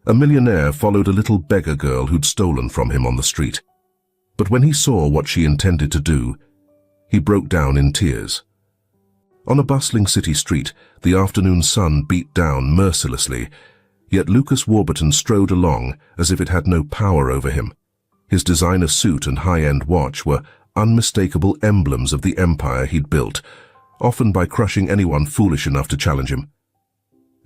A millionaire followed a little beggar girl who'd stolen from him on the street. But when he saw what she intended to do, he broke down in tears. On a bustling city street, the afternoon sun beat down mercilessly, yet Lucas Warburton strode along as if it had no power over him. His designer suit and high-end watch were unmistakable emblems of the empire he'd built, often by crushing anyone foolish enough to challenge him.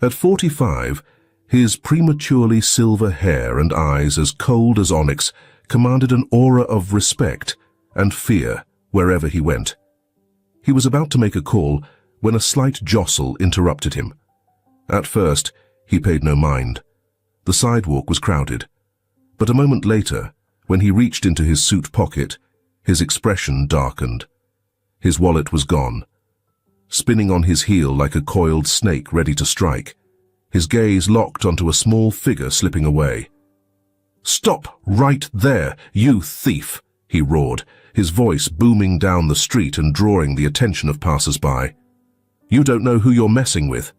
At 45, his prematurely silver hair and eyes as cold as onyx commanded an aura of respect and fear wherever he went. He was about to make a call when a slight jostle interrupted him. At first, he paid no mind. The sidewalk was crowded. But a moment later, when he reached into his suit pocket, his expression darkened. His wallet was gone. Spinning on his heel like a coiled snake ready to strike, his gaze locked onto a small figure slipping away. "Stop right there, you thief!" he roared, his voice booming down the street and drawing the attention of passers-by. "You don't know who you're messing with."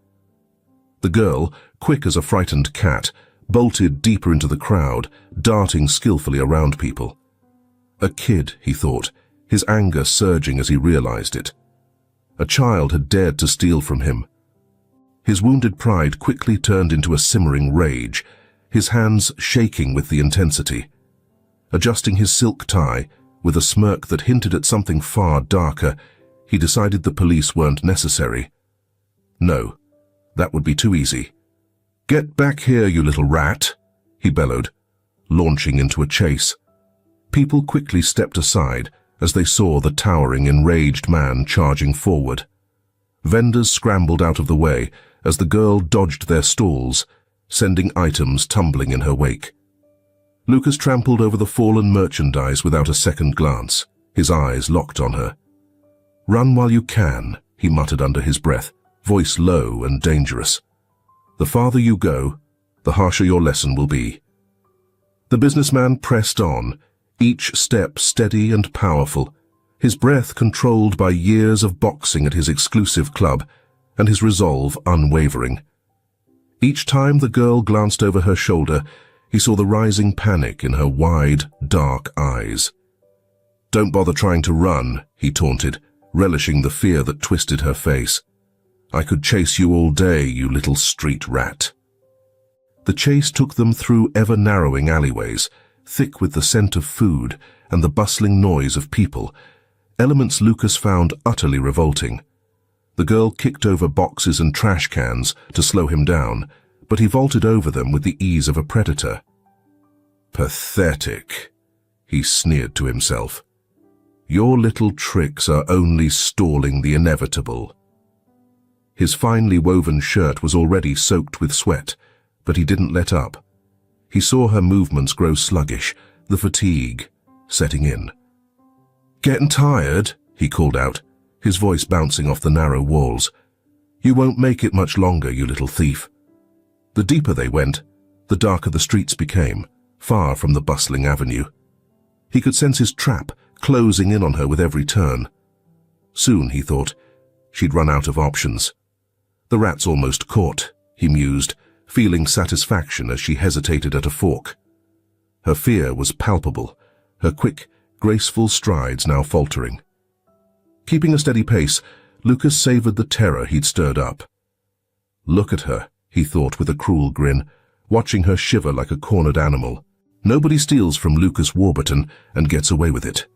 The girl, quick as a frightened cat, bolted deeper into the crowd, darting skillfully around people. A kid, he thought, his anger surging as he realized it. A child had dared to steal from him. His wounded pride quickly turned into a simmering rage, his hands shaking with the intensity. Adjusting his silk tie, with a smirk that hinted at something far darker, he decided the police weren't necessary. No, that would be too easy. "Get back here, you little rat," he bellowed, launching into a chase. People quickly stepped aside as they saw the towering, enraged man charging forward. Vendors scrambled out of the way as the girl dodged their stalls, sending items tumbling in her wake. Lucas trampled over the fallen merchandise without a second glance, his eyes locked on her. "Run while you can," he muttered under his breath, voice low and dangerous. "The farther you go, the harsher your lesson will be." The businessman pressed on, each step steady and powerful, his breath controlled by years of boxing at his exclusive club, and his resolve unwavering. Each time the girl glanced over her shoulder, he saw the rising panic in her wide, dark eyes. "Don't bother trying to run," he taunted, relishing the fear that twisted her face. "I could chase you all day, you little street rat." The chase took them through ever-narrowing alleyways, thick with the scent of food and the bustling noise of people, elements Lucas found utterly revolting. The girl kicked over boxes and trash cans to slow him down, but he vaulted over them with the ease of a predator. "Pathetic," he sneered to himself. "Your little tricks are only stalling the inevitable." His finely woven shirt was already soaked with sweat, but he didn't let up. He saw her movements grow sluggish, the fatigue setting in. "Getting tired?" he called out, his voice bouncing off the narrow walls. "You won't make it much longer, you little thief." The deeper they went, the darker the streets became, far from the bustling avenue. He could sense his trap closing in on her with every turn. Soon, he thought, she'd run out of options. "The rat's almost caught," he mused, feeling satisfaction as she hesitated at a fork. Her fear was palpable, her quick, graceful strides now faltering. Keeping a steady pace, Lucas savored the terror he'd stirred up. Look at her, he thought with a cruel grin, watching her shiver like a cornered animal. Nobody steals from Lucas Warburton and gets away with it.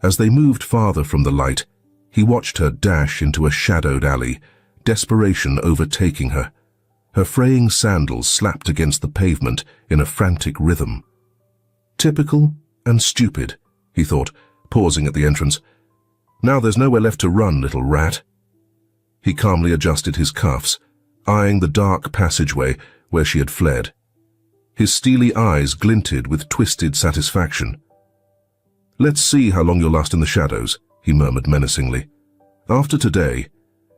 As they moved farther from the light, he watched her dash into a shadowed alley, desperation overtaking her. Her fraying sandals slapped against the pavement in a frantic rhythm. Typical and stupid, he thought, pausing at the entrance. "Now there's nowhere left to run, little rat." He calmly adjusted his cuffs, eyeing the dark passageway where she had fled. His steely eyes glinted with twisted satisfaction. "Let's see how long you'll last in the shadows," he murmured menacingly. "After today,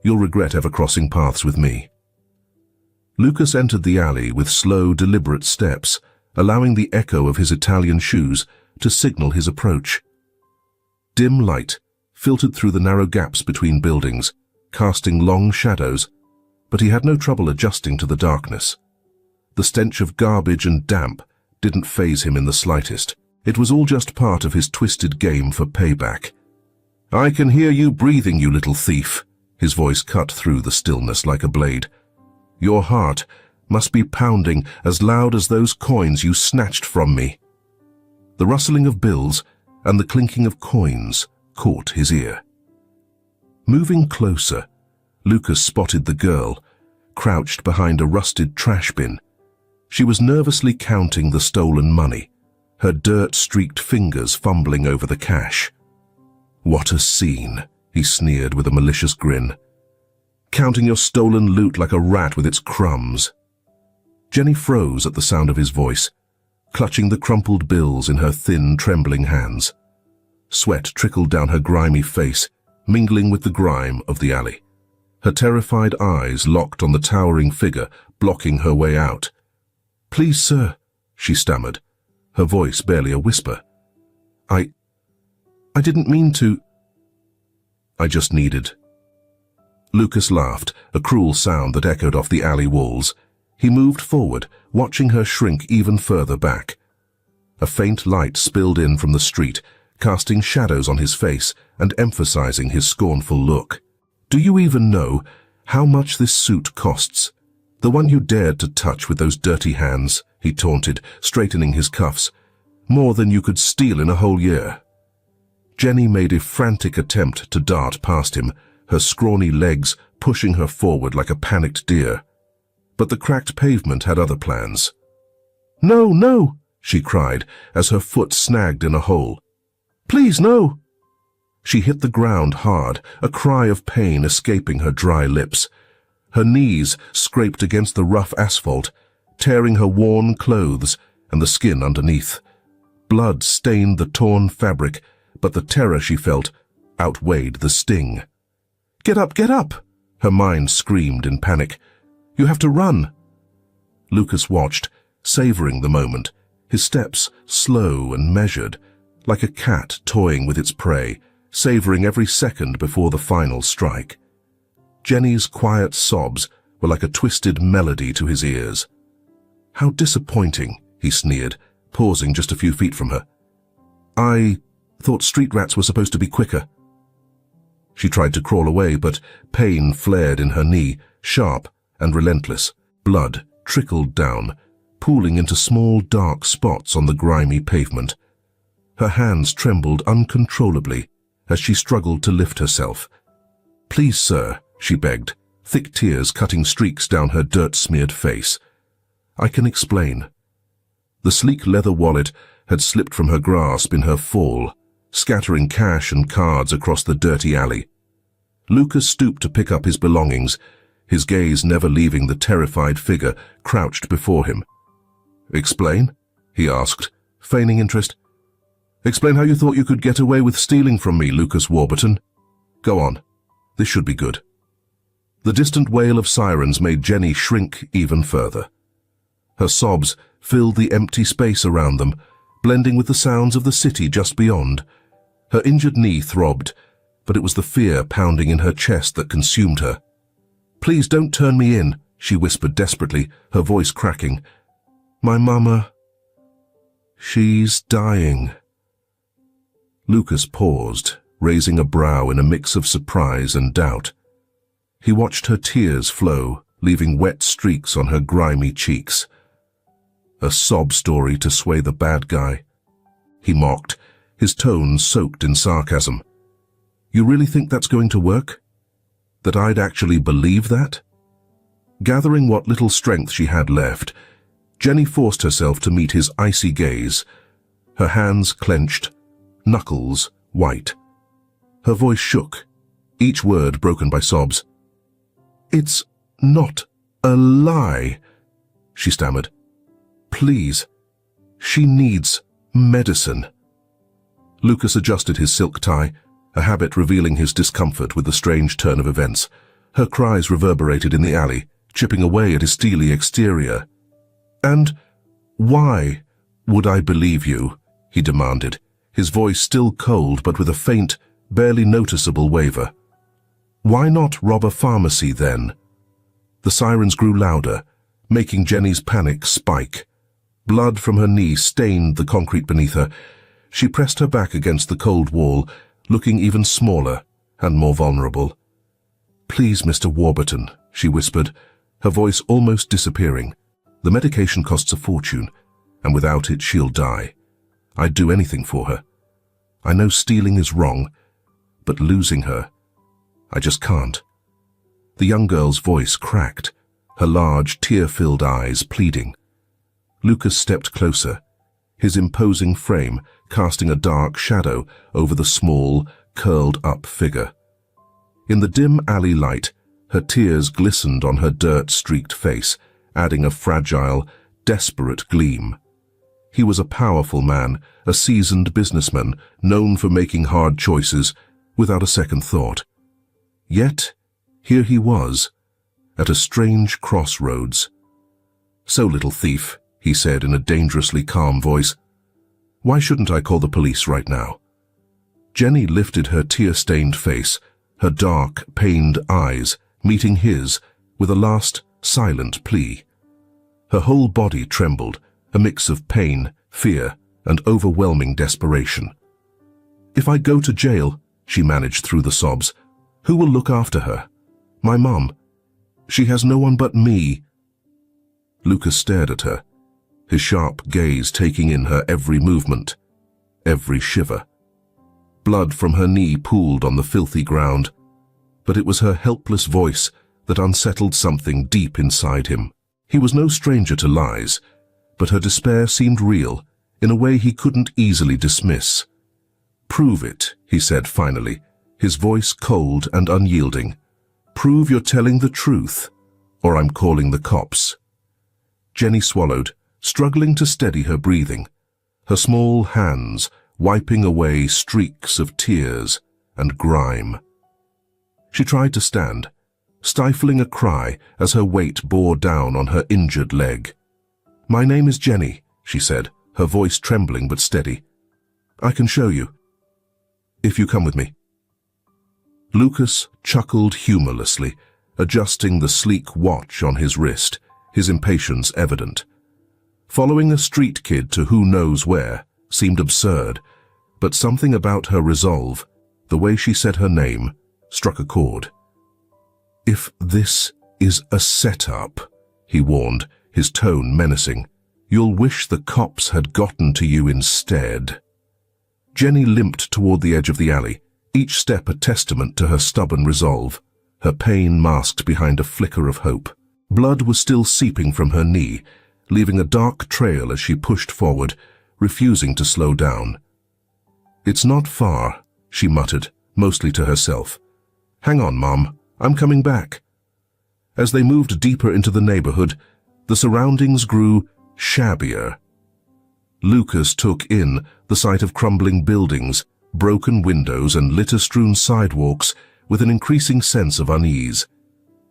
you'll regret ever crossing paths with me." Lucas entered the alley with slow, deliberate steps, allowing the echo of his Italian shoes to signal his approach. Dim light filtered through the narrow gaps between buildings, casting long shadows, but he had no trouble adjusting to the darkness. The stench of garbage and damp didn't faze him in the slightest. It was all just part of his twisted game for payback. "I can hear you breathing, you little thief." His voice cut through the stillness like a blade. "Your heart must be pounding as loud as those coins you snatched from me." The rustling of bills and the clinking of coins caught his ear. Moving closer, Lucas spotted the girl, crouched behind a rusted trash bin. She was nervously counting the stolen money, her dirt-streaked fingers fumbling over the cash. "What a scene," he sneered with a malicious grin. "Counting your stolen loot like a rat with its crumbs." Jenny froze at the sound of his voice, clutching the crumpled bills in her thin, trembling hands. Sweat trickled down her grimy face, mingling with the grime of the alley. Her terrified eyes locked on the towering figure, blocking her way out. "Please, sir," she stammered, her voice barely a whisper. I didn't mean to." "I just needed." Lucas laughed, a cruel sound that echoed off the alley walls. He moved forward, watching her shrink even further back. A faint light spilled in from the street, casting shadows on his face and emphasizing his scornful look. "Do you even know how much this suit costs? The one you dared to touch with those dirty hands," he taunted, straightening his cuffs. "More than you could steal in a whole year." Jenny made a frantic attempt to dart past him, her scrawny legs pushing her forward like a panicked deer. But the cracked pavement had other plans. "No, no!" she cried as her foot snagged in a hole. "Please, no!" She hit the ground hard, a cry of pain escaping her dry lips. Her knees scraped against the rough asphalt, tearing her worn clothes and the skin underneath. Blood stained the torn fabric, but the terror she felt outweighed the sting. "Get up, get up!" her mind screamed in panic. "You have to run." Lucas watched, savoring the moment, his steps slow and measured, like a cat toying with its prey, savoring every second before the final strike. Jenny's quiet sobs were like a twisted melody to his ears. "How disappointing," he sneered, pausing just a few feet from her. "I thought street rats were supposed to be quicker." She tried to crawl away, but pain flared in her knee, sharp and relentless. Blood trickled down, pooling into small dark spots on the grimy pavement. Her hands trembled uncontrollably as she struggled to lift herself. "Please, sir," she begged, thick tears cutting streaks down her dirt-smeared face. "I can explain." The sleek leather wallet had slipped from her grasp in her fall, scattering cash and cards across the dirty alley. Lucas stooped to pick up his belongings, his gaze never leaving the terrified figure crouched before him. "Explain?" he asked, feigning interest. "Explain how you thought you could get away with stealing from me, Lucas Warburton. Go on. This should be good." The distant wail of sirens made Jenny shrink even further. Her sobs filled the empty space around them, blending with the sounds of the city just beyond. Her injured knee throbbed, but it was the fear pounding in her chest that consumed her. "Please don't turn me in," she whispered desperately, her voice cracking. "My mama, she's dying." Lucas paused, raising a brow in a mix of surprise and doubt. He watched her tears flow, leaving wet streaks on her grimy cheeks. "A sob story to sway the bad guy," he mocked, his tone soaked in sarcasm. "You really think that's going to work? That I'd actually believe that?" Gathering what little strength she had left, Jenny forced herself to meet his icy gaze, her hands clenched, knuckles white. Her voice shook, each word broken by sobs. "It's not a lie," she stammered. "Please, she needs medicine." Lucas adjusted his silk tie, a habit revealing his discomfort with the strange turn of events. Her cries reverberated in the alley, chipping away at his steely exterior. "And why would I believe you?" he demanded, his voice still cold but with a faint, barely noticeable waver. "Why not rob a pharmacy then?" The sirens grew louder, making Jenny's panic spike. Blood from her knee stained the concrete beneath her. She pressed her back against the cold wall, looking even smaller and more vulnerable. "Please, Mr. Warburton," she whispered, her voice almost disappearing. "The medication costs a fortune, and without it she'll die. I'd do anything for her. I know stealing is wrong, but losing her, I just can't." The young girl's voice cracked, her large, tear-filled eyes pleading. Lucas stepped closer, his imposing frame casting a dark shadow over the small, curled-up figure. In the dim alley light, her tears glistened on her dirt-streaked face, adding a fragile, desperate gleam. He was a powerful man, a seasoned businessman, known for making hard choices without a second thought. Yet, here he was, at a strange crossroads. "So, little thief," he said in a dangerously calm voice, "why shouldn't I call the police right now?" Jenny lifted her tear-stained face, her dark, pained eyes meeting his with a last, silent plea. Her whole body trembled, a mix of pain, fear, and overwhelming desperation. "If I go to jail," she managed through the sobs, "who will look after her? My mom. She has no one but me." Lucas stared at her, his sharp gaze taking in her every movement, every shiver. Blood from her knee pooled on the filthy ground, but it was her helpless voice that unsettled something deep inside him. He was no stranger to lies, but her despair seemed real, in a way he couldn't easily dismiss. "Prove it," he said finally, his voice cold and unyielding. "Prove you're telling the truth, or I'm calling the cops." Jenny swallowed, struggling to steady her breathing, her small hands wiping away streaks of tears and grime. She tried to stand, stifling a cry as her weight bore down on her injured leg. "My name is Jenny," she said, her voice trembling but steady. "I can show you, if you come with me." Lucas chuckled humorlessly, adjusting the sleek watch on his wrist, his impatience evident. Following a street kid to who knows where seemed absurd, but something about her resolve, the way she said her name, struck a chord. "If this is a setup," he warned, his tone menacing, "you'll wish the cops had gotten to you instead." Jenny limped toward the edge of the alley, each step a testament to her stubborn resolve, her pain masked behind a flicker of hope. Blood was still seeping from her knee, leaving a dark trail as she pushed forward, refusing to slow down. "It's not far," she muttered, mostly to herself. "Hang on, Mom, I'm coming back." As they moved deeper into the neighborhood, the surroundings grew shabbier. Lucas took in the sight of crumbling buildings, broken windows, and litter-strewn sidewalks with an increasing sense of unease.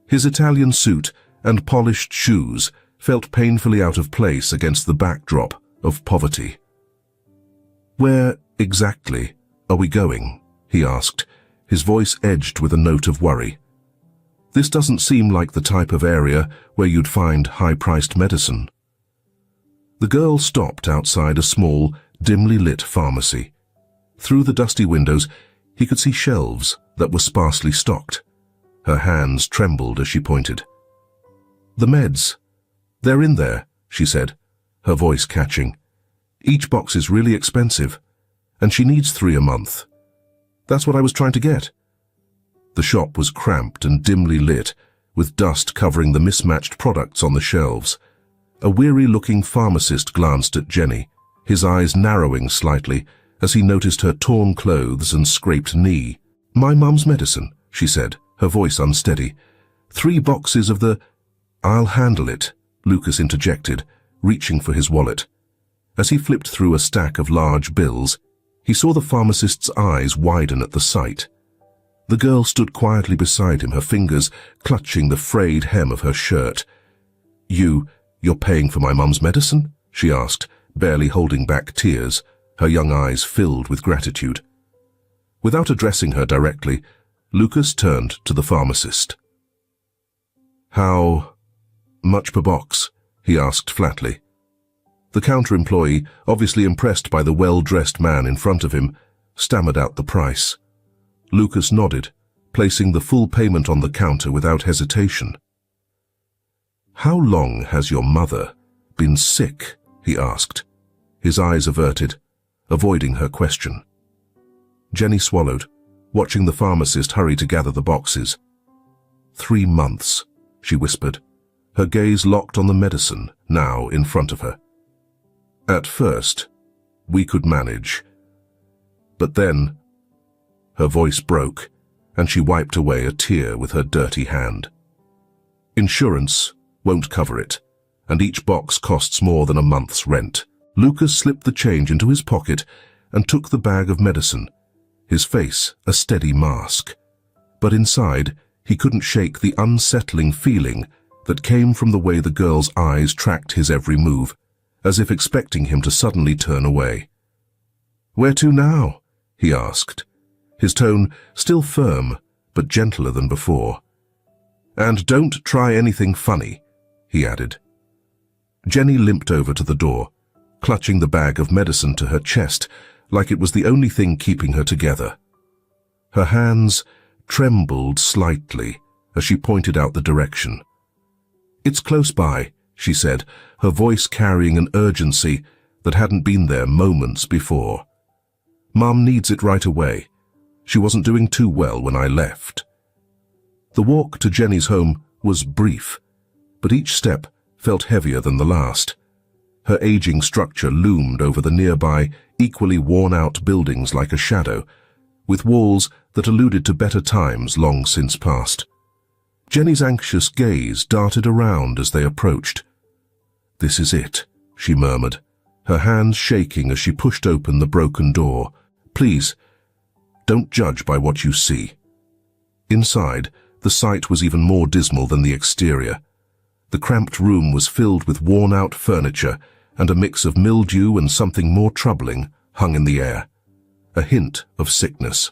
His Italian suit and polished shoes felt painfully out of place against the backdrop of poverty. "Where exactly are we going?" he asked, his voice edged with a note of worry. "This doesn't seem like the type of area where you'd find high-priced medicine." The girl stopped outside a small, dimly lit pharmacy. Through the dusty windows, he could see shelves that were sparsely stocked. Her hands trembled as she pointed. "The meds. They're in there," she said, her voice catching. "Each box is really expensive, and she needs 3 a month. That's what I was trying to get." The shop was cramped and dimly lit, with dust covering the mismatched products on the shelves. A weary-looking pharmacist glanced at Jenny, his eyes narrowing slightly as he noticed her torn clothes and scraped knee. "My mum's medicine," she said, her voice unsteady. 3 boxes of the—" "I'll handle it," Lucas interjected, reaching for his wallet. As he flipped through a stack of large bills, he saw the pharmacist's eyes widen at the sight. The girl stood quietly beside him, her fingers clutching the frayed hem of her shirt. You're paying for my mum's medicine?" she asked, barely holding back tears, her young eyes filled with gratitude. Without addressing her directly, Lucas turned to the pharmacist. "How Much per box? He asked flatly. The counter employee, obviously impressed by the well-dressed man in front of him, stammered out the price. Lucas nodded, placing the full payment on the counter without hesitation. "How long has your mother been sick?" he asked, his eyes averted, avoiding her question. Jenny swallowed, watching the pharmacist hurry to gather the boxes. 3 months, she whispered, her gaze locked on the medicine now in front of her. "At first, we could manage. But then..." Her voice broke, and she wiped away a tear with her dirty hand. "Insurance won't cover it, and each box costs more than a month's rent." Lucas slipped the change into his pocket and took the bag of medicine, his face a steady mask. But inside, he couldn't shake the unsettling feeling that came from the way the girl's eyes tracked his every move, as if expecting him to suddenly turn away. "Where to now?" he asked, his tone still firm but gentler than before. "And don't try anything funny," he added. Jenny limped over to the door, clutching the bag of medicine to her chest like it was the only thing keeping her together. Her hands trembled slightly as she pointed out the direction. "It's close by," she said, her voice carrying an urgency that hadn't been there moments before. "Mum needs it right away. She wasn't doing too well when I left." The walk to Jenny's home was brief, but each step felt heavier than the last. Her aging structure loomed over the nearby, equally worn-out buildings like a shadow, with walls that alluded to better times long since past. Jenny's anxious gaze darted around as they approached. "This is it," she murmured, her hands shaking as she pushed open the broken door. "Please, don't judge by what you see." Inside, the sight was even more dismal than the exterior. The cramped room was filled with worn-out furniture, and a mix of mildew and something more troubling hung in the air. A hint of sickness.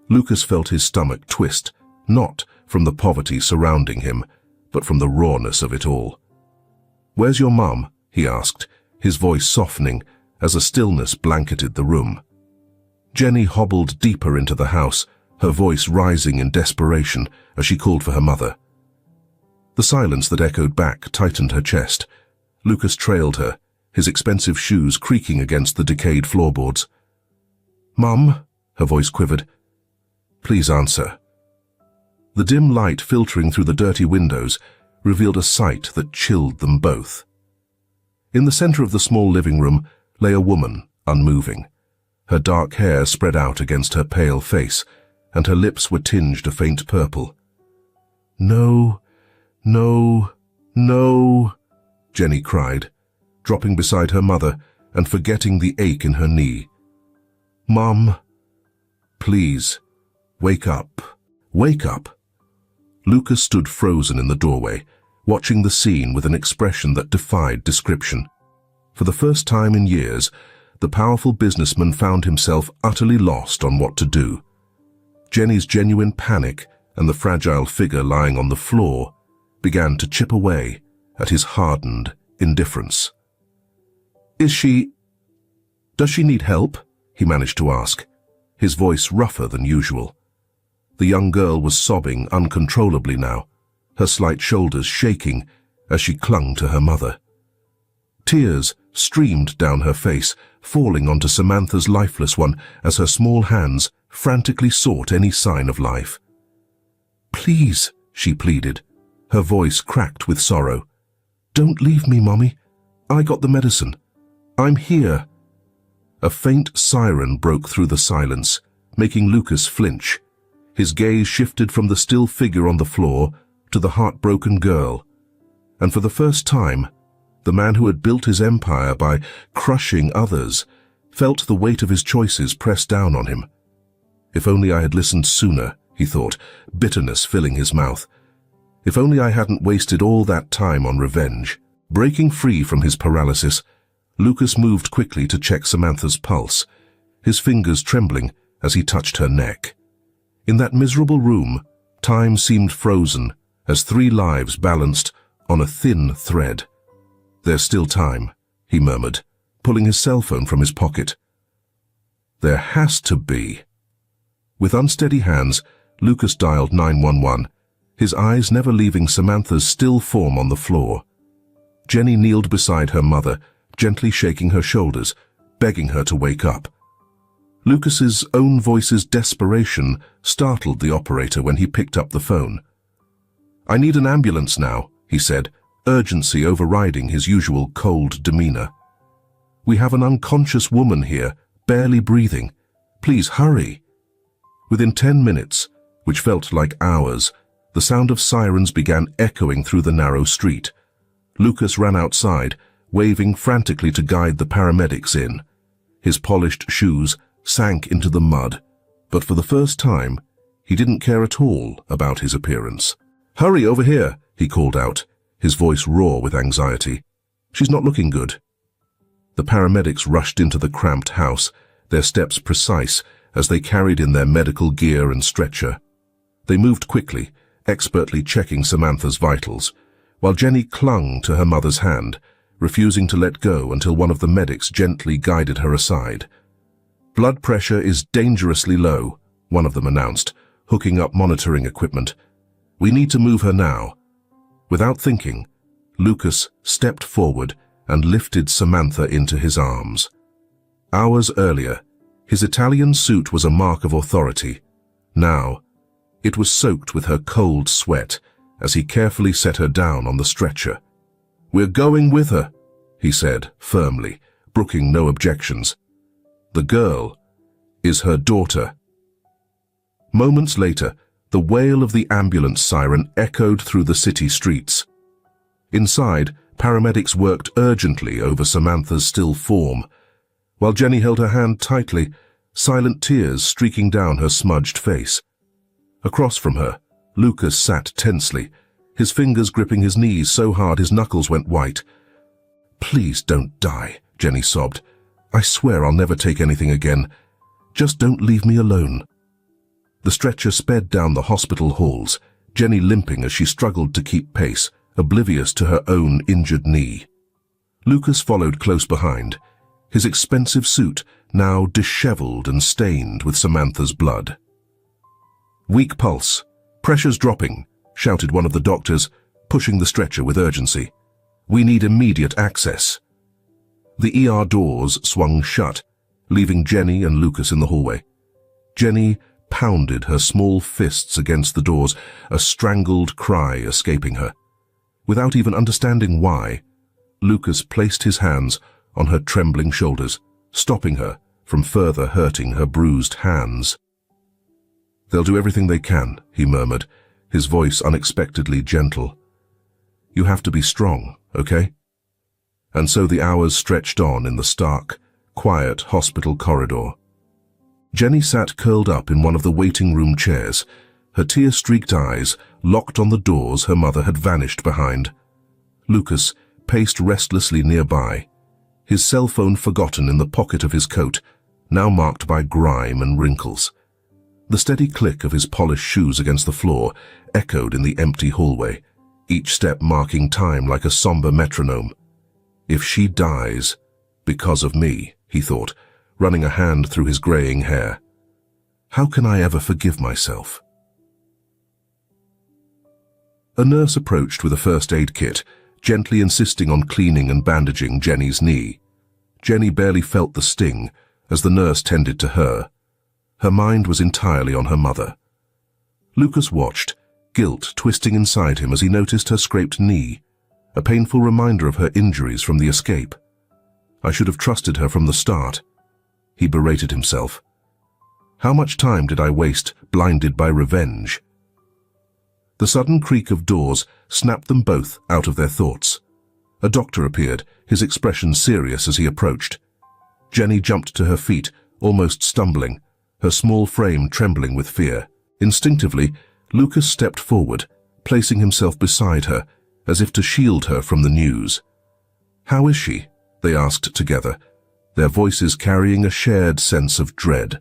Lucas felt his stomach twist, not from the poverty surrounding him, but from the rawness of it all. "Where's your mum?" he asked, his voice softening as a stillness blanketed the room. Jenny hobbled deeper into the house, her voice rising in desperation as she called for her mother. The silence that echoed back tightened her chest. Lucas trailed her, his expensive shoes creaking against the decayed floorboards. "Mum?" her voice quivered. "Please answer." The dim light filtering through the dirty windows revealed a sight that chilled them both. In the center of the small living room lay a woman, unmoving. Her dark hair spread out against her pale face, and her lips were tinged a faint purple. "No, no, no," Jenny cried, dropping beside her mother and forgetting the ache in her knee. "Mum, please, wake up, wake up." Lucas stood frozen in the doorway, watching the scene with an expression that defied description. For the first time in years, the powerful businessman found himself utterly lost on what to do. Jenny's genuine panic and the fragile figure lying on the floor began to chip away at his hardened indifference. Does she need help?" he managed to ask, his voice rougher than usual. The young girl was sobbing uncontrollably now, her slight shoulders shaking as she clung to her mother. Tears streamed down her face, falling onto Samantha's lifeless one as her small hands frantically sought any sign of life. "Please," she pleaded, her voice cracked with sorrow. "Don't leave me, Mommy. I got the medicine. I'm here." A faint siren broke through the silence, making Lucas flinch. His gaze shifted from the still figure on the floor to the heartbroken girl, and for the first time, the man who had built his empire by crushing others felt the weight of his choices press down on him. If only I had listened sooner, he thought, bitterness filling his mouth. If only I hadn't wasted all that time on revenge. Breaking free from his paralysis, Lucas moved quickly to check Samantha's pulse, his fingers trembling as he touched her neck. In that miserable room, time seemed frozen as 3 lives balanced on a thin thread. "There's still time," he murmured, pulling his cell phone from his pocket. "There has to be." With unsteady hands, Lucas dialed 911, his eyes never leaving Samantha's still form on the floor. Jenny kneeled beside her mother, gently shaking her shoulders, begging her to wake up. Lucas's own voice's desperation startled the operator when he picked up the phone. "I need an ambulance now," he said, urgency overriding his usual cold demeanor. "We have an unconscious woman here, barely breathing. Please hurry." Within 10 minutes, which felt like hours, the sound of sirens began echoing through the narrow street. Lucas ran outside, waving frantically to guide the paramedics in. His polished shoes sank into the mud, but for the first time, he didn't care at all about his appearance. "Hurry over here," he called out, his voice raw with anxiety. "She's not looking good." The paramedics rushed into the cramped house, their steps precise as they carried in their medical gear and stretcher. They moved quickly, expertly checking Samantha's vitals, while Jenny clung to her mother's hand, refusing to let go until one of the medics gently guided her aside. "Blood pressure is dangerously low," one of them announced, hooking up monitoring equipment. "We need to move her now." Without thinking, Lucas stepped forward and lifted Samantha into his arms. Hours earlier, his Italian suit was a mark of authority. Now, it was soaked with her cold sweat as he carefully set her down on the stretcher. "We're going with her," he said firmly, brooking no objections. "The girl is her daughter." Moments later, the wail of the ambulance siren echoed through the city streets. Inside, paramedics worked urgently over Samantha's still form, while Jenny held her hand tightly, silent tears streaking down her smudged face. Across from her, Lucas sat tensely, his fingers gripping his knees so hard his knuckles went white. "Please don't die," Jenny sobbed. "I swear I'll never take anything again. Just don't leave me alone." The stretcher sped down the hospital halls, Jenny limping as she struggled to keep pace, oblivious to her own injured knee. Lucas followed close behind, his expensive suit now disheveled and stained with Samantha's blood. "Weak pulse. Pressure's dropping," shouted one of the doctors, pushing the stretcher with urgency. "We need immediate access." The ER doors swung shut, leaving Jenny and Lucas in the hallway. Jenny pounded her small fists against the doors, a strangled cry escaping her. Without even understanding why, Lucas placed his hands on her trembling shoulders, stopping her from further hurting her bruised hands. "They'll do everything they can," he murmured, his voice unexpectedly gentle. "You have to be strong, okay?" And so the hours stretched on in the stark, quiet hospital corridor. Jenny sat curled up in one of the waiting room chairs, her tear-streaked eyes locked on the doors her mother had vanished behind. Lucas paced restlessly nearby, his cell phone forgotten in the pocket of his coat, now marked by grime and wrinkles. The steady click of his polished shoes against the floor echoed in the empty hallway, each step marking time like a somber metronome. "If she dies, because of me," he thought, running a hand through his graying hair. "How can I ever forgive myself?" A nurse approached with a first aid kit, gently insisting on cleaning and bandaging Jenny's knee. Jenny barely felt the sting as the nurse tended to her. Her mind was entirely on her mother. Lucas watched, guilt twisting inside him as he noticed her scraped knee, a painful reminder of her injuries from the escape. "I should have trusted her from the start," he berated himself. "How much time did I waste, blinded by revenge?" The sudden creak of doors snapped them both out of their thoughts. A doctor appeared, his expression serious as he approached. Jenny jumped to her feet, almost stumbling, her small frame trembling with fear. Instinctively, Lucas stepped forward, placing himself beside her, as if to shield her from the news. "How is she?" they asked together, their voices carrying a shared sense of dread.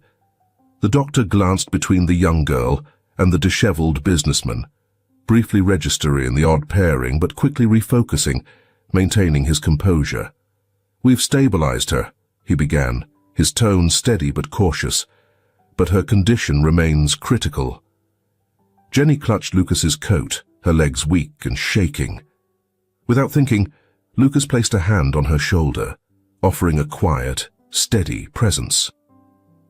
The doctor glanced between the young girl and the disheveled businessman, briefly registering in the odd pairing but quickly refocusing, maintaining his composure. "We've stabilized her," he began, his tone steady but cautious, "but her condition remains critical." Jenny clutched Lucas's coat, her legs weak and shaking. Without thinking, Lucas placed a hand on her shoulder, offering a quiet, steady presence.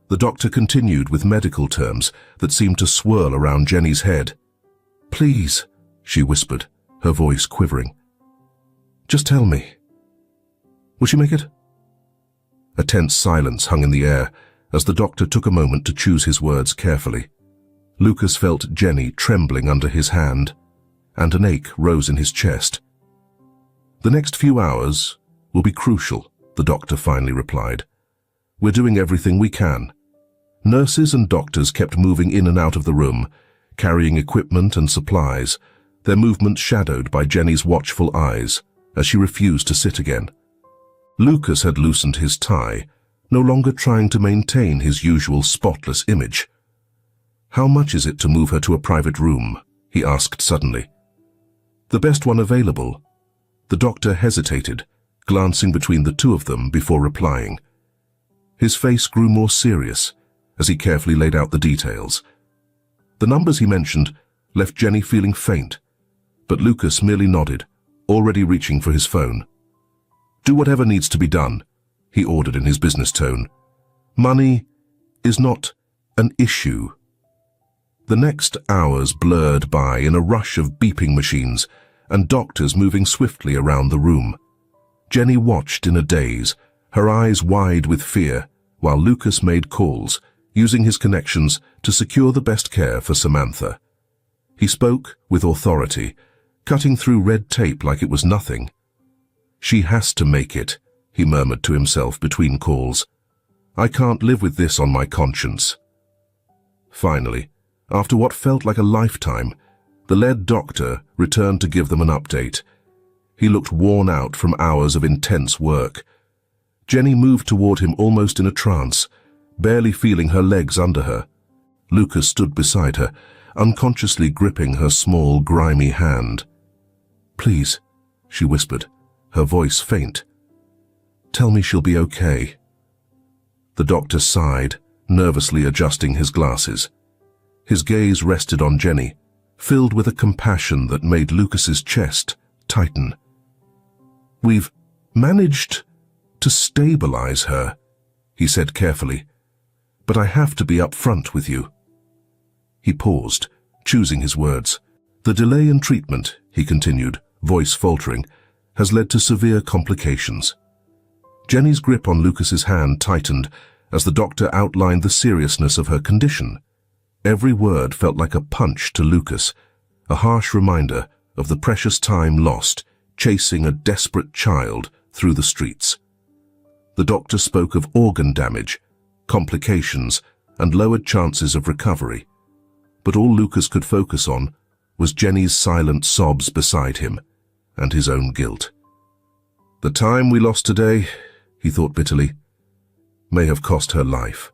The doctor continued with medical terms that seemed to swirl around Jenny's head. "Please," she whispered, her voice quivering. "Just tell me. Will she make it?" A tense silence hung in the air as the doctor took a moment to choose his words carefully. Lucas felt Jenny trembling under his hand, and an ache rose in his chest. "The next few hours will be crucial," the doctor finally replied. "We're doing everything we can." Nurses and doctors kept moving in and out of the room, carrying equipment and supplies, their movements shadowed by Jenny's watchful eyes as she refused to sit again. Lucas had loosened his tie, no longer trying to maintain his usual spotless image. "How much is it to move her to a private room?" he asked suddenly. "The best one available." The doctor hesitated, glancing between the two of them before replying. His face grew more serious as he carefully laid out the details. The numbers he mentioned left Jenny feeling faint, but Lucas merely nodded, already reaching for his phone. "Do whatever needs to be done," he ordered in his business tone. "Money is not an issue." The next hours blurred by in a rush of beeping machines and doctors moving swiftly around the room. Jenny watched in a daze, her eyes wide with fear, while Lucas made calls, using his connections to secure the best care for Samantha. He spoke with authority, cutting through red tape like it was nothing. "She has to make it," he murmured to himself between calls. "I can't live with this on my conscience." Finally, after what felt like a lifetime, the lead doctor returned to give them an update. He looked worn out from hours of intense work. Jenny moved toward him almost in a trance, barely feeling her legs under her. Lucas stood beside her, unconsciously gripping her small, grimy hand. "Please," she whispered, her voice faint. "Tell me she'll be okay." The doctor sighed, nervously adjusting his glasses. His gaze rested on Jenny, filled with a compassion that made Lucas's chest tighten. "We've managed to stabilize her," he said carefully, "but I have to be upfront with you." He paused, choosing his words. "The delay in treatment," he continued, voice faltering, "has led to severe complications." Jenny's grip on Lucas's hand tightened as the doctor outlined the seriousness of her condition. Every word felt like a punch to Lucas, a harsh reminder of the precious time lost chasing a desperate child through the streets. The doctor spoke of organ damage, complications, and lowered chances of recovery, but all Lucas could focus on was Jenny's silent sobs beside him and his own guilt. "The time we lost today," he thought bitterly, "may have cost her life."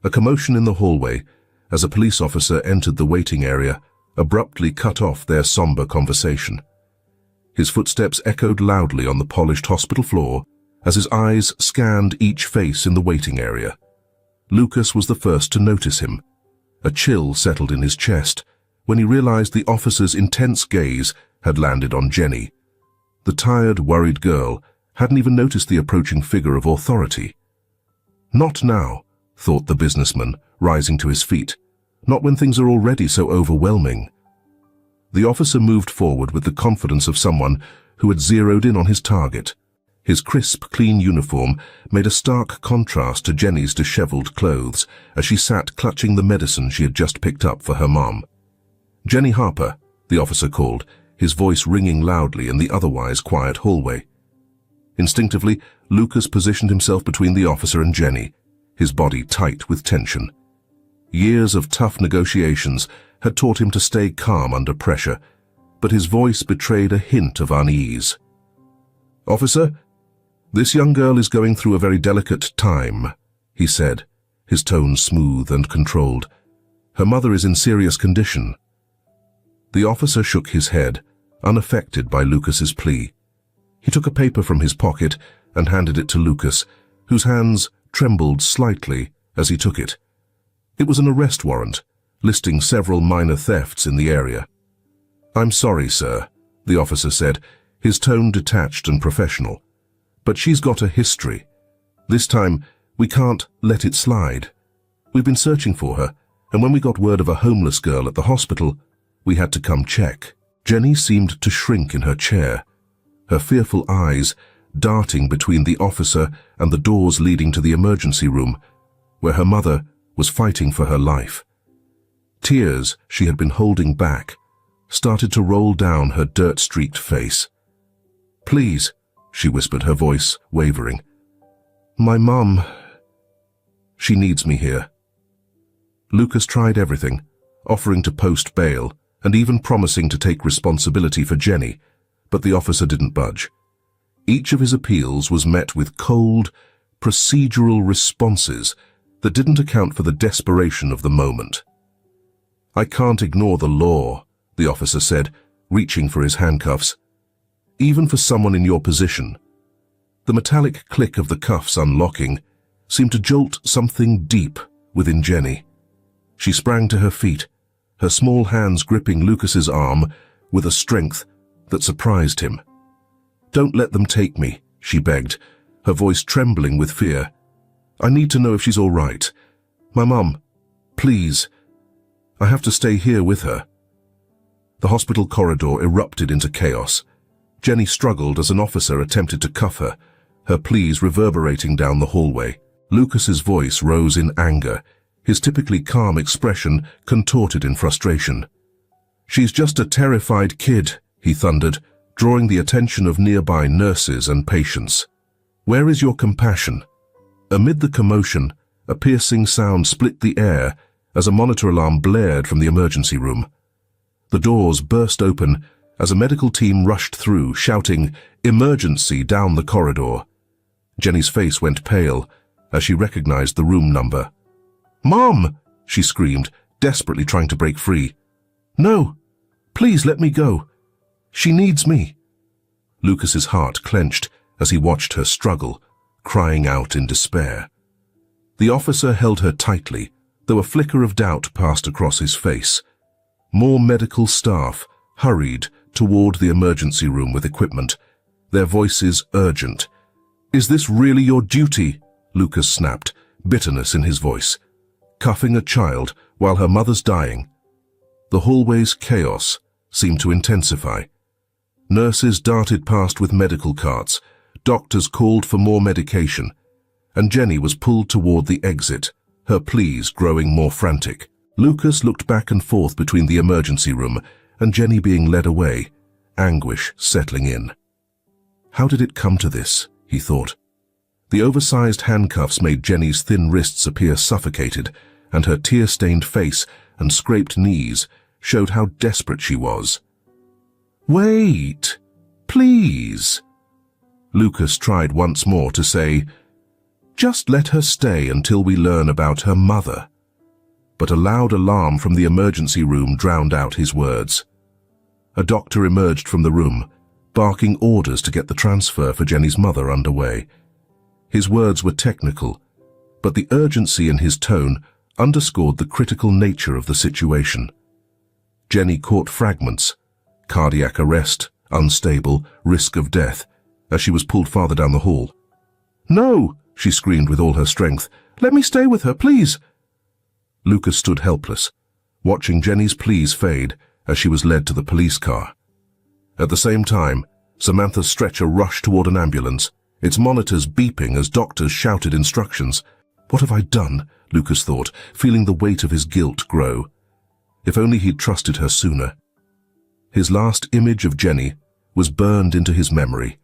A commotion in the hallway, as a police officer entered the waiting area, abruptly cut off their somber conversation. His footsteps echoed loudly on the polished hospital floor as his eyes scanned each face in the waiting area. Lucas was the first to notice him. A chill settled in his chest when he realized the officer's intense gaze had landed on Jenny. The tired, worried girl hadn't even noticed the approaching figure of authority. "Not now," thought the businessman, rising to his feet. "Not when things are already so overwhelming." The officer moved forward with the confidence of someone who had zeroed in on his target. His crisp, clean uniform made a stark contrast to Jenny's disheveled clothes as she sat clutching the medicine she had just picked up for her mom. "Jenny Harper," the officer called, his voice ringing loudly in the otherwise quiet hallway. Instinctively, Lucas positioned himself between the officer and Jenny, his body tight with tension. Years of tough negotiations had taught him to stay calm under pressure, but his voice betrayed a hint of unease. "Officer, this young girl is going through a very delicate time," he said, his tone smooth and controlled. "Her mother is in serious condition." The officer shook his head, unaffected by Lucas's plea. He took a paper from his pocket and handed it to Lucas, whose hands trembled slightly as he took it. It was an arrest warrant, listing several minor thefts in the area. "I'm sorry, sir," the officer said, his tone detached and professional. "But she's got a history. This time, we can't let it slide. We've been searching for her, and when we got word of a homeless girl at the hospital, we had to come check." Jenny seemed to shrink in her chair, her fearful eyes darting between the officer and the doors leading to the emergency room, where her mother was fighting for her life. Tears she had been holding back started to roll down her dirt-streaked face. "Please," she whispered, her voice wavering. "My mum, she needs me here." Lucas tried everything, offering to post bail and even promising to take responsibility for Jenny, but the officer didn't budge. Each of his appeals was met with cold, procedural responses that didn't account for the desperation of the moment. "I can't ignore the law," the officer said, reaching for his handcuffs. "Even for someone in your position." The metallic click of the cuffs unlocking seemed to jolt something deep within Jenny. She sprang to her feet, her small hands gripping Lucas's arm with a strength that surprised him. "Don't let them take me," she begged, her voice trembling with fear. "I need to know if she's all right. My mum, please. I have to stay here with her." The hospital corridor erupted into chaos. Jenny struggled as an officer attempted to cuff her, her pleas reverberating down the hallway. Lucas's voice rose in anger, his typically calm expression contorted in frustration. "She's just a terrified kid," he thundered, drawing the attention of nearby nurses and patients. "Where is your compassion?" Amid the commotion, a piercing sound split the air as a monitor alarm blared from the emergency room. The doors burst open as a medical team rushed through, shouting, "Emergency!" down the corridor. Jenny's face went pale as she recognized the room number. "Mom!" she screamed, desperately trying to break free. "No! Please let me go! She needs me!" Lucas's heart clenched as he watched her struggle, crying out in despair. The officer held her tightly, though a flicker of doubt passed across his face. More medical staff hurried toward the emergency room with equipment, their voices urgent. "Is this really your duty?" Lucas snapped, bitterness in his voice. "Cuffing a child while her mother's dying." The hallway's chaos seemed to intensify. Nurses darted past with medical carts, doctors called for more medication, and Jenny was pulled toward the exit, her pleas growing more frantic. Lucas looked back and forth between the emergency room and Jenny being led away, anguish settling in. How did it come to this, he thought. The oversized handcuffs made Jenny's thin wrists appear suffocated, and her tear-stained face and scraped knees showed how desperate she was. "Wait, please." Lucas tried once more to say, "Just let her stay until we learn about her mother." But a loud alarm from the emergency room drowned out his words. A doctor emerged from the room, barking orders to get the transfer for Jenny's mother underway. His words were technical, but the urgency in his tone underscored the critical nature of the situation. Jenny caught fragments: cardiac arrest, unstable, risk of death, as she was pulled farther down the hall. "No!" she screamed with all her strength. "Let me stay with her, please!" Lucas stood helpless, watching Jenny's pleas fade as she was led to the police car. At the same time, Samantha's stretcher rushed toward an ambulance, its monitors beeping as doctors shouted instructions. What have I done? Lucas thought, feeling the weight of his guilt grow. If only he'd trusted her sooner. His last image of Jenny was burned into his memory,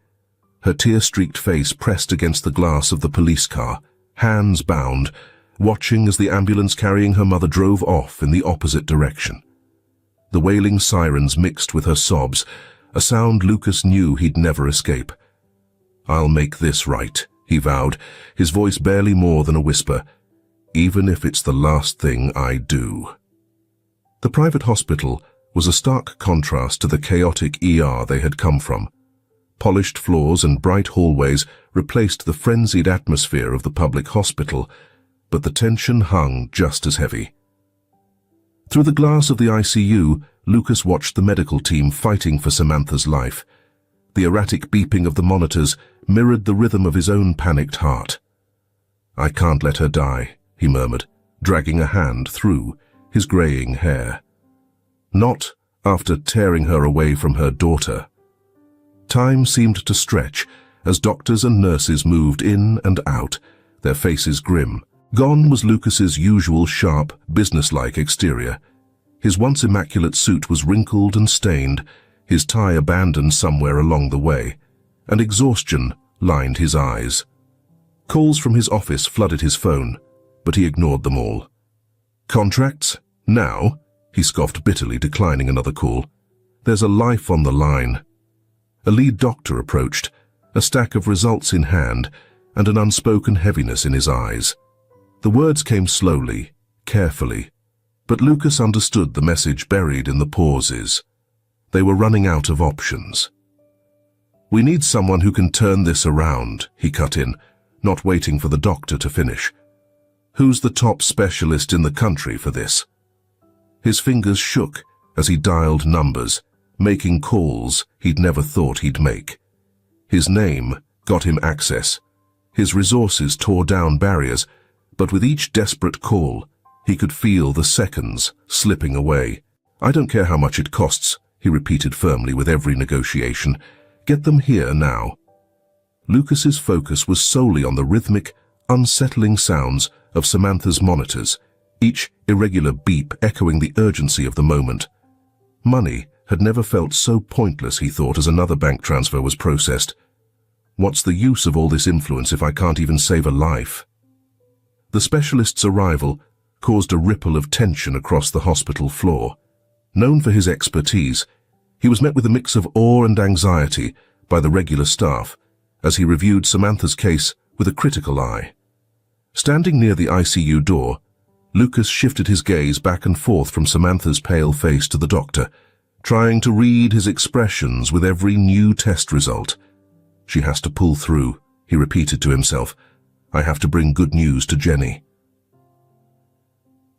her tear-streaked face pressed against the glass of the police car, hands bound, watching as the ambulance carrying her mother drove off in the opposite direction. The wailing sirens mixed with her sobs, a sound Lucas knew he'd never escape. "I'll make this right," he vowed, his voice barely more than a whisper, "even if it's the last thing I do." The private hospital was a stark contrast to the chaotic ER they had come from. Polished floors and bright hallways replaced the frenzied atmosphere of the public hospital, but the tension hung just as heavy. Through the glass of the ICU, Lucas watched the medical team fighting for Samantha's life. The erratic beeping of the monitors mirrored the rhythm of his own panicked heart. "I can't let her die," he murmured, dragging a hand through his graying hair. Not after tearing her away from her daughter. Time seemed to stretch as doctors and nurses moved in and out, their faces grim. Gone was Lucas's usual sharp, businesslike exterior. His once immaculate suit was wrinkled and stained, his tie abandoned somewhere along the way, and exhaustion lined his eyes. Calls from his office flooded his phone, but he ignored them all. "Contracts? Now?" he scoffed bitterly, declining another call. "There's a life on the line." A lead doctor approached, a stack of results in hand, and an unspoken heaviness in his eyes. The words came slowly, carefully, but Lucas understood the message buried in the pauses. They were running out of options. "We need someone who can turn this around," he cut in, not waiting for the doctor to finish. "Who's the top specialist in the country for this?" His fingers shook as he dialed numbers, making calls he'd never thought he'd make. His name got him access. His resources tore down barriers, but with each desperate call, he could feel the seconds slipping away. "I don't care how much it costs," he repeated firmly with every negotiation. "Get them here now." Lucas's focus was solely on the rhythmic, unsettling sounds of Samantha's monitors, each irregular beep echoing the urgency of the moment. Money had never felt so pointless, he thought, as another bank transfer was processed. What's the use of all this influence if I can't even save a life? The specialist's arrival caused a ripple of tension across the hospital floor. Known for his expertise, he was met with a mix of awe and anxiety by the regular staff as he reviewed Samantha's case with a critical eye. Standing near the ICU door, Lucas shifted his gaze back and forth from Samantha's pale face to the doctor, trying to read his expressions with every new test result. "She has to pull through," he repeated to himself. "I have to bring good news to Jenny."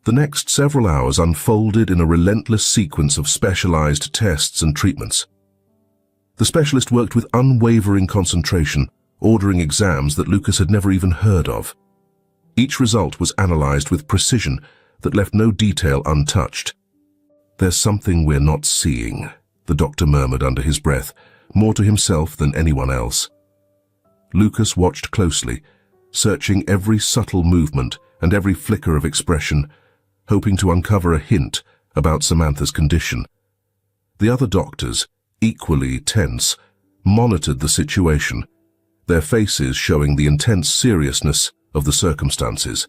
The next several hours unfolded in a relentless sequence of specialized tests and treatments. The specialist worked with unwavering concentration, ordering exams that Lucas had never even heard of. Each result was analyzed with precision that left no detail untouched. "There's something we're not seeing," the doctor murmured under his breath, more to himself than anyone else. Lucas watched closely, searching every subtle movement and every flicker of expression, hoping to uncover a hint about Samantha's condition. The other doctors, equally tense, monitored the situation, their faces showing the intense seriousness of the circumstances.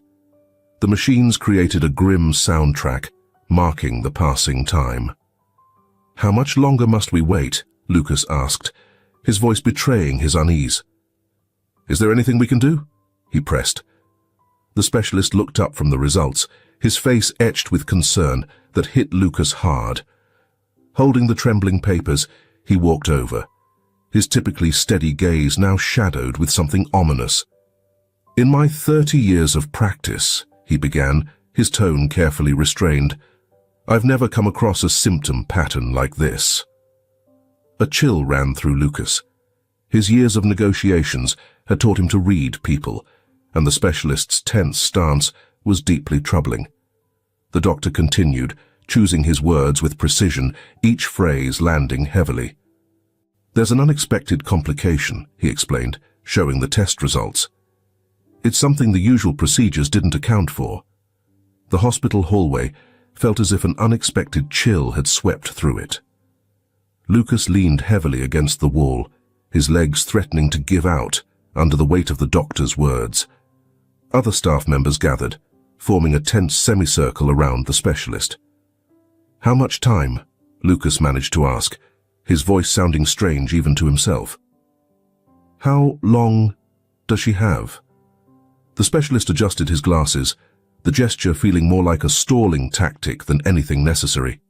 The machines created a grim soundtrack, marking the passing time. "How much longer must we wait?" Lucas asked, his voice betraying his unease. "Is there anything we can do?" he pressed. The specialist looked up from the results, his face etched with concern that hit Lucas hard. Holding the trembling papers, he walked over, his typically steady gaze now shadowed with something ominous. "In my 30 years of practice," he began, his tone carefully restrained, "I've never come across a symptom pattern like this." A chill ran through Lucas. His years of negotiations had taught him to read people, and the specialist's tense stance was deeply troubling. The doctor continued, choosing his words with precision, each phrase landing heavily. "There's an unexpected complication," he explained, showing the test results. "It's something the usual procedures didn't account for." The hospital hallway felt as if an unexpected chill had swept through it. Lucas leaned heavily against the wall, his legs threatening to give out under the weight of the doctor's words. Other staff members gathered, forming a tense semicircle around the specialist. "How much time?" Lucas managed to ask, his voice sounding strange even to himself. "How long does she have?" The specialist adjusted his glasses, the gesture feeling more like a stalling tactic than anything necessary.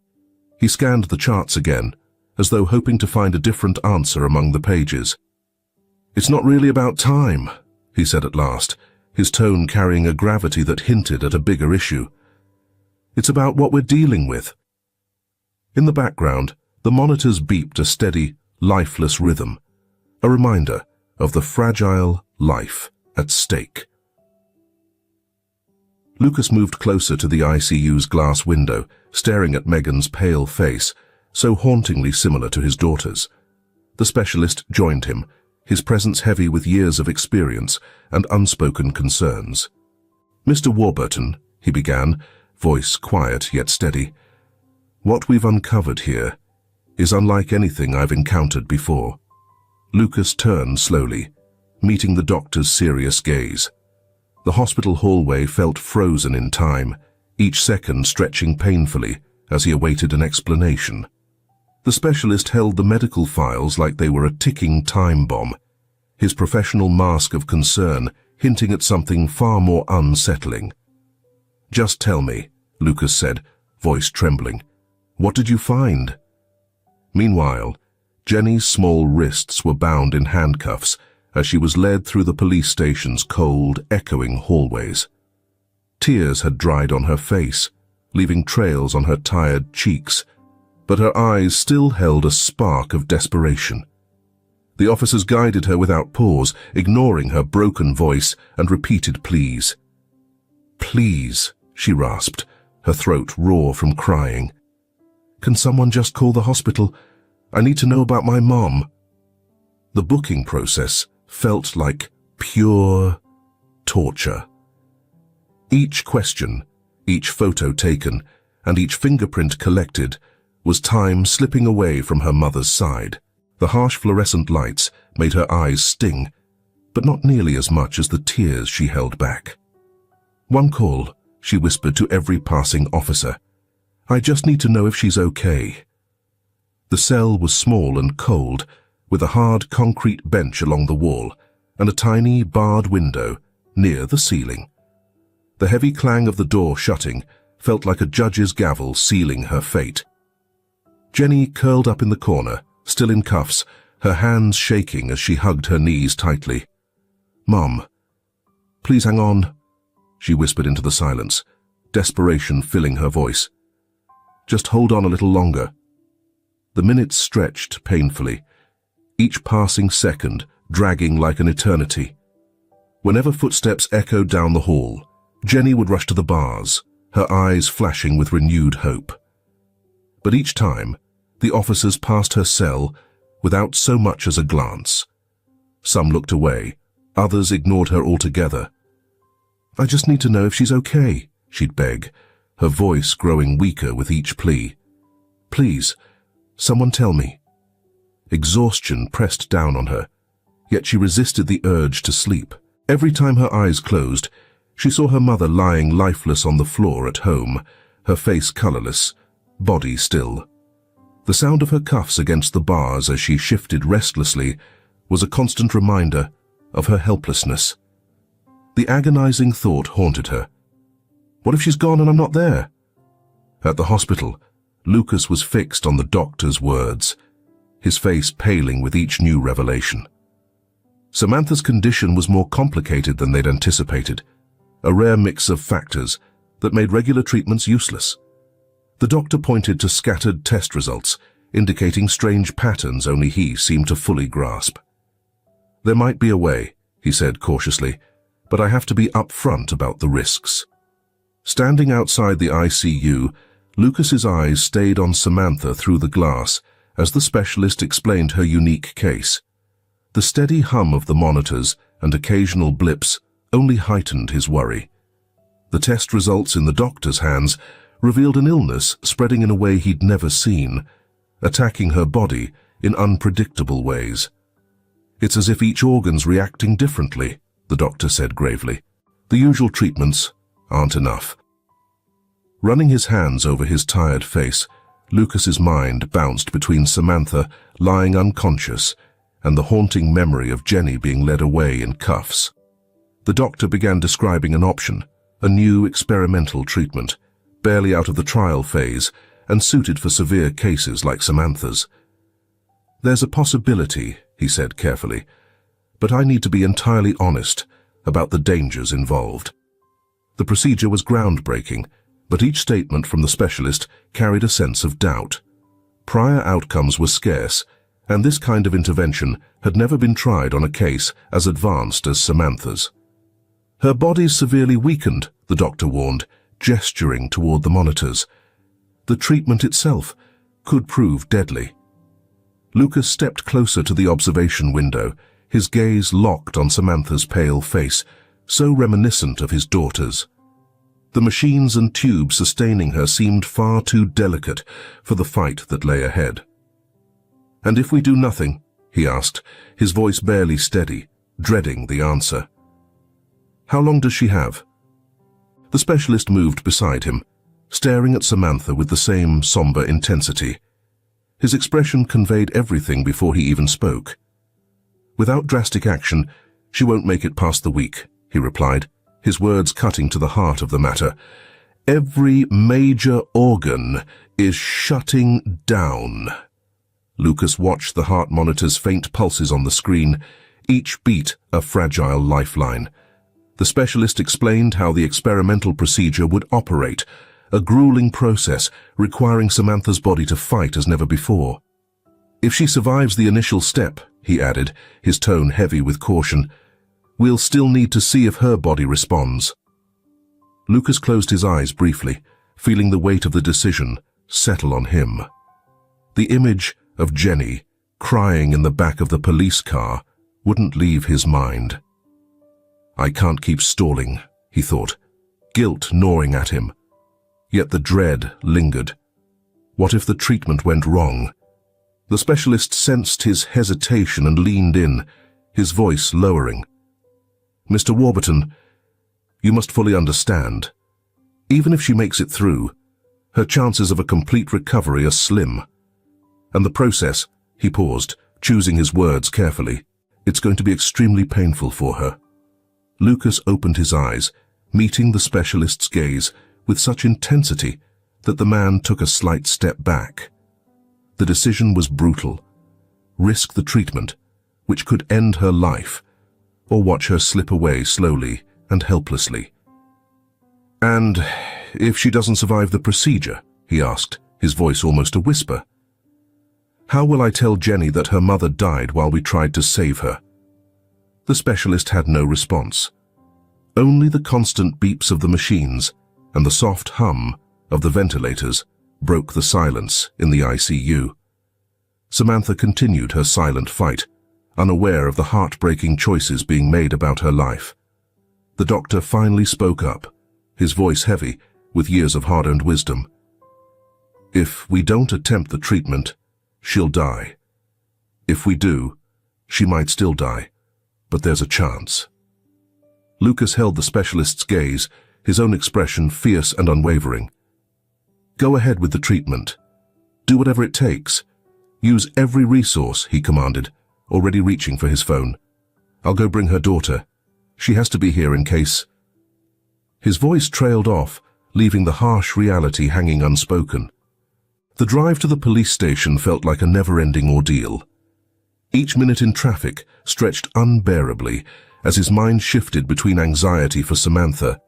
He scanned the charts again, as though hoping to find a different answer among the pages. "It's not really about time," he said at last, his tone carrying a gravity that hinted at a bigger issue. "It's about what we're dealing with." In the background, the monitors beeped a steady, lifeless rhythm, a reminder of the fragile life at stake. Lucas moved closer to the ICU's glass window, staring at Megan's pale face, so hauntingly similar to his daughter's. The specialist joined him, his presence heavy with years of experience and unspoken concerns. "Mr. Warburton," he began, voice quiet yet steady, "what we've uncovered here is unlike anything I've encountered before." Lucas turned slowly, meeting the doctor's serious gaze. The hospital hallway felt frozen in time, each second stretching painfully as he awaited an explanation. The specialist held the medical files like they were a ticking time bomb, his professional mask of concern hinting at something far more unsettling. "Just tell me," Lucas said, voice trembling. "What did you find?" Meanwhile, Jenny's small wrists were bound in handcuffs as she was led through the police station's cold, echoing hallways. Tears had dried on her face, leaving trails on her tired cheeks, but her eyes still held a spark of desperation. The officers guided her without pause, ignoring her broken voice and repeated pleas. "Please," she rasped, her throat raw from crying. "Can someone just call the hospital? I need to know about my mom." The booking process felt like pure torture. Each question, each photo taken, and each fingerprint collected was time slipping away from her mother's side. The harsh fluorescent lights made her eyes sting, but not nearly as much as the tears she held back. "One call," she whispered to every passing officer. "I just need to know if she's okay." The cell was small and cold, with a hard concrete bench along the wall and a tiny barred window near the ceiling. The heavy clang of the door shutting felt like a judge's gavel sealing her fate. Jenny curled up in the corner, still in cuffs, her hands shaking as she hugged her knees tightly. "Mom, please hang on," she whispered into the silence, desperation filling her voice. "Just hold on a little longer." The minutes stretched painfully, each passing second dragging like an eternity. Whenever footsteps echoed down the hall, Jenny would rush to the bars, her eyes flashing with renewed hope. But each time, the officers passed her cell without so much as a glance. Some looked away, others ignored her altogether. "I just need to know if she's okay," she'd beg, her voice growing weaker with each plea. "Please, someone tell me." Exhaustion pressed down on her, yet she resisted the urge to sleep. Every time her eyes closed, she saw her mother lying lifeless on the floor at home, her face colorless, body still. The sound of her cuffs against the bars as she shifted restlessly was a constant reminder of her helplessness. The agonizing thought haunted her. What if she's gone and I'm not there? At the hospital, Lucas was fixed on the doctor's words, his face paling with each new revelation. Samantha's condition was more complicated than they'd anticipated, a rare mix of factors that made regular treatments useless. The doctor pointed to scattered test results, indicating strange patterns only he seemed to fully grasp. "There might be a way," he said cautiously, "but I have to be upfront about the risks." Standing outside the ICU, Lucas's eyes stayed on Samantha through the glass as the specialist explained her unique case. The steady hum of the monitors and occasional blips only heightened his worry. The test results in the doctor's hands revealed an illness spreading in a way he'd never seen, attacking her body in unpredictable ways. "It's as if each organ's reacting differently," the doctor said gravely. "The usual treatments aren't enough." Running his hands over his tired face, Lucas's mind bounced between Samantha lying unconscious and the haunting memory of Jenny being led away in cuffs. The doctor began describing an option, a new experimental treatment, barely out of the trial phase, and suited for severe cases like Samantha's. "There's a possibility," he said carefully, "but I need to be entirely honest about the dangers involved." The procedure was groundbreaking, but each statement from the specialist carried a sense of doubt. Prior outcomes were scarce, and this kind of intervention had never been tried on a case as advanced as Samantha's. "Her body's severely weakened," the doctor warned, gesturing toward the monitors. "The treatment itself could prove deadly." Lucas stepped closer to the observation window, his gaze locked on Samantha's pale face, so reminiscent of his daughter's. The machines and tubes sustaining her seemed far too delicate for the fight that lay ahead. "And if we do nothing?" he asked, his voice barely steady, dreading the answer. "How long does she have?" The specialist moved beside him, staring at Samantha with the same somber intensity. His expression conveyed everything before he even spoke. "Without drastic action, she won't make it past the week," he replied, his words cutting to the heart of the matter. "Every major organ is shutting down." Lucas watched the heart monitor's faint pulses on the screen, each beat a fragile lifeline. The specialist explained how the experimental procedure would operate, a grueling process requiring Samantha's body to fight as never before. "If she survives the initial step," he added, his tone heavy with caution, "we'll still need to see if her body responds." Lucas closed his eyes briefly, feeling the weight of the decision settle on him. The image of Jenny, crying in the back of the police car, wouldn't leave his mind. "I can't keep stalling," he thought, guilt gnawing at him. Yet the dread lingered. What if the treatment went wrong? The specialist sensed his hesitation and leaned in, his voice lowering. "Mr. Warburton, you must fully understand. Even if she makes it through, her chances of a complete recovery are slim. And the process," he paused, choosing his words carefully, "it's going to be extremely painful for her." Lucas opened his eyes, meeting the specialist's gaze with such intensity that the man took a slight step back. The decision was brutal. Risk the treatment, which could end her life, or watch her slip away slowly and helplessly. "And if she doesn't survive the procedure?" he asked, his voice almost a whisper. "How will I tell Jenny that her mother died while we tried to save her?" The specialist had no response. Only the constant beeps of the machines and the soft hum of the ventilators broke the silence in the ICU. Samantha continued her silent fight, unaware of the heartbreaking choices being made about her life. The doctor finally spoke up, his voice heavy with years of hard-earned wisdom. "If we don't attempt the treatment, she'll die. If we do, she might still die, but there's a chance." Lucas held the specialist's gaze, his own expression fierce and unwavering. "Go ahead with the treatment. Do whatever it takes. Use every resource," he commanded, already reaching for his phone. "I'll go bring her daughter. She has to be here in case—" His voice trailed off, leaving the harsh reality hanging unspoken. The drive to the police station felt like a never-ending ordeal. Each minute in traffic stretched unbearably as his mind shifted between anxiety for Samantha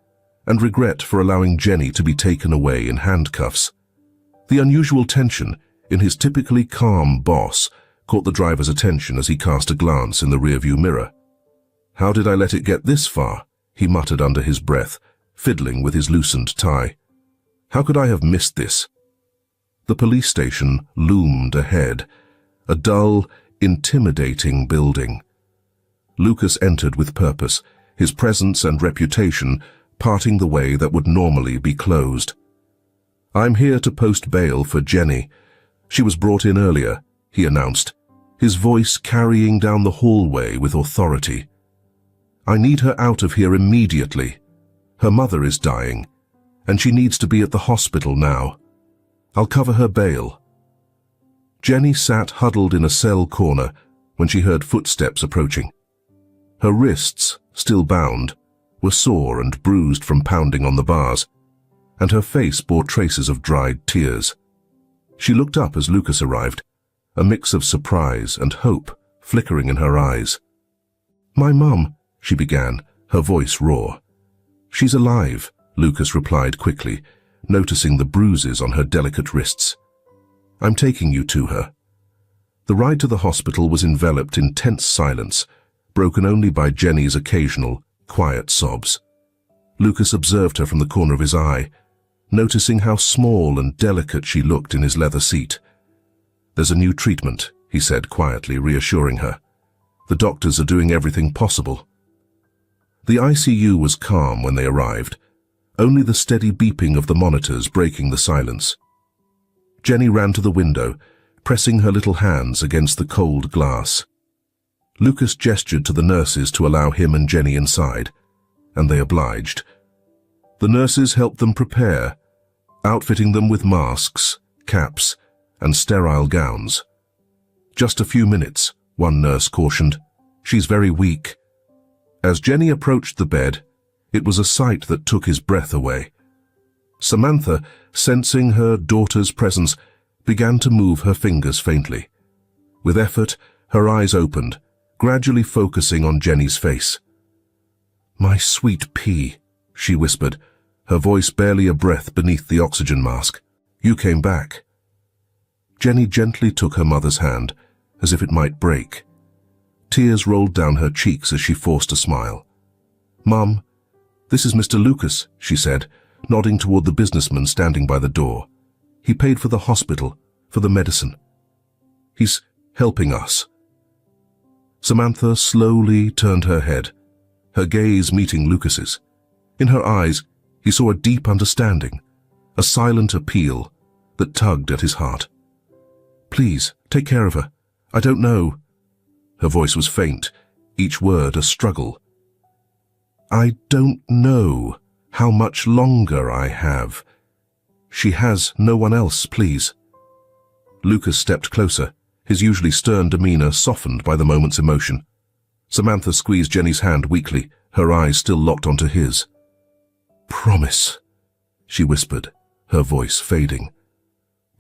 and regret for allowing Jenny to be taken away in handcuffs. The unusual tension in his typically calm boss caught the driver's attention as he cast a glance in the rearview mirror. "How did I let it get this far?" he muttered under his breath, fiddling with his loosened tie. "How could I have missed this?" The police station loomed ahead, a dull, intimidating building. Lucas entered with purpose, his presence and reputation parting the way that would normally be closed. "I'm here to post bail for Jenny. She was brought in earlier," he announced, his voice carrying down the hallway with authority. "I need her out of here immediately. Her mother is dying, and she needs to be at the hospital now. I'll cover her bail." Jenny sat huddled in a cell corner when she heard footsteps approaching. Her wrists, still bound, were sore and bruised from pounding on the bars, and her face bore traces of dried tears. She looked up as Lucas arrived, a mix of surprise and hope flickering in her eyes. "My mum," she began, her voice raw. "She's alive," Lucas replied quickly, noticing the bruises on her delicate wrists. "I'm taking you to her." The ride to the hospital was enveloped in tense silence, broken only by Jenny's occasional, quiet sobs. Lucas observed her from the corner of his eye, noticing how small and delicate she looked in his leather seat. "There's a new treatment," he said quietly, reassuring her. "The doctors are doing everything possible." The ICU was calm when they arrived, only the steady beeping of the monitors breaking the silence. Jenny ran to the window, pressing her little hands against the cold glass. Lucas gestured to the nurses to allow him and Jenny inside, and they obliged. The nurses helped them prepare, outfitting them with masks, caps, and sterile gowns. "Just a few minutes," one nurse cautioned. "She's very weak." As Jenny approached the bed, it was a sight that took his breath away. Samantha, sensing her daughter's presence, began to move her fingers faintly. With effort, her eyes opened, gradually focusing on Jenny's face. "My sweet pea," she whispered, her voice barely a breath beneath the oxygen mask. "You came back." Jenny gently took her mother's hand, as if it might break. Tears rolled down her cheeks as she forced a smile. "Mum, this is Mr. Lucas," she said, nodding toward the businessman standing by the door. "He paid for the hospital, for the medicine. He's helping us." Samantha slowly turned her head, her gaze meeting Lucas's. In her eyes, he saw a deep understanding, a silent appeal that tugged at his heart. "Please, take care of her. I don't know." Her voice was faint, each word a struggle. "I don't know how much longer I have. She has no one else, please." Lucas stepped closer, his usually stern demeanor softened by the moment's emotion. Samantha squeezed Jenny's hand weakly, her eyes still locked onto his. "Promise," she whispered, her voice fading.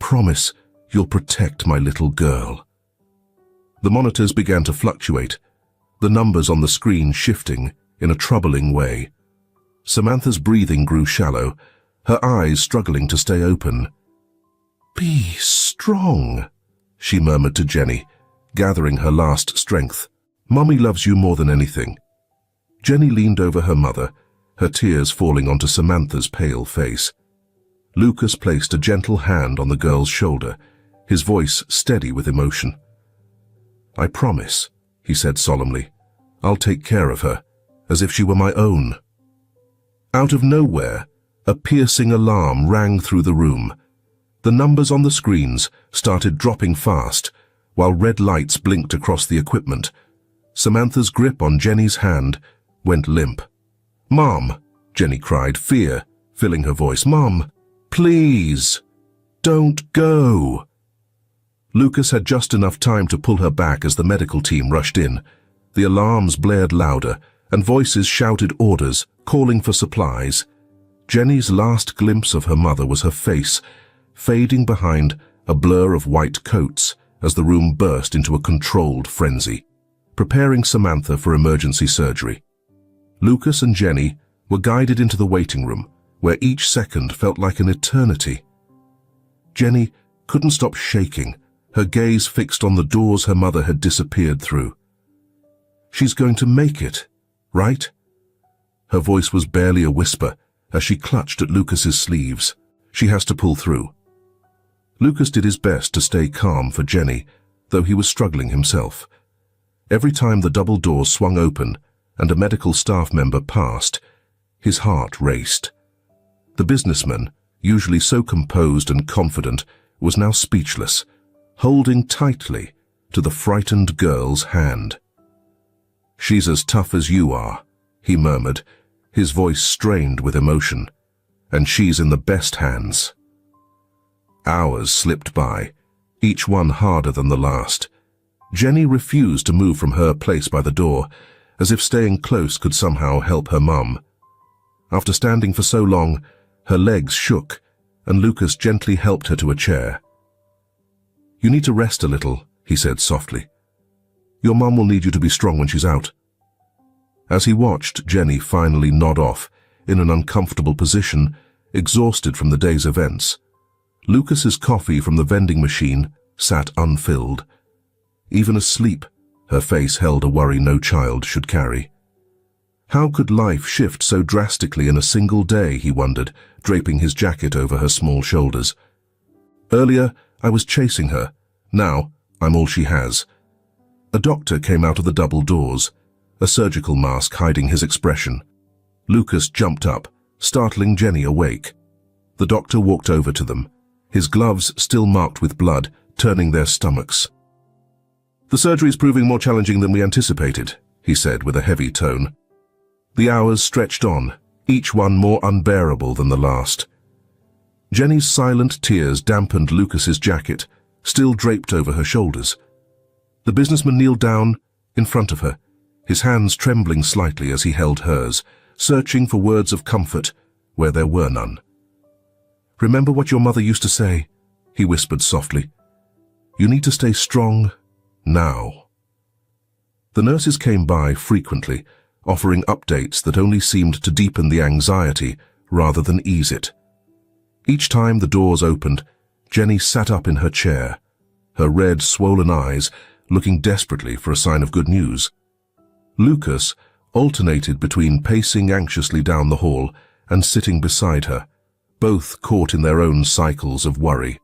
"Promise you'll protect my little girl." The monitors began to fluctuate, the numbers on the screen shifting in a troubling way. Samantha's breathing grew shallow, her eyes struggling to stay open. "Be strong," she murmured to Jenny, gathering her last strength. "Mummy loves you more than anything." Jenny leaned over her mother, her tears falling onto Samantha's pale face. Lucas placed a gentle hand on the girl's shoulder, his voice steady with emotion. "I promise," he said solemnly. "I'll take care of her, as if she were my own." Out of nowhere, a piercing alarm rang through the room. The numbers on the screens started dropping fast, while red lights blinked across the equipment. Samantha's grip on Jenny's hand went limp. "Mom," Jenny cried, fear filling her voice. "Mom, please, don't go." Lucas had just enough time to pull her back as the medical team rushed in. The alarms blared louder, and voices shouted orders, calling for supplies. Jenny's last glimpse of her mother was her face, fading behind a blur of white coats as the room burst into a controlled frenzy, preparing Samantha for emergency surgery. Lucas and Jenny were guided into the waiting room, where each second felt like an eternity. Jenny couldn't stop shaking, her gaze fixed on the doors her mother had disappeared through. "She's going to make it, right?" Her voice was barely a whisper as she clutched at Lucas's sleeves. "She has to pull through." Lucas did his best to stay calm for Jenny, though he was struggling himself. Every time the double doors swung open and a medical staff member passed, his heart raced. The businessman, usually so composed and confident, was now speechless, holding tightly to the frightened girl's hand. "She's as tough as you are," he murmured, his voice strained with emotion. "And she's in the best hands." Hours slipped by, each one harder than the last. Jenny refused to move from her place by the door, as if staying close could somehow help her mum. After standing for so long, her legs shook, and Lucas gently helped her to a chair. "You need to rest a little," he said softly. "Your mum will need you to be strong when she's out." As he watched Jenny finally nod off in an uncomfortable position, exhausted from the day's events, Lucas's coffee from the vending machine sat unfilled. Even asleep, her face held a worry no child should carry. How could life shift so drastically in a single day, he wondered, draping his jacket over her small shoulders. Earlier, I was chasing her. Now, I'm all she has. A doctor came out of the double doors, a surgical mask hiding his expression. Lucas jumped up, startling Jenny awake. The doctor walked over to them, his gloves still marked with blood, turning their stomachs. "The surgery's proving more challenging than we anticipated," he said with a heavy tone. The hours stretched on, each one more unbearable than the last. Jenny's silent tears dampened Lucas's jacket, still draped over her shoulders. The businessman kneeled down in front of her, his hands trembling slightly as he held hers, searching for words of comfort where there were none. "Remember what your mother used to say," he whispered softly. "You need to stay strong now." The nurses came by frequently, offering updates that only seemed to deepen the anxiety rather than ease it. Each time the doors opened, Jenny sat up in her chair, her red, swollen eyes looking desperately for a sign of good news. Lucas alternated between pacing anxiously down the hall and sitting beside her, both caught in their own cycles of worry.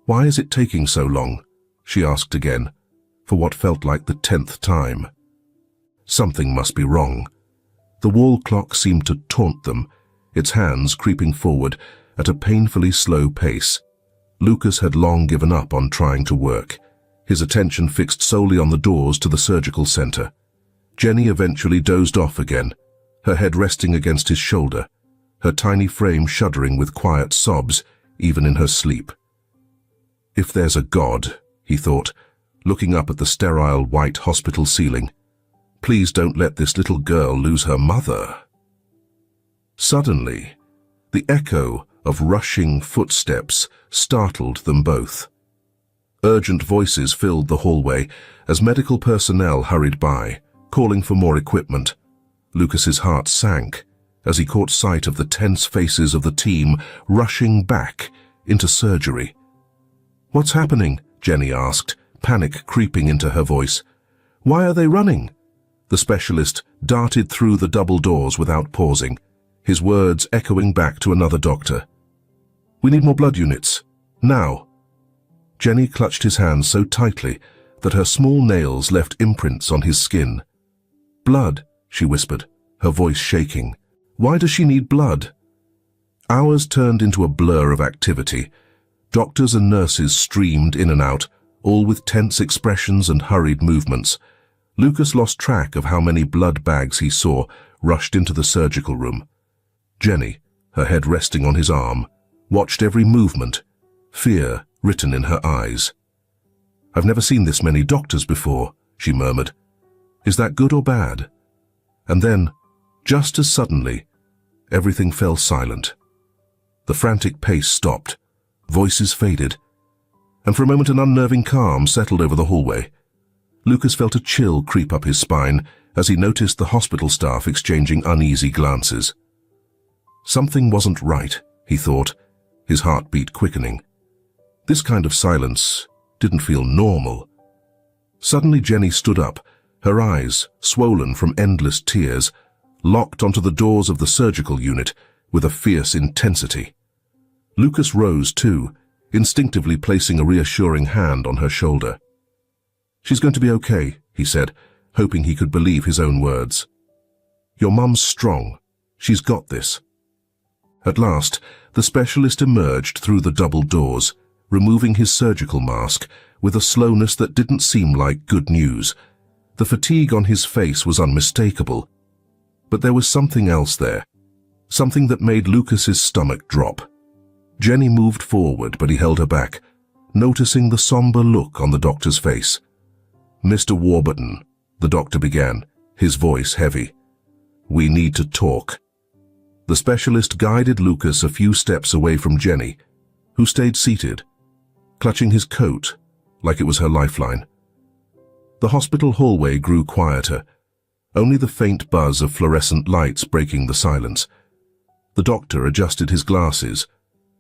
"Why is it taking so long?" she asked again, for what felt like the 10th time. Something must be wrong. The wall clock seemed to taunt them, its hands creeping forward at a painfully slow pace. Lucas had long given up on trying to work, his attention fixed solely on the doors to the surgical center. Jenny eventually dozed off again, her head resting against his shoulder, her tiny frame shuddering with quiet sobs even in her sleep. "If there's a God," he thought, looking up at the sterile white hospital ceiling, "please don't let this little girl lose her mother." Suddenly, the echo of rushing footsteps startled them both. Urgent voices filled the hallway as medical personnel hurried by, calling for more equipment. Lucas's heart sank as he caught sight of the tense faces of the team rushing back into surgery. "What's happening?" Jenny asked, panic creeping into her voice. "Why are they running?" The specialist darted through the double doors without pausing, his words echoing back to another doctor. "We need more blood units. Now." Jenny clutched his hands so tightly that her small nails left imprints on his skin. "Blood," she whispered, her voice shaking. "Why does she need blood?" Hours turned into a blur of activity. Doctors and nurses streamed in and out, all with tense expressions and hurried movements. Lucas lost track of how many blood bags he saw rushed into the surgical room. Jenny, her head resting on his arm, watched every movement, fear written in her eyes. "I've never seen this many doctors before," she murmured. "Is that good or bad?" And then, just as suddenly, everything fell silent. The frantic pace stopped, voices faded, and for a moment an unnerving calm settled over the hallway. Lucas felt a chill creep up his spine as he noticed the hospital staff exchanging uneasy glances. Something wasn't right, he thought, his heartbeat quickening. This kind of silence didn't feel normal. Suddenly Jenny stood up, her eyes, swollen from endless tears, locked onto the doors of the surgical unit with a fierce intensity. Lucas rose too, instinctively placing a reassuring hand on her shoulder. "She's going to be okay," he said, hoping he could believe his own words. "Your mum's strong. She's got this." At last, the specialist emerged through the double doors, removing his surgical mask with a slowness that didn't seem like good news. The fatigue on his face was unmistakable, but there was something else there, something that made Lucas's stomach drop. Jenny moved forward, but he held her back, noticing the somber look on the doctor's face. "Mr. Warburton," the doctor began, his voice heavy. "We need to talk." The specialist guided Lucas a few steps away from Jenny, who stayed seated. clutching his coat like it was her lifeline. The hospital hallway grew quieter, only the faint buzz of fluorescent lights breaking the silence. The doctor adjusted his glasses,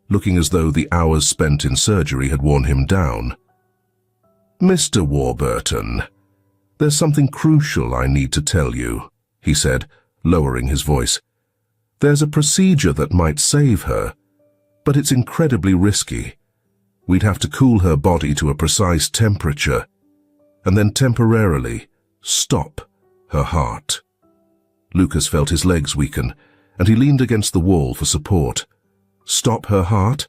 looking as though the hours spent in surgery had worn him down. "Mr. Warburton, there's something crucial I need to tell you," he said, lowering his voice. "There's a procedure that might save her, but it's incredibly risky. We'd have to cool her body to a precise temperature, and then temporarily stop her heart." Lucas felt his legs weaken, and he leaned against the wall for support. "Stop her heart?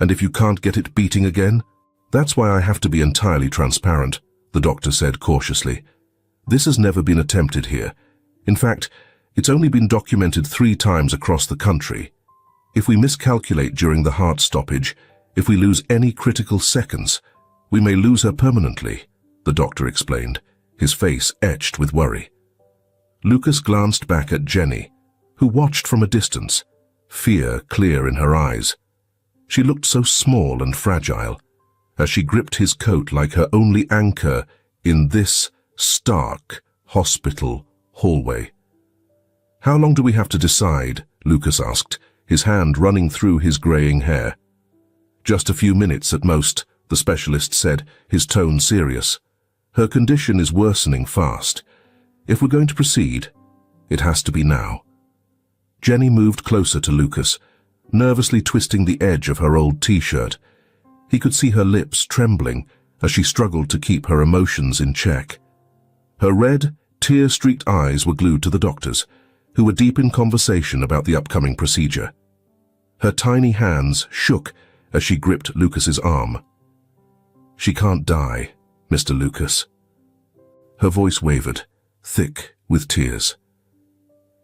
And if you can't get it beating again?" "That's why I have to be entirely transparent," the doctor said cautiously. "This has never been attempted here. In fact, it's only been documented 3 times across the country. If we miscalculate during the heart stoppage, if we lose any critical seconds, we may lose her permanently," the doctor explained, his face etched with worry. Lucas glanced back at Jenny, who watched from a distance, fear clear in her eyes. She looked so small and fragile, as she gripped his coat like her only anchor in this stark hospital hallway. "How long do we have to decide?" Lucas asked, his hand running through his graying hair. "Just a few minutes at most," the specialist said, his tone serious. "Her condition is worsening fast. If we're going to proceed, it has to be now." Jenny moved closer to Lucas, nervously twisting the edge of her old t-shirt. He could see her lips trembling as she struggled to keep her emotions in check. Her red, tear-streaked eyes were glued to the doctor's, who were deep in conversation about the upcoming procedure. Her tiny hands shook as she gripped Lucas's arm. "She can't die, Mr. Lucas." Her voice wavered, thick with tears.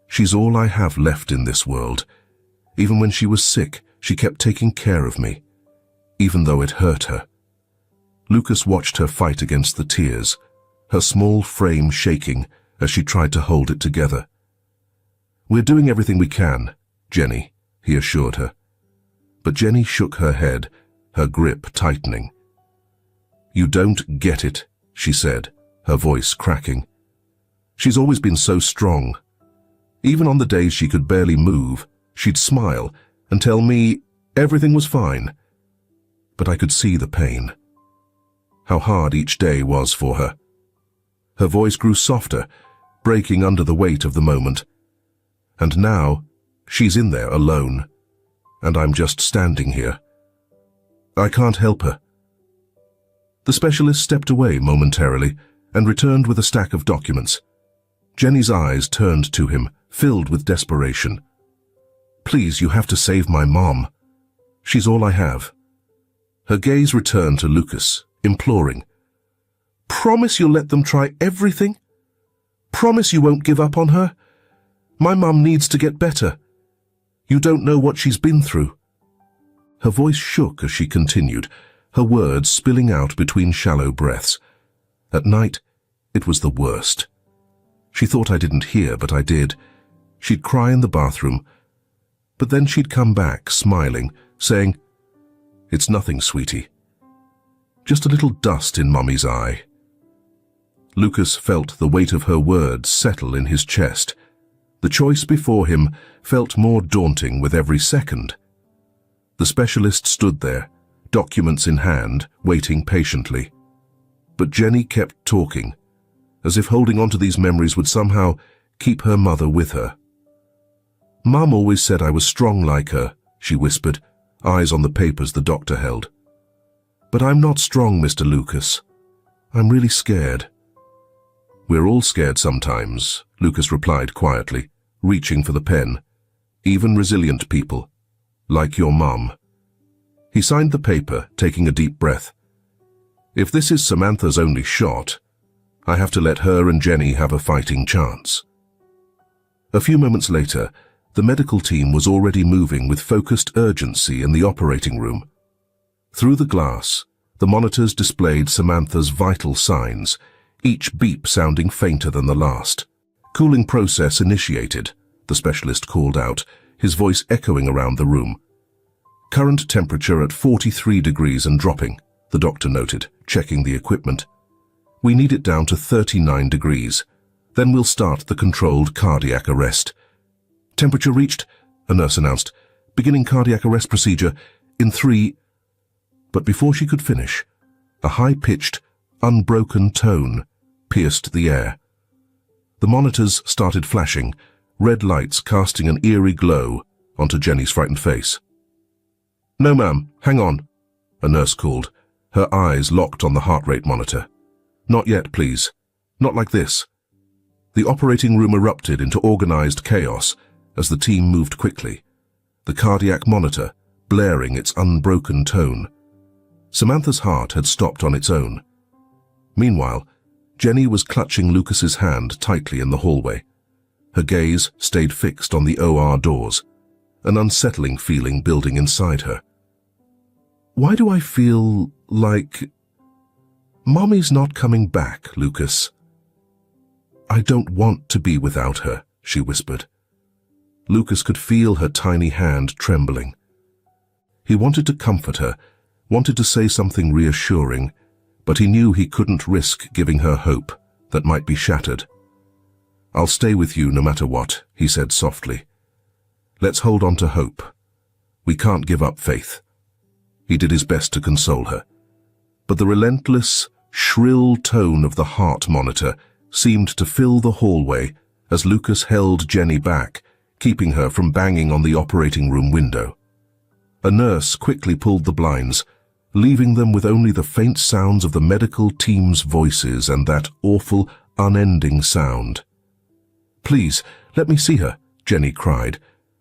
"She's all I have left in this world. Even when she was sick, she kept taking care of me, even though it hurt her." Lucas watched her fight against the tears, her small frame shaking as she tried to hold it together. "We're doing everything we can, Jenny," he assured her. But Jenny shook her head, her grip tightening. "You don't get it," she said, her voice cracking. "She's always been so strong. Even on the days she could barely move, she'd smile and tell me everything was fine. But I could see the pain. How hard each day was for her." Her voice grew softer, breaking under the weight of the moment. "And now, she's in there alone, and I'm just standing here. I can't help her." The specialist stepped away momentarily and returned with a stack of documents. Jenny's eyes turned to him, filled with desperation. "Please, you have to save my mom. She's all I have." Her gaze returned to Lucas, imploring. "Promise you'll let them try everything? Promise you won't give up on her? My mum needs to get better. You don't know what she's been through." Her voice shook as she continued, her words spilling out between shallow breaths. At night, it was the worst. She thought I didn't hear, but I did. She'd cry in the bathroom, but then she'd come back, smiling, saying, "It's nothing, sweetie. Just a little dust in Mummy's eye." Lucas felt the weight of her words settle in his chest. The choice before him felt more daunting with every second. The specialist stood there, documents in hand, waiting patiently. But Jenny kept talking, as if holding on to these memories would somehow keep her mother with her. "Mum always said I was strong like her," she whispered, eyes on the papers the doctor held. "But I'm not strong, Mr. Lucas. I'm really scared." "We're all scared sometimes," Lucas replied quietly, reaching for the pen. "Even resilient people, like your mum." He signed the paper, taking a deep breath. "If this is Samantha's only shot, I have to let her and Jenny have a fighting chance." A few moments later, the medical team was already moving with focused urgency in the operating room. Through the glass, the monitors displayed Samantha's vital signs, each beep sounding fainter than the last. "Cooling process initiated," the specialist called out, his voice echoing around the room. Current temperature at 43 degrees and dropping, the doctor noted, checking the equipment. We need it down to 39 degrees. Then we'll start the controlled cardiac arrest. Temperature reached, a nurse announced. Beginning cardiac arrest procedure in 3... But before she could finish, a high-pitched, unbroken tone pierced the air. The monitors started flashing, red lights casting an eerie glow onto Jenny's frightened face. "No, ma'am, hang on," a nurse called, her eyes locked on the heart rate monitor. "Not yet, please. Not like this." The operating room erupted into organized chaos as the team moved quickly, the cardiac monitor blaring its unbroken tone. Samantha's heart had stopped on its own. Meanwhile, Jenny was clutching Lucas's hand tightly in the hallway. Her gaze stayed fixed on the OR doors, an unsettling feeling building inside her. "Why do I feel like... Mommy's not coming back, Lucas." "I don't want to be without her," she whispered. Lucas could feel her tiny hand trembling. He wanted to comfort her, wanted to say something reassuring, but he knew he couldn't risk giving her hope that might be shattered. "I'll stay with you no matter what," he said softly. "Let's hold on to hope. We can't give up faith." He did his best to console her, but the relentless, shrill tone of the heart monitor seemed to fill the hallway as Lucas held Jenny back, keeping her from banging on the operating room window. A nurse quickly pulled the blinds, leaving them with only the faint sounds of the medical team's voices and that awful, unending sound. "Please, let me see her," Jenny cried,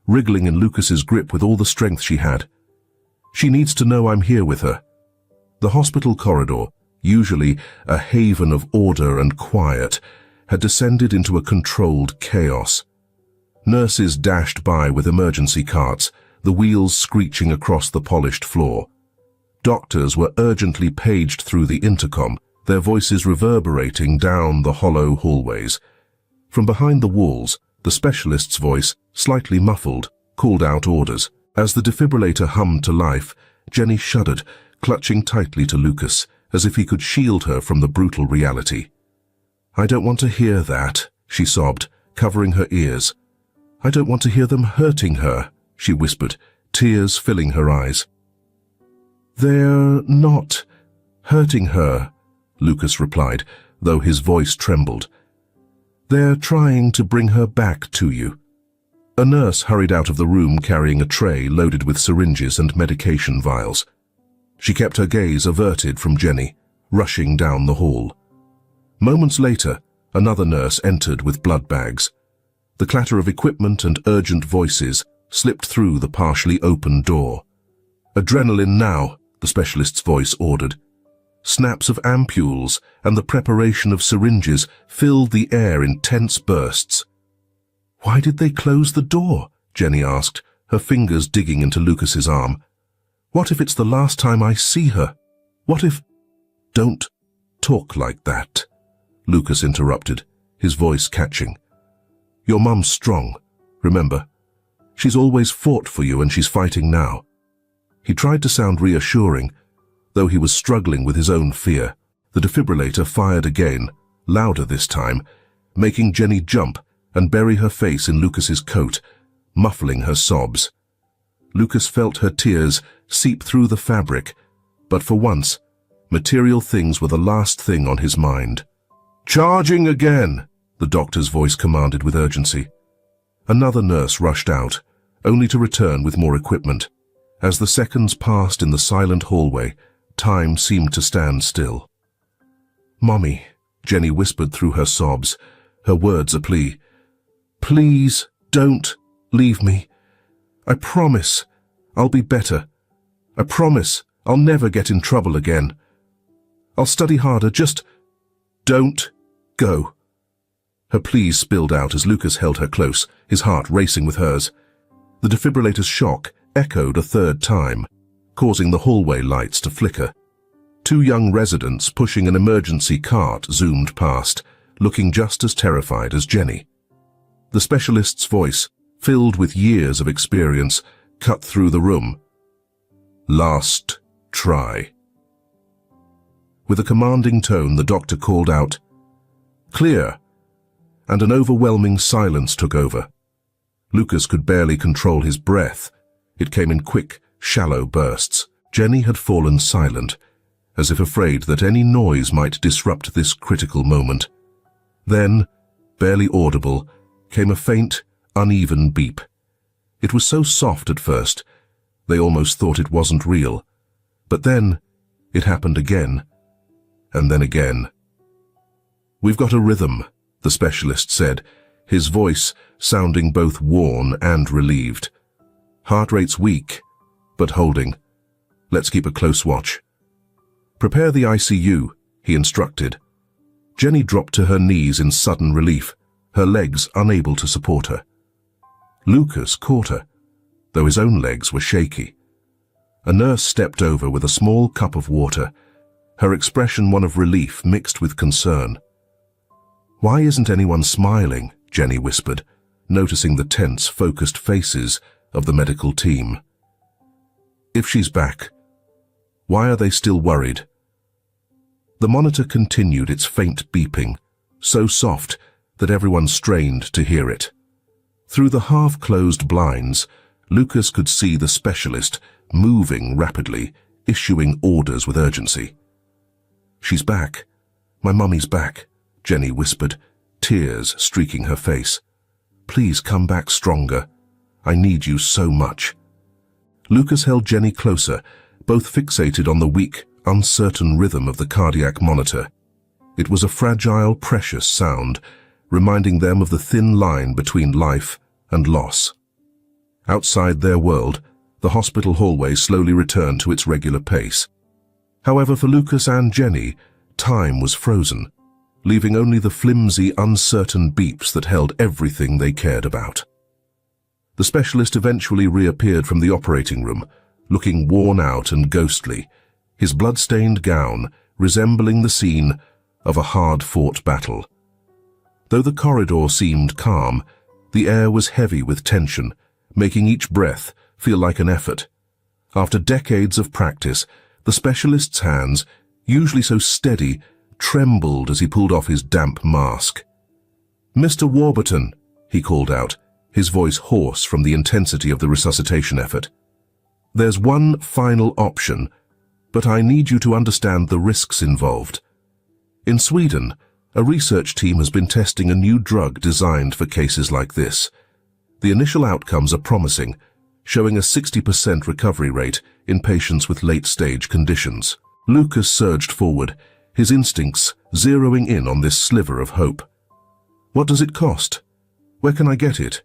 wriggling in Lucas's grip with all the strength she had. "She needs to know I'm here with her." The hospital corridor, usually a haven of order and quiet, had descended into a controlled chaos. Nurses dashed by with emergency carts, the wheels screeching across the polished floor. Doctors were urgently paged through the intercom, their voices reverberating down the hollow hallways. From behind the walls, the specialist's voice, slightly muffled, called out orders. As the defibrillator hummed to life, Jenny shuddered, clutching tightly to Lucas, as if he could shield her from the brutal reality. "I don't want to hear that," she sobbed, covering her ears. "I don't want to hear them hurting her," she whispered, tears filling her eyes. "They're not hurting her," Lucas replied, though his voice trembled. "They're trying to bring her back to you." A nurse hurried out of the room carrying a tray loaded with syringes and medication vials. She kept her gaze averted from Jenny, rushing down the hall. Moments later, another nurse entered with blood bags. The clatter of equipment and urgent voices slipped through the partially open door. "Adrenaline now," the specialist's voice ordered. Snaps of ampules and the preparation of syringes filled the air in tense bursts. "Why did they close the door?" Jenny asked, her fingers digging into Lucas's arm. "What if it's the last time I see her? What if—" "Don't talk like that," Lucas interrupted, his voice catching. "Your mum's strong, remember? She's always fought for you and she's fighting now." He tried to sound reassuring, though he was struggling with his own fear. The defibrillator fired again, louder this time, making Jenny jump and bury her face in Lucas's coat, muffling her sobs. Lucas felt her tears seep through the fabric, but for once, material things were the last thing on his mind. "Charging again!" the doctor's voice commanded with urgency. Another nurse rushed out, only to return with more equipment. As the seconds passed in the silent hallway, time seemed to stand still. "Mommy," Jenny whispered through her sobs, her words a plea. "Please don't leave me. I promise I'll be better. I promise I'll never get in trouble again. I'll study harder, just don't go." Her pleas spilled out as Lucas held her close, his heart racing with hers. The defibrillator's shock echoed a third time, causing the hallway lights to flicker. Two young residents pushing an emergency cart zoomed past, looking just as terrified as Jenny. The specialist's voice, filled with years of experience, cut through the room. Last try. With a commanding tone, the doctor called out, "Clear," and an overwhelming silence took over. Lucas could barely control his breath. It came in quick, shallow bursts. Jenny had fallen silent, as if afraid that any noise might disrupt this critical moment. Then, barely audible, came a faint, uneven beep. It was so soft at first, they almost thought it wasn't real. But then, it happened again, and then again. "We've got a rhythm," the specialist said, his voice sounding both worn and relieved. "Heart rate's weak, but holding. Let's keep a close watch." "Prepare the ICU," he instructed. Jenny dropped to her knees in sudden relief, her legs unable to support her. Lucas caught her, though his own legs were shaky. A nurse stepped over with a small cup of water, her expression one of relief mixed with concern. "Why isn't anyone smiling?" Jenny whispered, noticing the tense, focused faces of the medical team. "If she's back, why are they still worried?" The monitor continued its faint beeping, so soft that everyone strained to hear it. Through the half-closed blinds, Lucas could see the specialist moving rapidly, issuing orders with urgency. "She's back. My mummy's back," Jenny whispered, tears streaking her face. "Please come back stronger. I need you so much." Lucas held Jenny closer, both fixated on the weak, uncertain rhythm of the cardiac monitor. It was a fragile, precious sound, reminding them of the thin line between life and loss. Outside their world, the hospital hallway slowly returned to its regular pace. However, for Lucas and Jenny, time was frozen, leaving only the flimsy, uncertain beeps that held everything they cared about. The specialist eventually reappeared from the operating room, looking worn out and ghostly, his blood-stained gown resembling the scene of a hard-fought battle. Though the corridor seemed calm, the air was heavy with tension, making each breath feel like an effort. After decades of practice, the specialist's hands, usually so steady, trembled as he pulled off his damp mask. "Mr. Warburton," he called out, his voice hoarse from the intensity of the resuscitation effort. "There's one final option, but I need you to understand the risks involved. In Sweden, a research team has been testing a new drug designed for cases like this. The initial outcomes are promising, showing a 60% recovery rate in patients with late-stage conditions." Lucas surged forward, his instincts zeroing in on this sliver of hope. "What does it cost? Where can I get it?"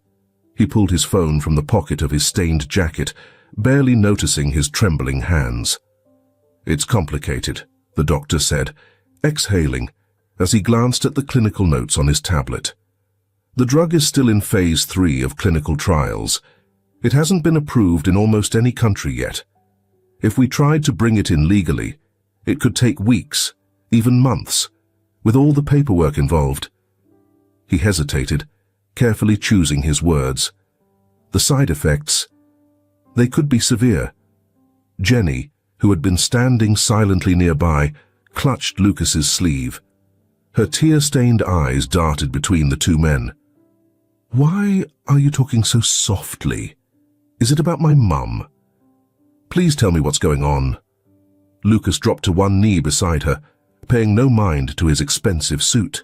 He pulled his phone from the pocket of his stained jacket, barely noticing his trembling hands. "It's complicated," the doctor said, exhaling, as he glanced at the clinical notes on his tablet. "The drug is still in phase 3 of clinical trials. It hasn't been approved in almost any country yet. If we tried to bring it in legally, it could take weeks, even months, with all the paperwork involved." He hesitated, carefully choosing his words. The side effects, they could be severe. Jenny, who had been standing silently nearby, clutched Lucas's sleeve. Her tear-stained eyes darted between the two men. "Why are you talking so softly? Is it about my mum? Please tell me what's going on." Lucas dropped to one knee beside her, paying no mind to his expensive suit.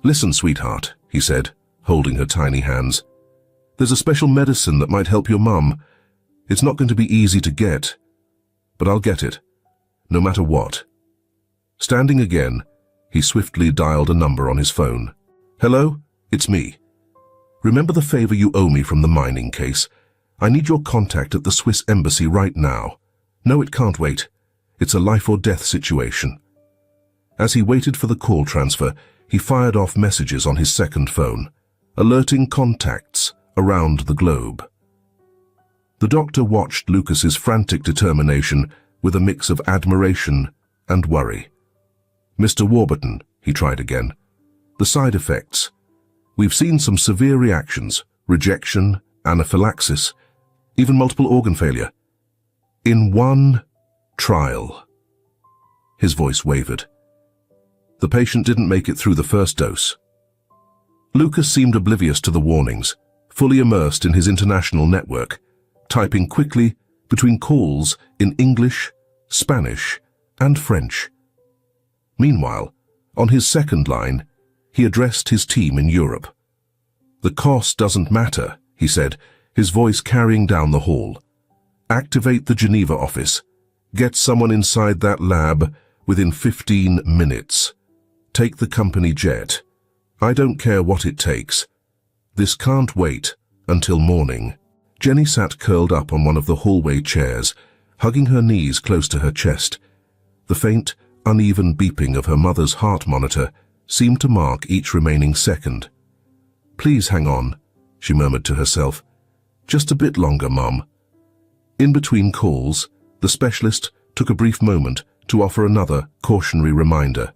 "Listen, sweetheart," he said, holding her tiny hands. "There's a special medicine that might help your mum. It's not going to be easy to get, but I'll get it, no matter what." Standing again, he swiftly dialed a number on his phone. "Hello, it's me. Remember the favor you owe me from the mining case? I need your contact at the Swiss embassy right now. No, it can't wait. It's a life-or-death situation." As he waited for the call transfer, he fired off messages on his second phone, alerting contacts around the globe. The doctor watched Lucas's frantic determination with a mix of admiration and worry. "Mr. Warburton," he tried again. "The side effects. We've seen some severe reactions, rejection, anaphylaxis, even multiple organ failure." In one trial. His voice wavered. The patient didn't make it through the first dose. Lucas seemed oblivious to the warnings, fully immersed in his international network, typing quickly between calls in English, Spanish, and French. Meanwhile, on his second line, he addressed his team in Europe. "The cost doesn't matter," he said, his voice carrying down the hall. "Activate the Geneva office. Get someone inside that lab within 15 minutes. Take the company jet. I don't care what it takes. This can't wait until morning." Jenny sat curled up on one of the hallway chairs, hugging her knees close to her chest. The faint, uneven beeping of her mother's heart monitor seemed to mark each remaining second. "Please hang on," she murmured to herself. "Just a bit longer, Mum." In between calls, the specialist took a brief moment to offer another cautionary reminder.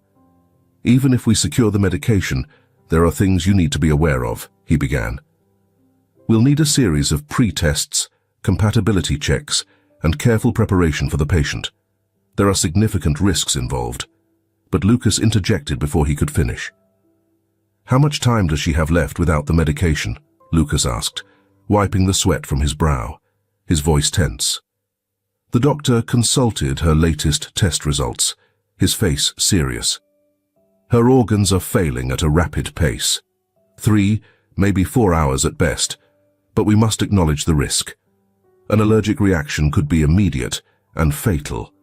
"Even if we secure the medication, there are things you need to be aware of," he began. "We'll need a series of pre-tests, compatibility checks, and careful preparation for the patient. There are significant risks involved." But Lucas interjected before he could finish. "How much time does she have left without the medication?" Lucas asked, wiping the sweat from his brow, his voice tense. The doctor consulted her latest test results, his face serious. "Her organs are failing at a rapid pace. 3, maybe 4 hours at best, but we must acknowledge the risk. An allergic reaction could be immediate and fatal."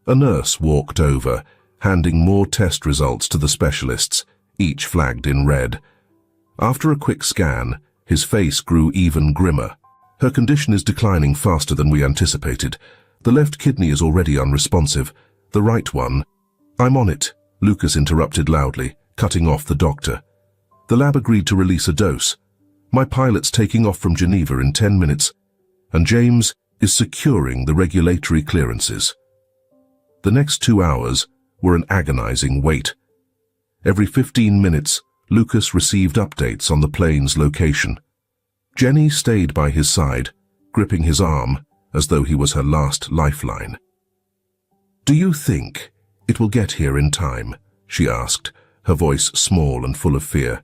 A nurse walked over, handing more test results to the specialists, each flagged in red. After a quick scan, his face grew even grimmer. "Her condition is declining faster than we anticipated. The left kidney is already unresponsive. The right one—" "I'm on it," Lucas interrupted loudly, cutting off the doctor. "The lab agreed to release a dose. My pilot's taking off from Geneva in 10 minutes, and James is securing the regulatory clearances." The next 2 hours were an agonizing wait. Every 15 minutes, Lucas received updates on the plane's location. Jenny stayed by his side, gripping his arm as though he was her last lifeline. "Do you think it will get here in time?" she asked, her voice small and full of fear.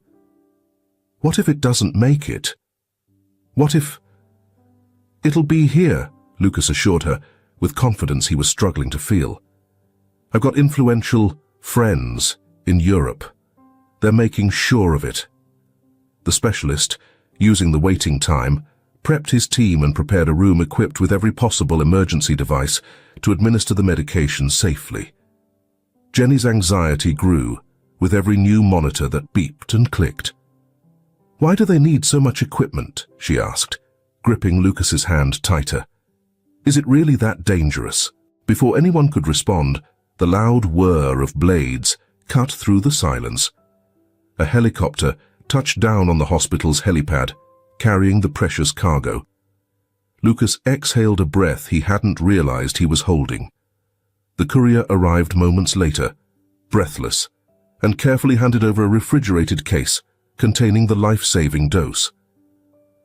"What if it doesn't make it? What if—" "It'll be here," Lucas assured her, with confidence he was struggling to feel. "I've got influential friends in Europe. They're making sure of it." The specialist, using the waiting time, prepped his team and prepared a room equipped with every possible emergency device to administer the medication safely. Jenny's anxiety grew with every new monitor that beeped and clicked. "Why do they need so much equipment?" she asked, gripping Lucas's hand tighter. "Is it really that dangerous?" Before anyone could respond, the loud whir of blades cut through the silence. A helicopter touched down on the hospital's helipad, carrying the precious cargo. Lucas exhaled a breath he hadn't realized he was holding. The courier arrived moments later, breathless, and carefully handed over a refrigerated case containing the life-saving dose.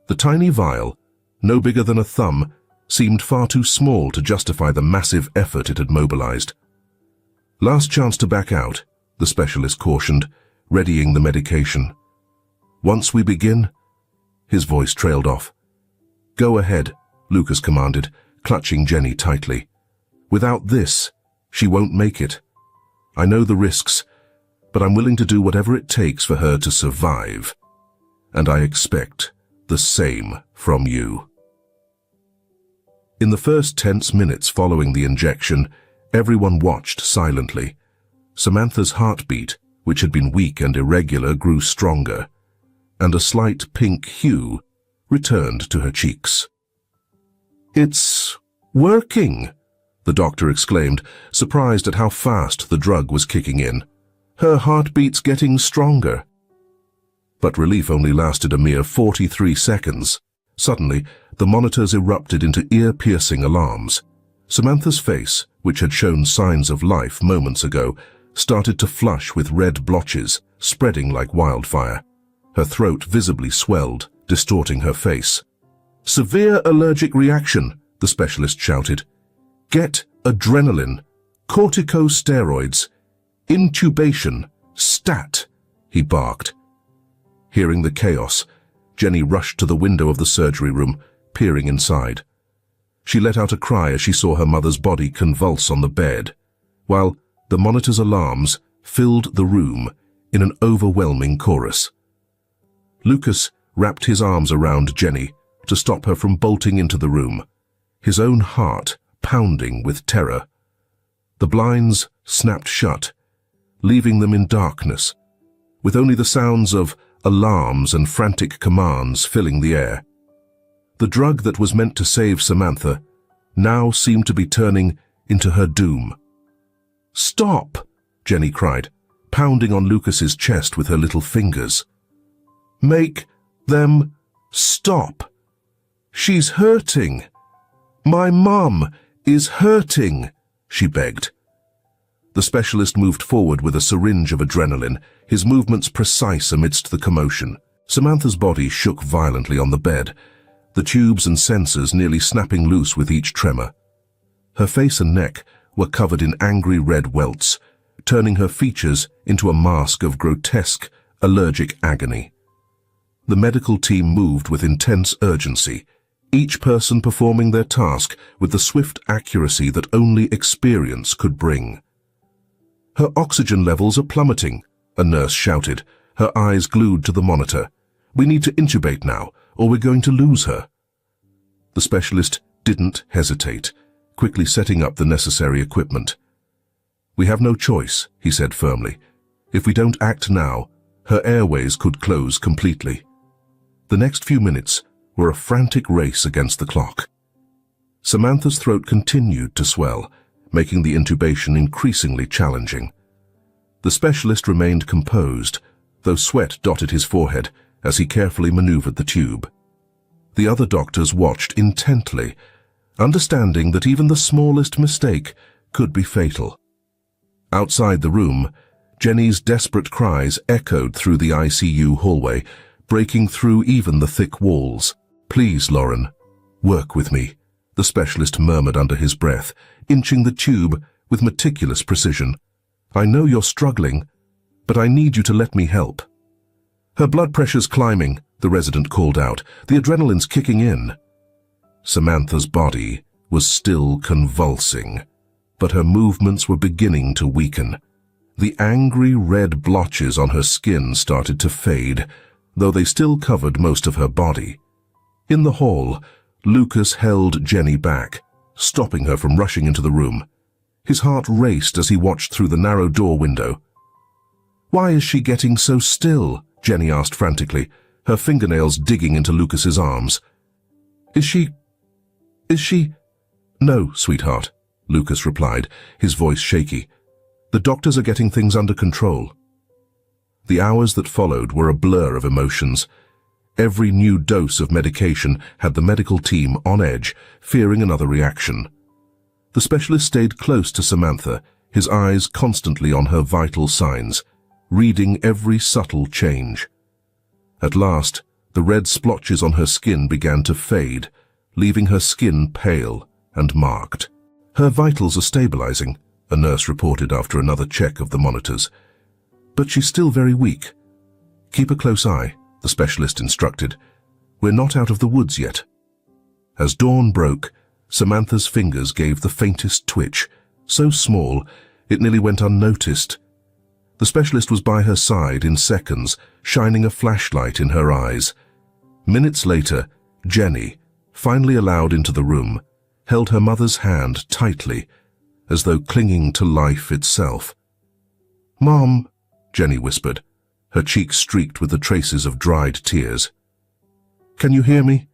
The tiny vial, no bigger than a thumb, seemed far too small to justify the massive effort it had mobilized. "Last chance to back out," the specialist cautioned, readying the medication. "Once we begin—" His voice trailed off. "Go ahead," Lucas commanded, clutching Jenny tightly. "Without this, she won't make it. I know the risks, but I'm willing to do whatever it takes for her to survive. And I expect the same from you." In the first tense minutes following the injection, everyone watched silently. Samantha's heartbeat, which had been weak and irregular, grew stronger, and a slight pink hue returned to her cheeks. "It's working," the doctor exclaimed, surprised at how fast the drug was kicking in. "Her heartbeat's getting stronger." But relief only lasted a mere 43 seconds. Suddenly, the monitors erupted into ear-piercing alarms. Samantha's face, which had shown signs of life moments ago, started to flush with red blotches, spreading like wildfire. Her throat visibly swelled, distorting her face. "Severe allergic reaction," the specialist shouted. "Get adrenaline, corticosteroids, intubation, stat," he barked. Hearing the chaos, Jenny rushed to the window of the surgery room, peering inside. She let out a cry as she saw her mother's body convulse on the bed, while the monitor's alarms filled the room in an overwhelming chorus. Lucas wrapped his arms around Jenny to stop her from bolting into the room, his own heart pounding with terror. The blinds snapped shut, leaving them in darkness, with only the sounds of alarms and frantic commands filling the air. The drug that was meant to save Samantha now seemed to be turning into her doom. "Stop!" Jenny cried, pounding on Lucas's chest with her little fingers. "Make them stop! She's hurting! My mom is hurting!" she begged. The specialist moved forward with a syringe of adrenaline, his movements precise amidst the commotion. Samantha's body shook violently on the bed, the tubes and sensors nearly snapping loose with each tremor. Her face and neck were covered in angry red welts, turning her features into a mask of grotesque, allergic agony. The medical team moved with intense urgency, each person performing their task with the swift accuracy that only experience could bring. "Her oxygen levels are plummeting," a nurse shouted, her eyes glued to the monitor. "We need to intubate now, or we're going to lose her." The specialist didn't hesitate, quickly setting up the necessary equipment. "We have no choice," he said firmly. "If we don't act now, her airways could close completely." The next few minutes were a frantic race against the clock. Samantha's throat continued to swell, making the intubation increasingly challenging. The specialist remained composed, though sweat dotted his forehead as he carefully maneuvered the tube. The other doctors watched intently, understanding that even the smallest mistake could be fatal. Outside the room, Jenny's desperate cries echoed through the ICU hallway, breaking through even the thick walls. "Please, Lauren, work with me," the specialist murmured under his breath, inching the tube with meticulous precision. "I know you're struggling, but I need you to let me help." "Her blood pressure's climbing," the resident called out. "The adrenaline's kicking in." Samantha's body was still convulsing, but her movements were beginning to weaken. The angry red blotches on her skin started to fade, though they still covered most of her body. In the hall, Lucas held Jenny back, stopping her from rushing into the room. His heart raced as he watched through the narrow door window. "Why is she getting so still?" Jenny asked frantically, her fingernails digging into Lucas's arms. Is she... "No, sweetheart," Lucas replied, his voice shaky. "The doctors are getting things under control." The hours that followed were a blur of emotions. Every new dose of medication had the medical team on edge, fearing another reaction. The specialist stayed close to Samantha, his eyes constantly on her vital signs, reading every subtle change. At last, the red splotches on her skin began to fade, leaving her skin pale and marked. "Her vitals are stabilizing," a nurse reported after another check of the monitors. "But she's still very weak. Keep a close eye," the specialist instructed. "We're not out of the woods yet." As dawn broke, Samantha's fingers gave the faintest twitch, so small it nearly went unnoticed. The specialist was by her side in seconds, shining a flashlight in her eyes. Minutes later, Jenny, finally allowed into the room, held her mother's hand tightly, as though clinging to life itself. "Mom," Jenny whispered, her cheeks streaked with the traces of dried tears. "Can you hear me?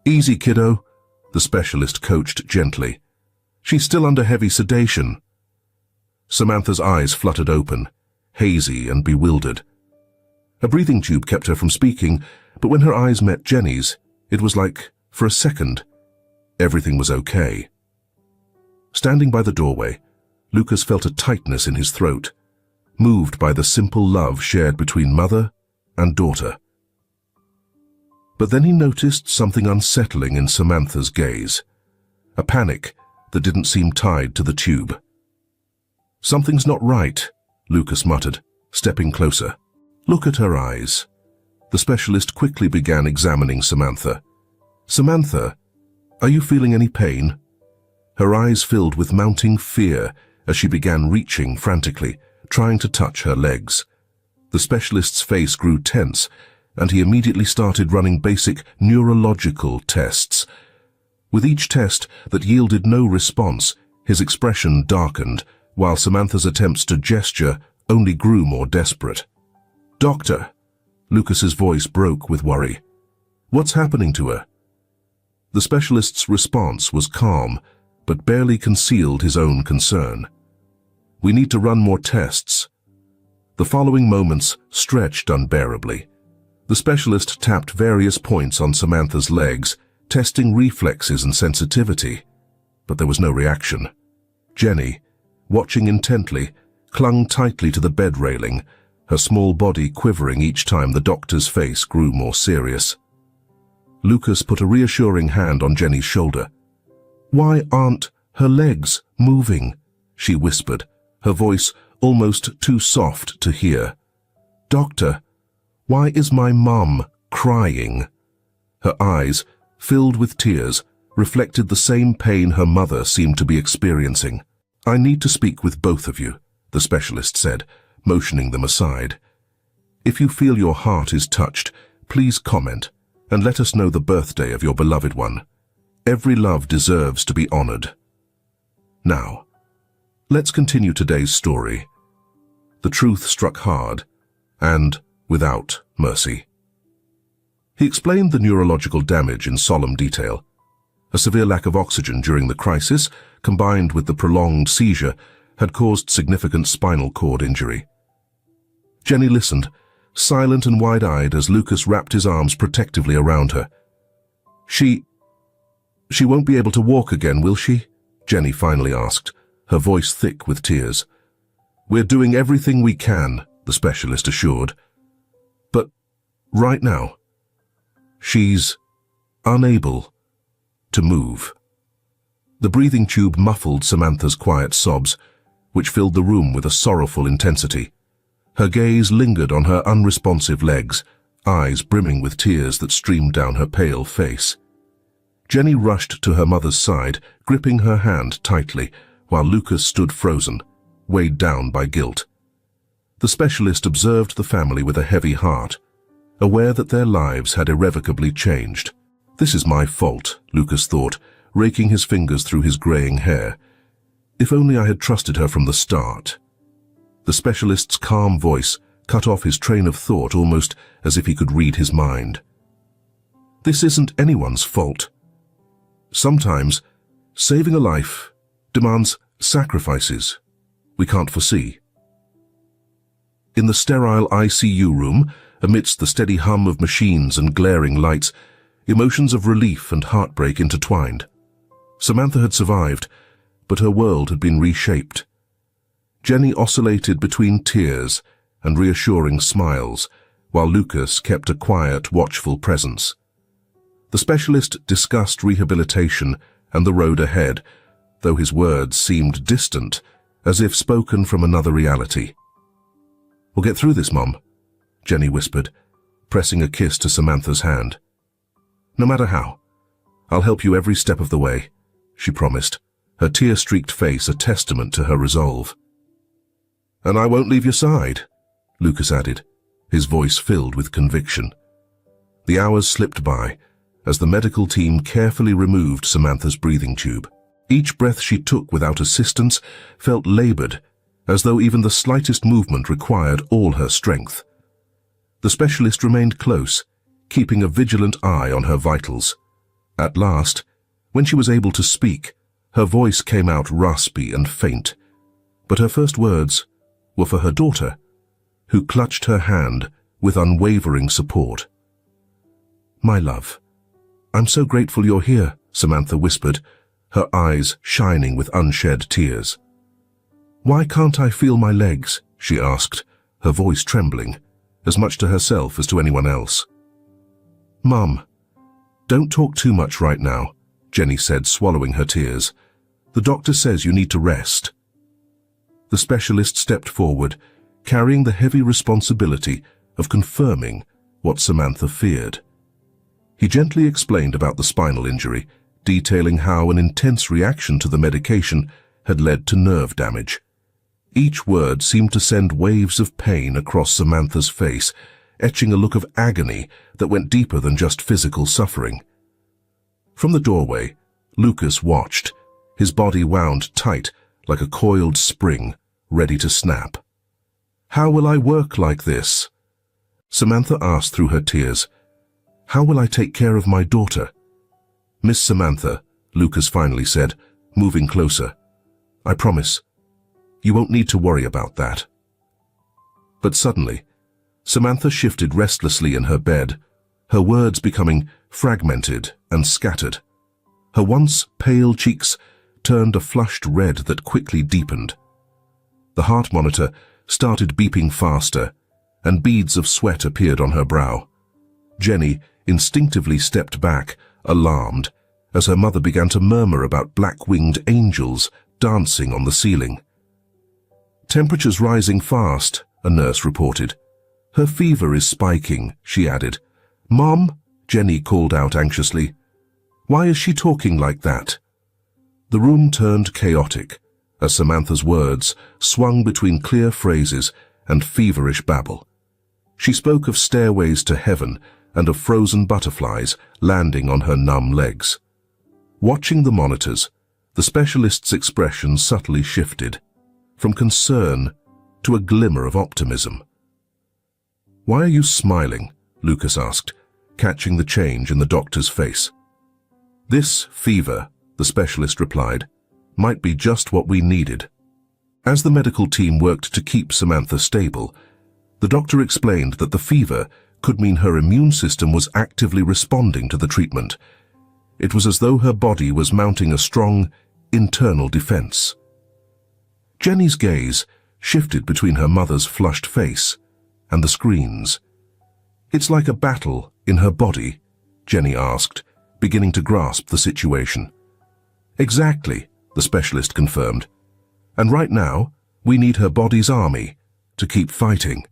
Easy, kiddo," the specialist coached gently. "She's still under heavy sedation." Samantha's eyes fluttered open, hazy and bewildered. A breathing tube kept her from speaking, but when her eyes met Jenny's, it was like, for a second, everything was okay. Standing by the doorway, Lucas felt a tightness in his throat, moved by the simple love shared between mother and daughter. But then he noticed something unsettling in Samantha's gaze, a panic that didn't seem tied to the tube. "Something's not right," Lucas muttered, stepping closer. "Look at her eyes." The specialist quickly began examining Samantha. "Samantha, are you feeling any pain?" Her eyes filled with mounting fear as she began reaching frantically, trying to touch her legs. The specialist's face grew tense, and he immediately started running basic neurological tests. With each test that yielded no response, his expression darkened, while Samantha's attempts to gesture only grew more desperate. "Doctor," Lucas's voice broke with worry. "What's happening to her?" The specialist's response was calm, but barely concealed his own concern. "We need to run more tests." The following moments stretched unbearably. The specialist tapped various points on Samantha's legs, testing reflexes and sensitivity, but there was no reaction. Jenny, watching intently, clung tightly to the bed railing, her small body quivering each time the doctor's face grew more serious. Lucas put a reassuring hand on Jenny's shoulder. "Why aren't her legs moving?" she whispered, her voice almost too soft to hear. "Doctor, why is my mum crying?" Her eyes, filled with tears, reflected the same pain her mother seemed to be experiencing. "I need to speak with both of you," the specialist said, motioning them aside. "If you feel your heart is touched, please comment and let us know the birthday of your beloved one. Every love deserves to be honored." Now, let's continue today's story. The truth struck hard, and without mercy. He explained the neurological damage in solemn detail. A severe lack of oxygen during the crisis, combined with the prolonged seizure, had caused significant spinal cord injury. Jenny listened, silent and wide-eyed as Lucas wrapped his arms protectively around her. She won't be able to walk again, will she?" Jenny finally asked, her voice thick with tears. "We're doing everything we can," the specialist assured. "But right now, she's unable to move." The breathing tube muffled Samantha's quiet sobs, which filled the room with a sorrowful intensity. Her gaze lingered on her unresponsive legs, eyes brimming with tears that streamed down her pale face. Jenny rushed to her mother's side, gripping her hand tightly, while Lucas stood frozen, weighed down by guilt. The specialist observed the family with a heavy heart, aware that their lives had irrevocably changed. "This is my fault," Lucas thought, raking his fingers through his graying hair. "If only I had trusted her from the start." The specialist's calm voice cut off his train of thought almost as if he could read his mind. "This isn't anyone's fault. Sometimes, saving a life demands sacrifices we can't foresee." In the sterile ICU room, amidst the steady hum of machines and glaring lights, emotions of relief and heartbreak intertwined. Samantha had survived, but her world had been reshaped. Jenny oscillated between tears and reassuring smiles, while Lucas kept a quiet, watchful presence. The specialist discussed rehabilitation and the road ahead, though his words seemed distant, as if spoken from another reality. "We'll get through this, Mum," Jenny whispered, pressing a kiss to Samantha's hand. "No matter how, I'll help you every step of the way," she promised, her tear-streaked face a testament to her resolve. "And I won't leave your side," Lucas added, his voice filled with conviction. The hours slipped by as the medical team carefully removed Samantha's breathing tube. Each breath she took without assistance felt labored, as though even the slightest movement required all her strength. The specialist remained close, keeping a vigilant eye on her vitals. At last, when she was able to speak, her voice came out raspy and faint, but her first words were for her daughter, who clutched her hand with unwavering support. "My love, I'm so grateful you're here," Samantha whispered, her eyes shining with unshed tears. "Why can't I feel my legs?" she asked, her voice trembling, as much to herself as to anyone else. "Mum, don't talk too much right now," Jenny said, swallowing her tears. "The doctor says you need to rest." The specialist stepped forward, carrying the heavy responsibility of confirming what Samantha feared. He gently explained about the spinal injury, detailing how an intense reaction to the medication had led to nerve damage. Each word seemed to send waves of pain across Samantha's face, etching a look of agony that went deeper than just physical suffering. From the doorway, Lucas watched, his body wound tight like a coiled spring, ready to snap. "How will I work like this?" Samantha asked through her tears. "How will I take care of my daughter?" "Miss Samantha," Lucas finally said, moving closer, "I promise, you won't need to worry about that." But suddenly, Samantha shifted restlessly in her bed, her words becoming fragmented and scattered. Her once pale cheeks turned a flushed red that quickly deepened. The heart monitor started beeping faster, and beads of sweat appeared on her brow. Jenny instinctively stepped back, alarmed, as her mother began to murmur about black-winged angels dancing on the ceiling. "Temperature's rising fast," a nurse reported. "Her fever is spiking," she added. "Mom," Jenny called out anxiously, "why is she talking like that?" The room turned chaotic as Samantha's words swung between clear phrases and feverish babble. She spoke of stairways to heaven and of frozen butterflies landing on her numb legs. Watching the monitors, the specialist's expression subtly shifted, from concern to a glimmer of optimism. "Why are you smiling?" Lucas asked, catching the change in the doctor's face. "This fever," the specialist replied, "might be just what we needed." As the medical team worked to keep Samantha stable, the doctor explained that the fever could mean her immune system was actively responding to the treatment. It was as though her body was mounting a strong internal defense. Jenny's gaze shifted between her mother's flushed face and the screens. "It's like a battle in her body?" Jenny asked, beginning to grasp the situation. "Exactly," the specialist confirmed. "And right now, we need her body's army to keep fighting."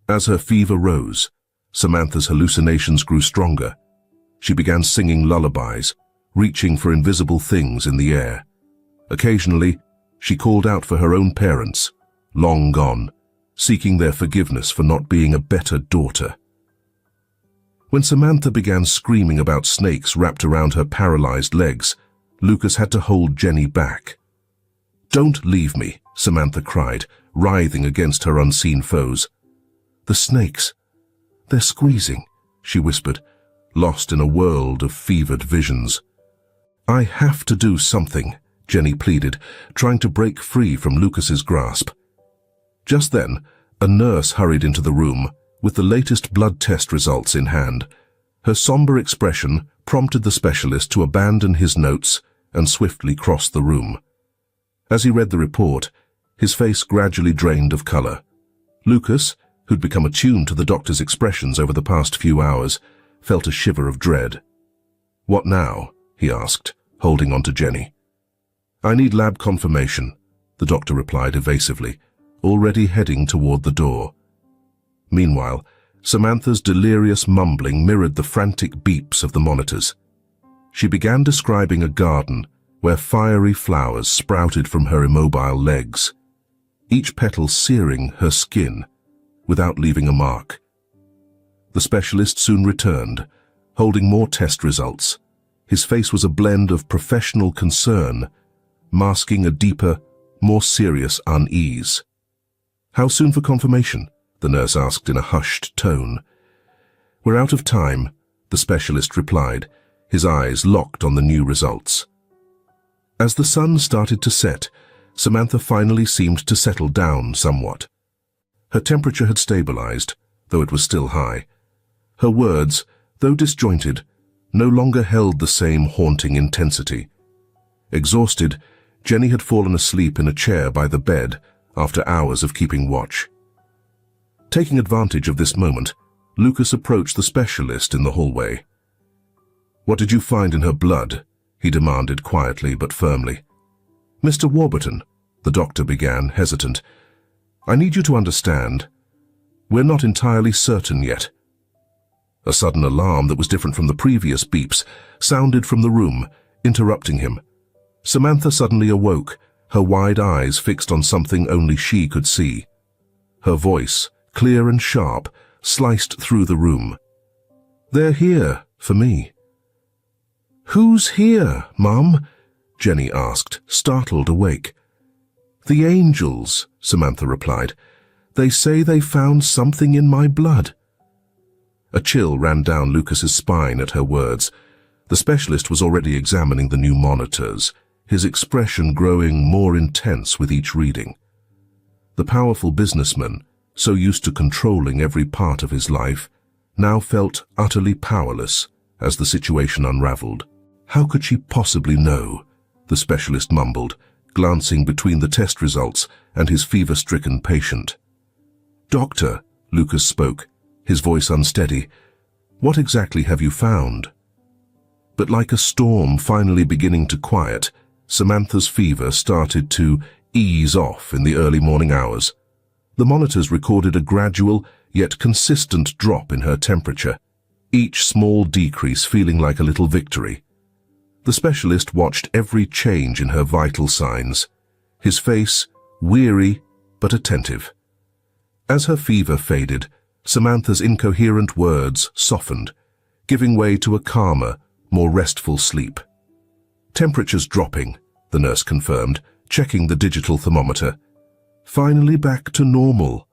As her fever rose, Samantha's hallucinations grew stronger. She began singing lullabies, reaching for invisible things in the air. Occasionally, she called out for her own parents, long gone, seeking their forgiveness for not being a better daughter. When Samantha began screaming about snakes wrapped around her paralyzed legs, Lucas had to hold Jenny back. "Don't leave me," Samantha cried, writhing against her unseen foes. "The snakes, they're squeezing," she whispered, lost in a world of fevered visions. "I have to do something," Jenny pleaded, trying to break free from Lucas's grasp. Just then, a nurse hurried into the room with the latest blood test results in hand. Her somber expression prompted the specialist to abandon his notes and swiftly cross the room. As he read the report, his face gradually drained of color. Lucas, who'd become attuned to the doctor's expressions over the past few hours, felt a shiver of dread. "What now?" he asked, holding on to Jenny. "I need lab confirmation," the doctor replied evasively, already heading toward the door. Meanwhile, Samantha's delirious mumbling mirrored the frantic beeps of the monitors. She began describing a garden where fiery flowers sprouted from her immobile legs, each petal searing her skin without leaving a mark. The specialist soon returned, holding more test results. His face was a blend of professional concern, masking a deeper, more serious unease. "How soon for confirmation?" the nurse asked in a hushed tone. "We're out of time," the specialist replied, his eyes locked on the new results. As the sun started to set, Samantha finally seemed to settle down somewhat. Her temperature had stabilized, though it was still high. Her words, though disjointed, no longer held the same haunting intensity. Exhausted, Jenny had fallen asleep in a chair by the bed after hours of keeping watch. Taking advantage of this moment, Lucas approached the specialist in the hallway. "What did you find in her blood?" he demanded quietly but firmly. "Mr. Warburton," the doctor began, hesitant, "I need you to understand. We're not entirely certain yet." A sudden alarm that was different from the previous beeps sounded from the room, interrupting him. Samantha suddenly awoke, her wide eyes fixed on something only she could see. Her voice, clear and sharp, sliced through the room. "They're here, for me." "Who's here, Mum?" Jenny asked, startled awake. "The angels," Samantha replied. "They say they found something in my blood." A chill ran down Lucas's spine at her words. The specialist was already examining the new monitors, his expression growing more intense with each reading. The powerful businessman, so used to controlling every part of his life, now felt utterly powerless as the situation unraveled. "How could she possibly know?" the specialist mumbled, glancing between the test results and his fever-stricken patient. "Doctor," Lucas spoke, his voice unsteady, "what exactly have you found?" But like a storm finally beginning to quiet, Samantha's fever started to ease off in the early morning hours. The monitors recorded a gradual yet consistent drop in her temperature, each small decrease feeling like a little victory. The specialist watched every change in her vital signs, his face weary but attentive. As her fever faded, Samantha's incoherent words softened, giving way to a calmer, more restful sleep. "Temperature's dropping," the nurse confirmed, checking the digital thermometer. "Finally back to normal."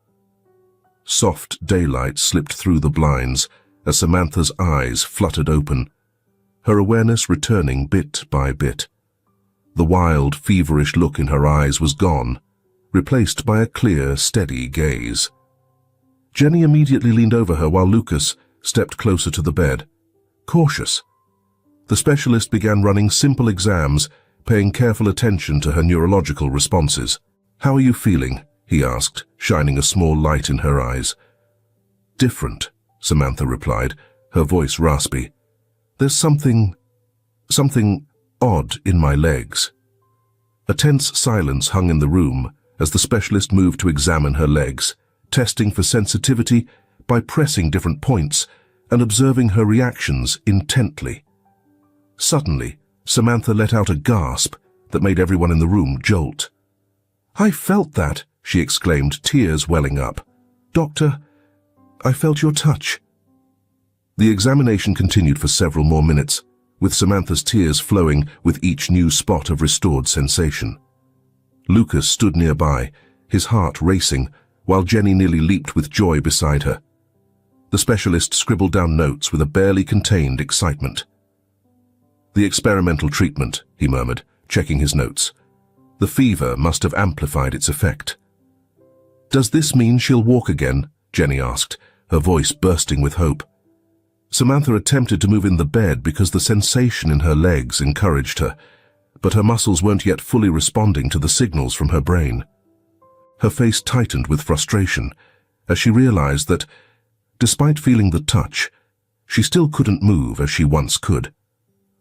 Soft daylight slipped through the blinds as Samantha's eyes fluttered open, her awareness returning bit by bit. The wild, feverish look in her eyes was gone, replaced by a clear, steady gaze. Jenny immediately leaned over her while Lucas stepped closer to the bed, cautious. The specialist began running simple exams, paying careful attention to her neurological responses. "How are you feeling?" he asked, shining a small light in her eyes. "Different," Samantha replied, her voice raspy. "There's something odd in my legs." A tense silence hung in the room as the specialist moved to examine her legs, testing for sensitivity by pressing different points and observing her reactions intently. Suddenly, Samantha let out a gasp that made everyone in the room jolt. "I felt that," she exclaimed, tears welling up. "Doctor, I felt your touch." The examination continued for several more minutes, with Samantha's tears flowing with each new spot of restored sensation. Lucas stood nearby, his heart racing, while Jenny nearly leaped with joy beside her. The specialist scribbled down notes with a barely contained excitement. "The experimental treatment," he murmured, checking his notes. "The fever must have amplified its effect." "Does this mean she'll walk again?" Jenny asked, her voice bursting with hope. Samantha attempted to move in the bed because the sensation in her legs encouraged her, but her muscles weren't yet fully responding to the signals from her brain. Her face tightened with frustration as she realized that, despite feeling the touch, she still couldn't move as she once could.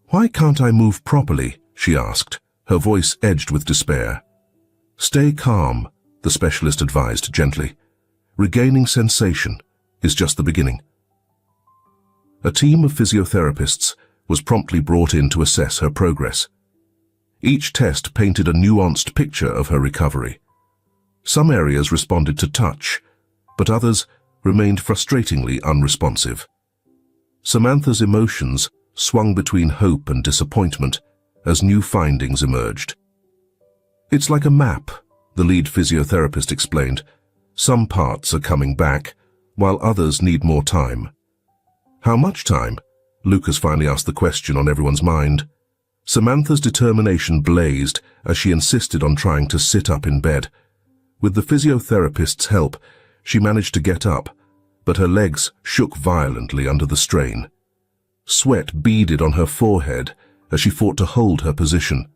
"Why can't I move properly?" she asked, her voice edged with despair. "Stay calm," the specialist advised gently. "Regaining sensation is just the beginning." A team of physiotherapists was promptly brought in to assess her progress. Each test painted a nuanced picture of her recovery. Some areas responded to touch, but others remained frustratingly unresponsive. Samantha's emotions swung between hope and disappointment as new findings emerged. "It's like a map," the lead physiotherapist explained. "Some parts are coming back, while others need more time." "How much time?" Lucas finally asked the question on everyone's mind. Samantha's determination blazed as she insisted on trying to sit up in bed. With the physiotherapist's help, she managed to get up, but her legs shook violently under the strain. Sweat beaded on her forehead as she fought to hold her position,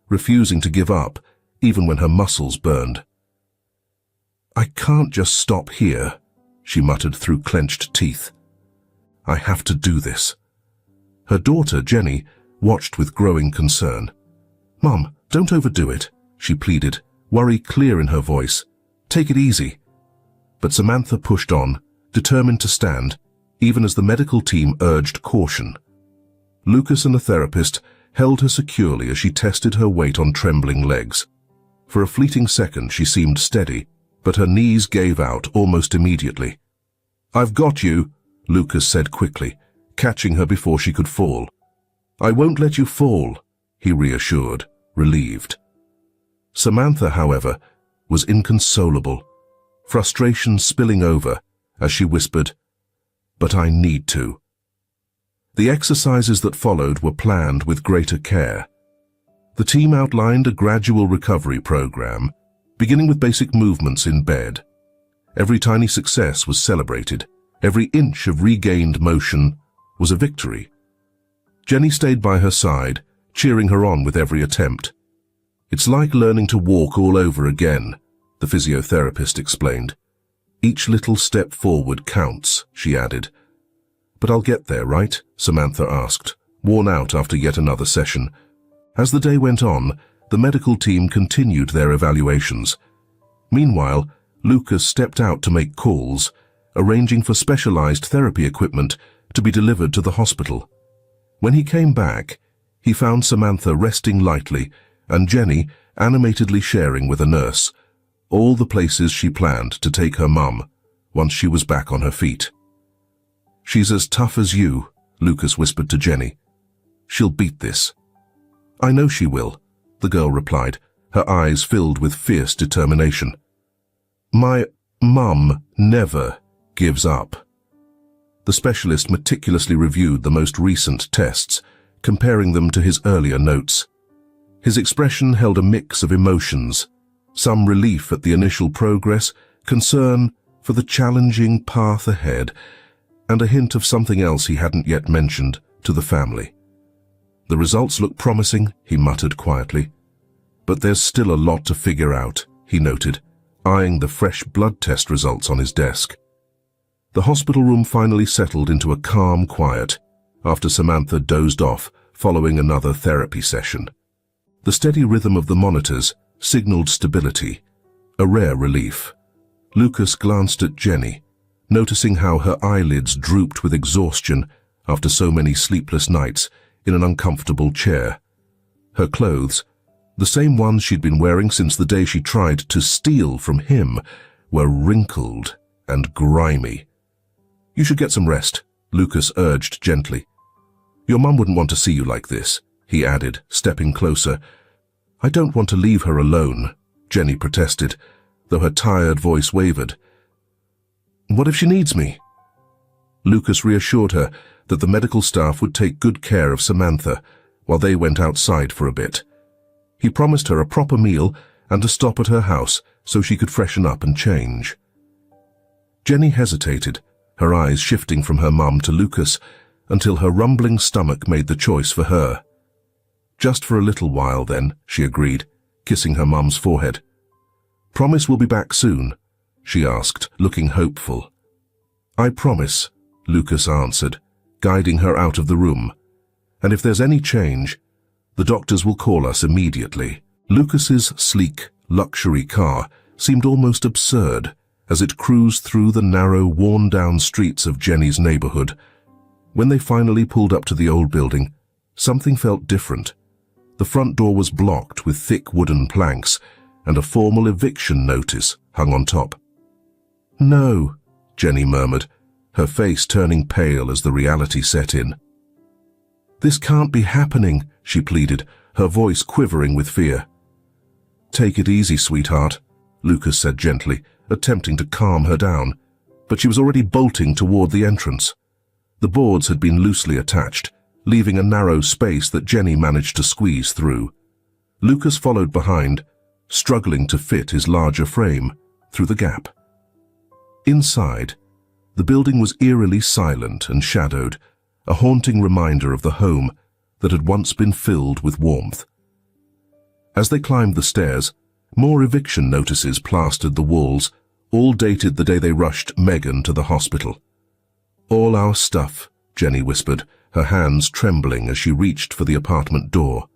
refusing to give up even when her muscles burned. "I can't just stop here," she muttered through clenched teeth. "I have to do this." Her daughter, Jenny, watched with growing concern. "Mum, don't overdo it," she pleaded, worry clear in her voice. "Take it easy." But Samantha pushed on, determined to stand, even as the medical team urged caution. Lucas and the therapist held her securely as she tested her weight on trembling legs. For a fleeting second she seemed steady, but her knees gave out almost immediately. "I've got you," Lucas said quickly, catching her before she could fall. "I won't let you fall," he reassured, relieved. Samantha, however, was inconsolable, frustration spilling over as she whispered, "But I need to." The exercises that followed were planned with greater care. The team outlined a gradual recovery program, beginning with basic movements in bed. Every tiny success was celebrated. Every inch of regained motion was a victory. Jenny stayed by her side, cheering her on with every attempt. "It's like learning to walk all over again," the physiotherapist explained. "Each little step forward counts," she added. "But I'll get there, right?" Samantha asked, worn out after yet another session. As the day went on, the medical team continued their evaluations. Meanwhile, Lucas stepped out to make calls, arranging for specialized therapy equipment to be delivered to the hospital. When he came back, he found Samantha resting lightly and Jenny animatedly sharing with a nurse all the places she planned to take her mum once she was back on her feet. "She's as tough as you," Lucas whispered to Jenny. "She'll beat this." "I know she will," the girl replied, her eyes filled with fierce determination. "My mum never gives up." The specialist meticulously reviewed the most recent tests, comparing them to his earlier notes. His expression held a mix of emotions, some relief at the initial progress, concern for the challenging path ahead, and a hint of something else he hadn't yet mentioned to the family. "The results look promising," he muttered quietly. "But there's still a lot to figure out," he noted, eyeing the fresh blood test results on his desk. The hospital room finally settled into a calm quiet after Samantha dozed off following another therapy session. The steady rhythm of the monitors signaled stability, a rare relief. Lucas glanced at Jenny, noticing how her eyelids drooped with exhaustion after so many sleepless nights in an uncomfortable chair. Her clothes, the same ones she'd been wearing since the day she tried to steal from him, were wrinkled and grimy. "You should get some rest," Lucas urged gently. "Your mum wouldn't want to see you like this," he added, stepping closer. "I don't want to leave her alone," Jenny protested, though her tired voice wavered. "What if she needs me?" Lucas reassured her that the medical staff would take good care of Samantha while they went outside for a bit. He promised her a proper meal and a stop at her house so she could freshen up and change. Jenny hesitated, her eyes shifting from her mum to Lucas until her rumbling stomach made the choice for her. "Just for a little while then," she agreed, kissing her mum's forehead. "Promise we'll be back soon?" she asked, looking hopeful. "I promise," Lucas answered, guiding her out of the room. "And if there's any change, the doctors will call us immediately." Lucas's sleek, luxury car seemed almost absurd as it cruised through the narrow, worn-down streets of Jenny's neighborhood. When they finally pulled up to the old building, something felt different. The front door was blocked with thick wooden planks, and a formal eviction notice hung on top. "No," Jenny murmured, her face turning pale as the reality set in. "This can't be happening," she pleaded, her voice quivering with fear. "Take it easy, sweetheart," Lucas said gently, attempting to calm her down, but she was already bolting toward the entrance. The boards had been loosely attached, leaving a narrow space that Jenny managed to squeeze through. Lucas followed behind, struggling to fit his larger frame through the gap. Inside, the building was eerily silent and shadowed, a haunting reminder of the home that had once been filled with warmth. As they climbed the stairs, more eviction notices plastered the walls, all dated the day they rushed Megan to the hospital. "All our stuff," Jenny whispered, her hands trembling as she reached for the apartment door.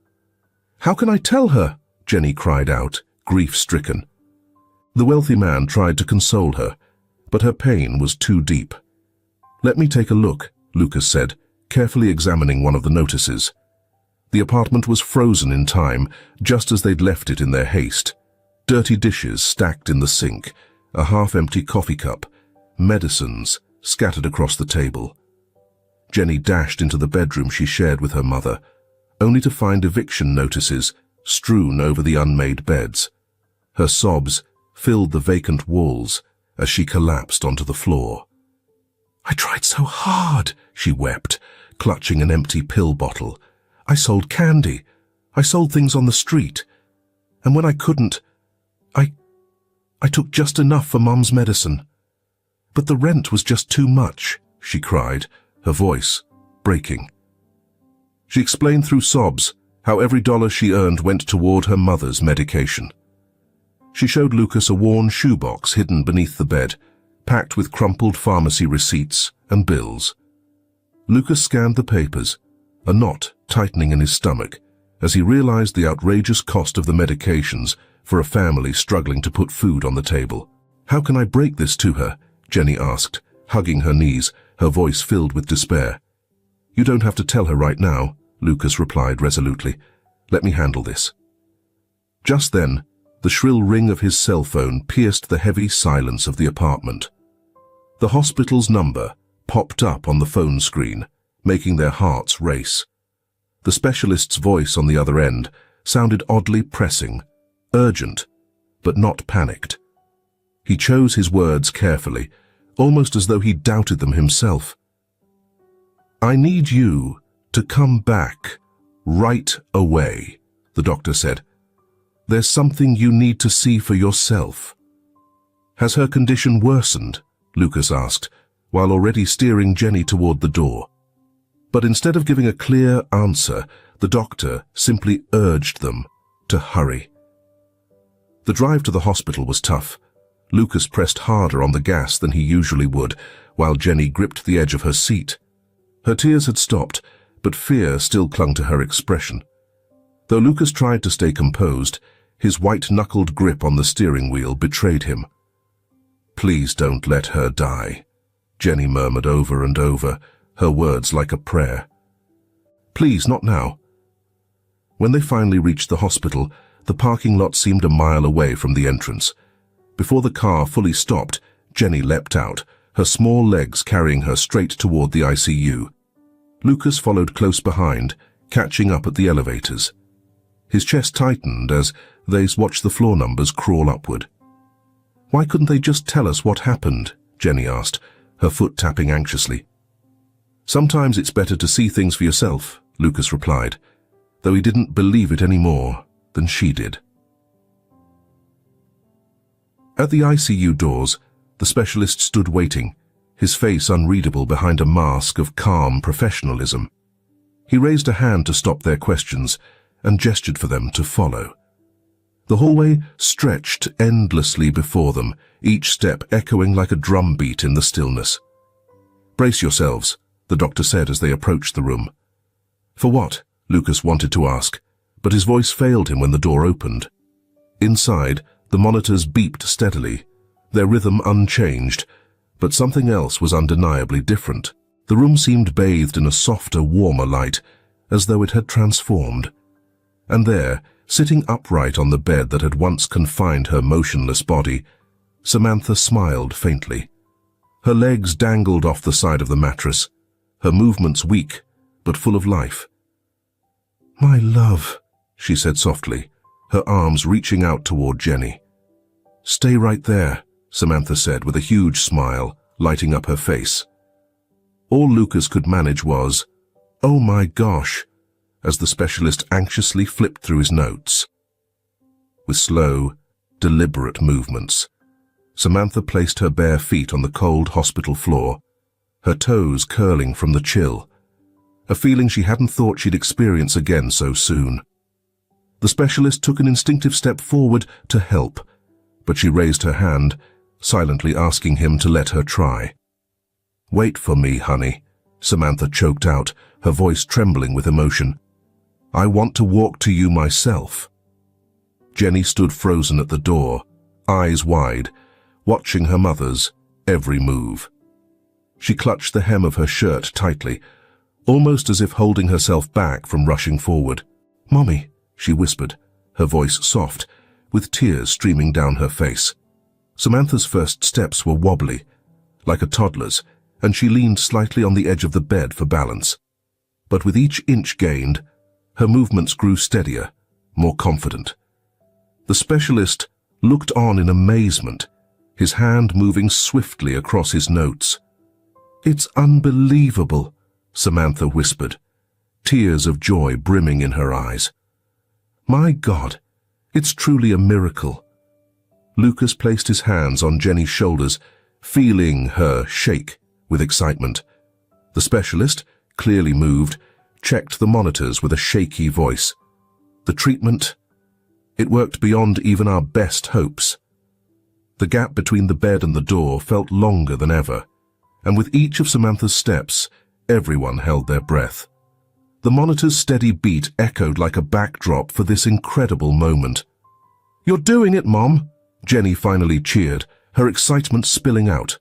"How can I tell her?" Jenny cried out, grief-stricken. The wealthy man tried to console her, but her pain was too deep. "Let me take a look," Lucas said, carefully examining one of the notices. The apartment was frozen in time, just as they'd left it in their haste. Dirty dishes stacked in the sink, a half-empty coffee cup, medicines scattered across the table. Jenny dashed into the bedroom she shared with her mother, only to find eviction notices strewn over the unmade beds. Her sobs filled the vacant walls as she collapsed onto the floor. "I tried so hard," she wept, clutching an empty pill bottle. "I sold candy. I sold things on the street. And when I couldn't, I took just enough for Mum's medicine. But the rent was just too much," she cried, her voice breaking. She explained through sobs how every dollar she earned went toward her mother's medication. She showed Lucas a worn shoebox hidden beneath the bed, packed with crumpled pharmacy receipts and bills. Lucas scanned the papers, a knot tightening in his stomach, as he realized the outrageous cost of the medications for a family struggling to put food on the table. "How can I break this to her?" Jenny asked, hugging her knees, her voice filled with despair. "You don't have to tell her right now," Lucas replied resolutely. "Let me handle this." Just then, the shrill ring of his cell phone pierced the heavy silence of the apartment. The hospital's number popped up on the phone screen, making their hearts race. The specialist's voice on the other end sounded oddly pressing, urgent, but not panicked. He chose his words carefully, almost as though he doubted them himself. "I need you to come back right away," the doctor said. "There's something you need to see for yourself." "Has her condition worsened?" Lucas asked, while already steering Jenny toward the door. But instead of giving a clear answer, the doctor simply urged them to hurry. The drive to the hospital was tough. Lucas pressed harder on the gas than he usually would, while Jenny gripped the edge of her seat. Her tears had stopped, but fear still clung to her expression. Though Lucas tried to stay composed, his white-knuckled grip on the steering wheel betrayed him. "Please don't let her die," Jenny murmured over and over, her words like a prayer. "Please, not now." When they finally reached the hospital, the parking lot seemed a mile away from the entrance. Before the car fully stopped, Jenny leapt out, her small legs carrying her straight toward the ICU. Lucas followed close behind, catching up at the elevators. His chest tightened as they watched the floor numbers crawl upward. "Why couldn't they just tell us what happened?" Jenny asked, her foot tapping anxiously. "Sometimes it's better to see things for yourself," Lucas replied, though he didn't believe it any more than she did. At the ICU doors, the specialist stood waiting, his face unreadable behind a mask of calm professionalism. He raised a hand to stop their questions and gestured for them to follow. The hallway stretched endlessly before them, each step echoing like a drumbeat in the stillness. "Brace yourselves," the doctor said as they approached the room. "For what?" Lucas wanted to ask, but his voice failed him when the door opened. Inside, the monitors beeped steadily, their rhythm unchanged, but something else was undeniably different. The room seemed bathed in a softer, warmer light, as though it had transformed. And there, sitting upright on the bed that had once confined her motionless body, Samantha smiled faintly. Her legs dangled off the side of the mattress, her movements weak but full of life. "My love," she said softly, her arms reaching out toward Jenny. "Stay right there," Samantha said with a huge smile, lighting up her face. All Lucas could manage was, "Oh my gosh," as the specialist anxiously flipped through his notes. With slow, deliberate movements, Samantha placed her bare feet on the cold hospital floor, her toes curling from the chill, a feeling she hadn't thought she'd experience again so soon. The specialist took an instinctive step forward to help, but she raised her hand, silently asking him to let her try. "Wait for me, honey," Samantha choked out, her voice trembling with emotion. "I want to walk to you myself." Jenny stood frozen at the door, eyes wide, watching her mother's every move. She clutched the hem of her shirt tightly, almost as if holding herself back from rushing forward. "Mommy," she whispered, her voice soft, with tears streaming down her face. Samantha's first steps were wobbly, like a toddler's, and she leaned slightly on the edge of the bed for balance. But with each inch gained, her movements grew steadier, more confident. The specialist looked on in amazement, his hand moving swiftly across his notes. "It's unbelievable," Samantha whispered, tears of joy brimming in her eyes. "My God, it's truly a miracle." Lucas placed his hands on Jenny's shoulders, feeling her shake with excitement. The specialist, clearly moved, checked the monitors with a shaky voice. The treatment, it worked beyond even our best hopes. The gap between the bed and the door felt longer than ever, and with each of Samantha's steps, everyone held their breath. The monitor's steady beat echoed like a backdrop for this incredible moment. "You're doing it, Mom!" Jenny finally cheered, her excitement spilling out.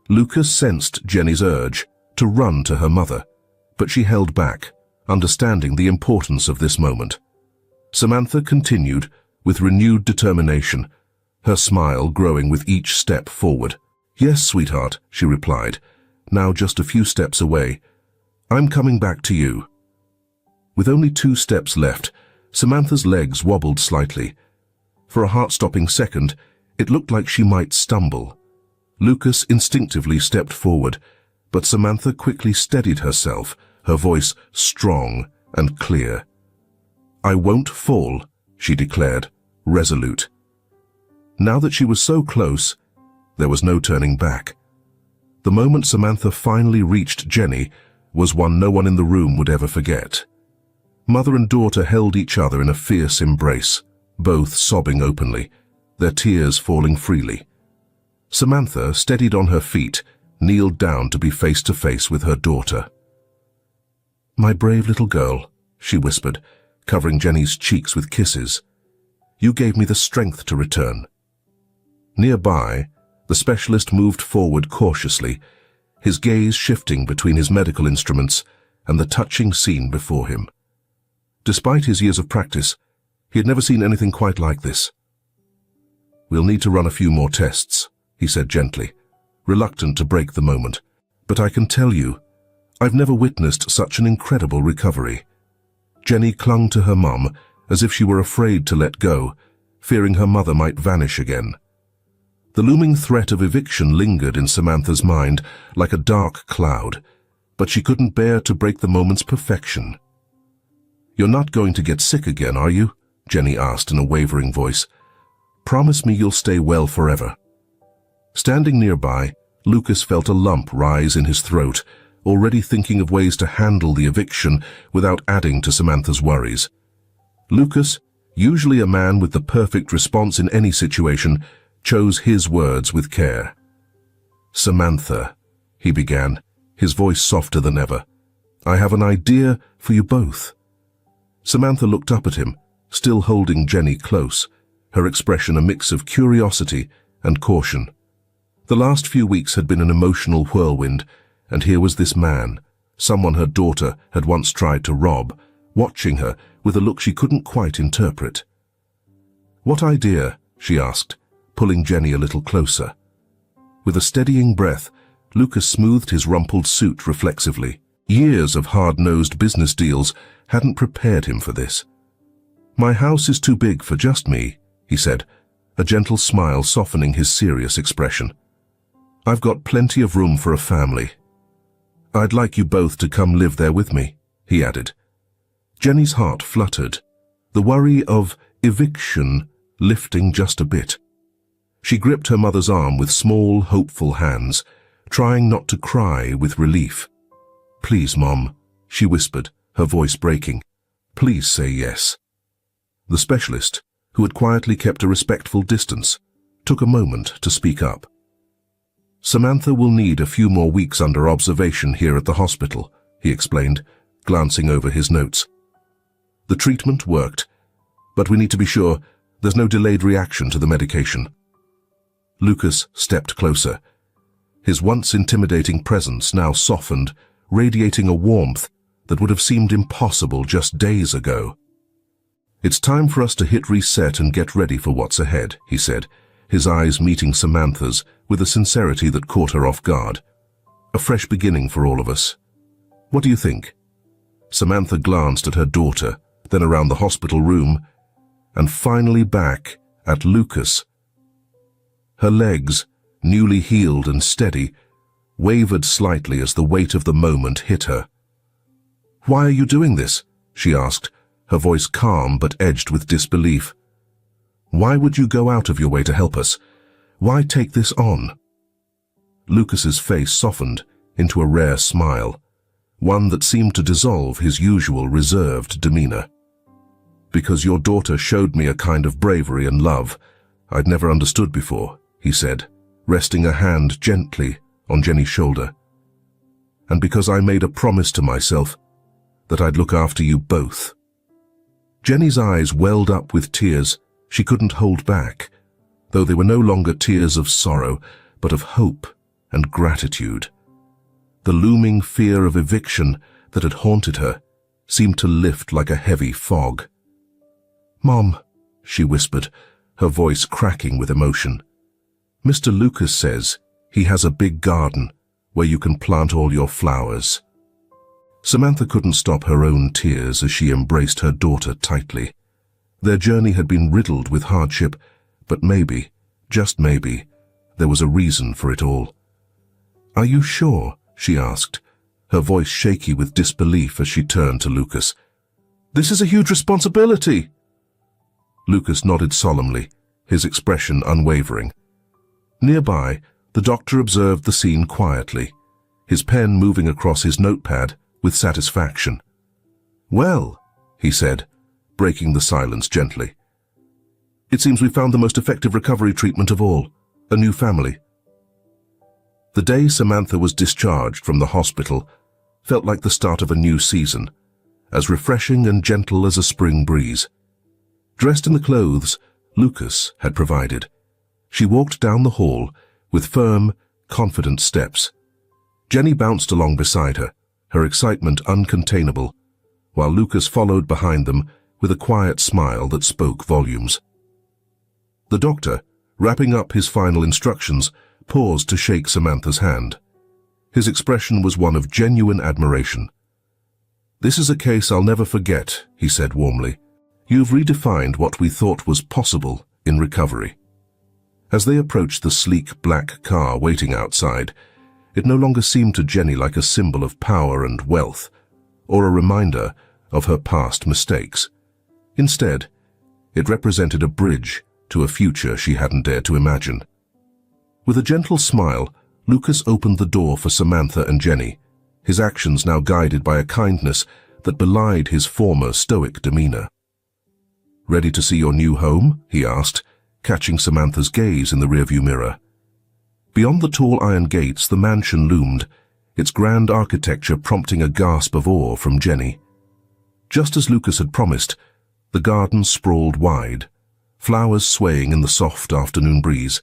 Lucas sensed Jenny's urge to run to her mother, but she held back, understanding the importance of this moment. Samantha continued with renewed determination, her smile growing with each step forward. "Yes, sweetheart," she replied, now just a few steps away. "I'm coming back to you." With only 2 steps left, Samantha's legs wobbled slightly. For a heart-stopping second, it looked like she might stumble. Lucas instinctively stepped forward, but Samantha quickly steadied herself, her voice strong and clear. "I won't fall," she declared, resolute. Now that she was so close, there was no turning back. The moment Samantha finally reached Jenny was one no one in the room would ever forget. Mother and daughter held each other in a fierce embrace, both sobbing openly, their tears falling freely. Samantha, steadied on her feet, kneeled down to be face to face with her daughter. "My brave little girl," she whispered, covering Jenny's cheeks with kisses. "You gave me the strength to return." Nearby, the specialist moved forward cautiously, his gaze shifting between his medical instruments and the touching scene before him. Despite his years of practice, he had never seen anything quite like this. "We'll need to run a few more tests," he said gently, reluctant to break the moment. "But I can tell you, I've never witnessed such an incredible recovery." Jenny clung to her mum as if she were afraid to let go, fearing her mother might vanish again. The looming threat of eviction lingered in Samantha's mind like a dark cloud, but she couldn't bear to break the moment's perfection. "You're not going to get sick again, are you?" Jenny asked in a wavering voice. "Promise me you'll stay well forever." Standing nearby, Lucas felt a lump rise in his throat, already thinking of ways to handle the eviction without adding to Samantha's worries. Lucas, usually a man with the perfect response in any situation, chose his words with care. "Samantha," he began, his voice softer than ever, "I have an idea for you both." Samantha looked up at him, still holding Jenny close, her expression a mix of curiosity and caution. The last few weeks had been an emotional whirlwind, and here was this man, someone her daughter had once tried to rob, watching her with a look she couldn't quite interpret. "What idea?" she asked, pulling Jenny a little closer. With a steadying breath, Lucas smoothed his rumpled suit reflexively. Years of hard-nosed business deals hadn't prepared him for this. "My house is too big for just me," he said, a gentle smile softening his serious expression. "I've got plenty of room for a family. I'd like you both to come live there with me," he added. Jenny's heart fluttered, the worry of eviction lifting just a bit. She gripped her mother's arm with small, hopeful hands, trying not to cry with relief. "Please, Mom," she whispered, her voice breaking. "Please say yes." The specialist, who had quietly kept a respectful distance, took a moment to speak up. "Samantha will need a few more weeks under observation here at the hospital," he explained, glancing over his notes. The treatment worked, but we need to be sure there's no delayed reaction to the medication. Lucas stepped closer. His once intimidating presence now softened, radiating a warmth that would have seemed impossible just days ago. "It's time for us to hit reset and get ready for what's ahead," he said, his eyes meeting Samantha's with a sincerity that caught her off guard. "A fresh beginning for all of us. What do you think?" Samantha glanced at her daughter, then around the hospital room, and finally back at Lucas. Her legs, newly healed and steady, wavered slightly as the weight of the moment hit her. "Why are you doing this?" she asked, her voice calm but edged with disbelief. "Why would you go out of your way to help us? Why take this on?" Lucas's face softened into a rare smile, one that seemed to dissolve his usual reserved demeanor. "Because your daughter showed me a kind of bravery and love I'd never understood before," he said, resting a hand gently on Jenny's shoulder. "And because I made a promise to myself that I'd look after you both." Jenny's eyes welled up with tears she couldn't hold back, though they were no longer tears of sorrow, but of hope and gratitude. The looming fear of eviction that had haunted her seemed to lift like a heavy fog. "Mom," she whispered, her voice cracking with emotion, "Mr. Lucas says he has a big garden where you can plant all your flowers." Samantha couldn't stop her own tears as she embraced her daughter tightly. Their journey had been riddled with hardship, but maybe, just maybe, there was a reason for it all. "Are you sure?" she asked, her voice shaky with disbelief as she turned to Lucas. "This is a huge responsibility." Lucas nodded solemnly, his expression unwavering. Nearby, the doctor observed the scene quietly, his pen moving across his notepad with satisfaction. "Well," he said, breaking the silence gently, "it seems we found the most effective recovery treatment of all, a new family." The day Samantha was discharged from the hospital felt like the start of a new season, as refreshing and gentle as a spring breeze. Dressed in the clothes Lucas had provided, she walked down the hall with firm, confident steps. Jenny bounced along beside her, her excitement uncontainable, while Lucas followed behind them with a quiet smile that spoke volumes. The doctor, wrapping up his final instructions, paused to shake Samantha's hand. His expression was one of genuine admiration. "This is a case I'll never forget," he said warmly. "You've redefined what we thought was possible in recovery." As they approached the sleek black car waiting outside, it no longer seemed to Jenny like a symbol of power and wealth, or a reminder of her past mistakes. Instead, it represented a bridge to a future she hadn't dared to imagine. With a gentle smile, Lucas opened the door for Samantha and Jenny, his actions now guided by a kindness that belied his former stoic demeanor. "Ready to see your new home?" he asked, catching Samantha's gaze in the rearview mirror. Beyond the tall iron gates, the mansion loomed, its grand architecture prompting a gasp of awe from Jenny. Just as Lucas had promised, the garden sprawled wide, flowers swaying in the soft afternoon breeze.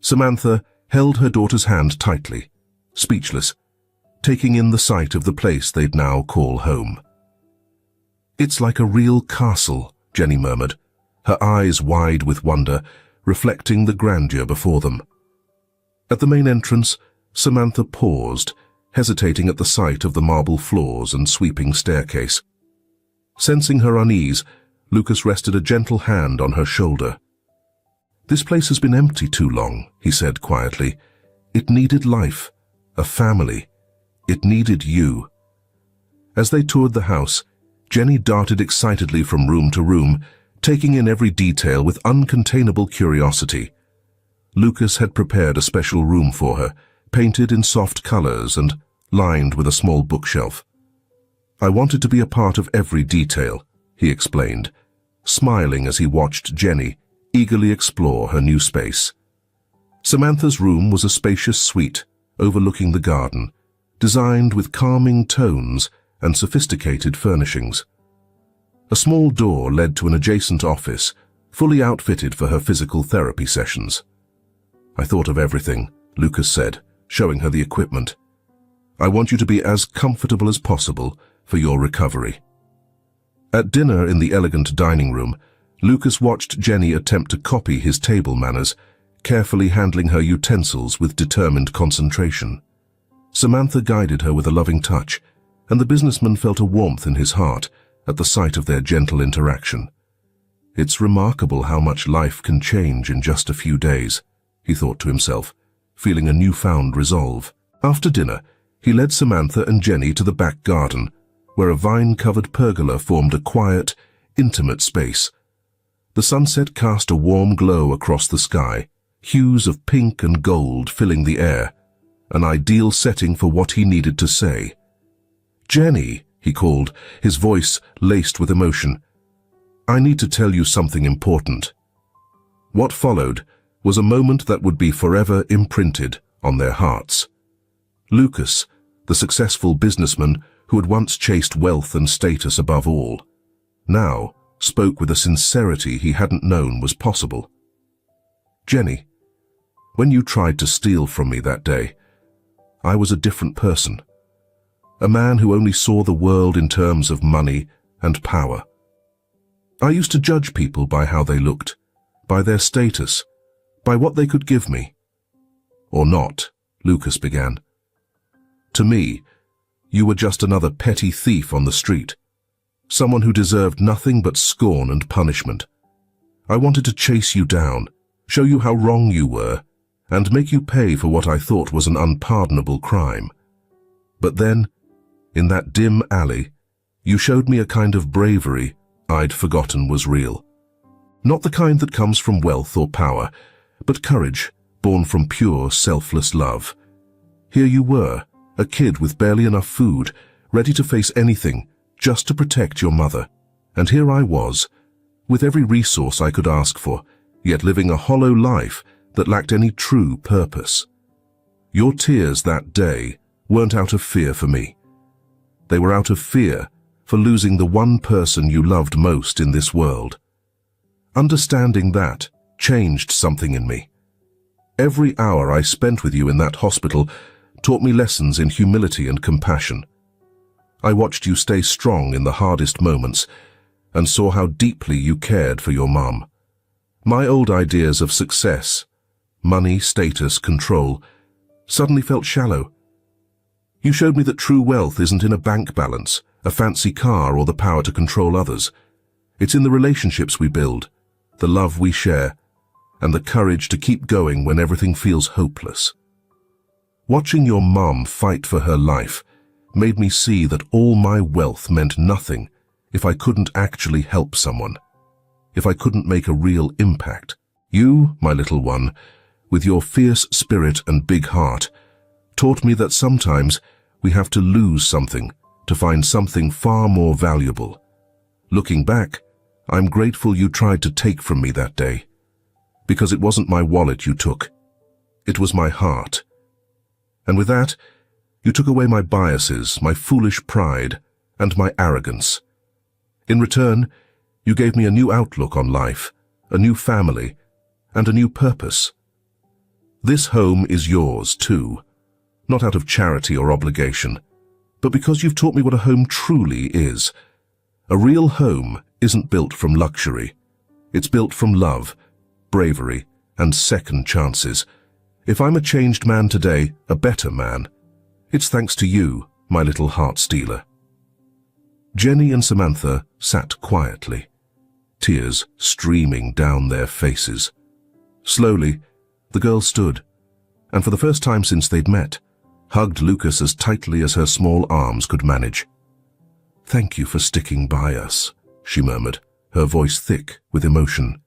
Samantha held her daughter's hand tightly, speechless, taking in the sight of the place they'd now call home. "It's like a real castle," Jenny murmured, her eyes wide with wonder, reflecting the grandeur before them. At the main entrance, Samantha paused, hesitating at the sight of the marble floors and sweeping staircase. Sensing her unease, Lucas rested a gentle hand on her shoulder. "This place has been empty too long," he said quietly. "It needed life, a family. It needed you." As they toured the house, Jenny darted excitedly from room to room, taking in every detail with uncontainable curiosity. Lucas had prepared a special room for her, painted in soft colors and lined with a small bookshelf. "I wanted to be a part of every detail," he explained, smiling as he watched Jenny eagerly explore her new space. Samantha's room was a spacious suite overlooking the garden, designed with calming tones and sophisticated furnishings. A small door led to an adjacent office, fully outfitted for her physical therapy sessions. "I thought of everything," Lucas said, showing her the equipment. "I want you to be as comfortable as possible for your recovery." At dinner in the elegant dining room, Lucas watched Jenny attempt to copy his table manners, carefully handling her utensils with determined concentration. Samantha guided her with a loving touch, and the businessman felt a warmth in his heart at the sight of their gentle interaction. "It's remarkable how much life can change in just a few days," he thought to himself, feeling a newfound resolve. After dinner, he led Samantha and Jenny to the back garden, where a vine-covered pergola formed a quiet, intimate space. The sunset cast a warm glow across the sky, hues of pink and gold filling the air, an ideal setting for what he needed to say. "Jenny," he called, his voice laced with emotion, "I need to tell you something important." What followed was a moment that would be forever imprinted on their hearts. Lucas, the successful businessman who had once chased wealth and status above all, now spoke with a sincerity he hadn't known was possible. "Jenny, when you tried to steal from me that day, I was a different person. A man who only saw the world in terms of money and power. I used to judge people by how they looked, by their status, by what they could give me." "Or not," Lucas began. "To me, you were just another petty thief on the street, someone who deserved nothing but scorn and punishment. I wanted to chase you down, show you how wrong you were, and make you pay for what I thought was an unpardonable crime. But then, in that dim alley, you showed me a kind of bravery I'd forgotten was real. Not the kind that comes from wealth or power, but courage born from pure, selfless love. Here you were, a kid with barely enough food, ready to face anything just to protect your mother. And here I was, with every resource I could ask for, yet living a hollow life that lacked any true purpose. Your tears that day weren't out of fear for me. They were out of fear for losing the one person you loved most in this world. Understanding that changed something in me. Every hour I spent with you in that hospital taught me lessons in humility and compassion. I watched you stay strong in the hardest moments and saw how deeply you cared for your mum. My old ideas of success, money, status, control, suddenly felt shallow. You showed me that true wealth isn't in a bank balance, a fancy car, or the power to control others. It's in the relationships we build, the love we share, and the courage to keep going when everything feels hopeless. Watching your mum fight for her life made me see that all my wealth meant nothing if I couldn't actually help someone, if I couldn't make a real impact. You, my little one, with your fierce spirit and big heart, taught me that sometimes we have to lose something to find something far more valuable. Looking back, I'm grateful you tried to take from me that day, because it wasn't my wallet you took. It was my heart. And with that, you took away my biases, my foolish pride, and my arrogance. In return, you gave me a new outlook on life, a new family, and a new purpose. This home is yours too, not out of charity or obligation, but because you've taught me what a home truly is. A real home isn't built from luxury. It's built from love, bravery, and second chances. If I'm a changed man today, a better man, it's thanks to you, my little heart stealer." Jenny and Samantha sat quietly, tears streaming down their faces. Slowly, the girl stood, and for the first time since they'd met, hugged Lucas as tightly as her small arms could manage. "Thank you for sticking by us," she murmured, her voice thick with emotion.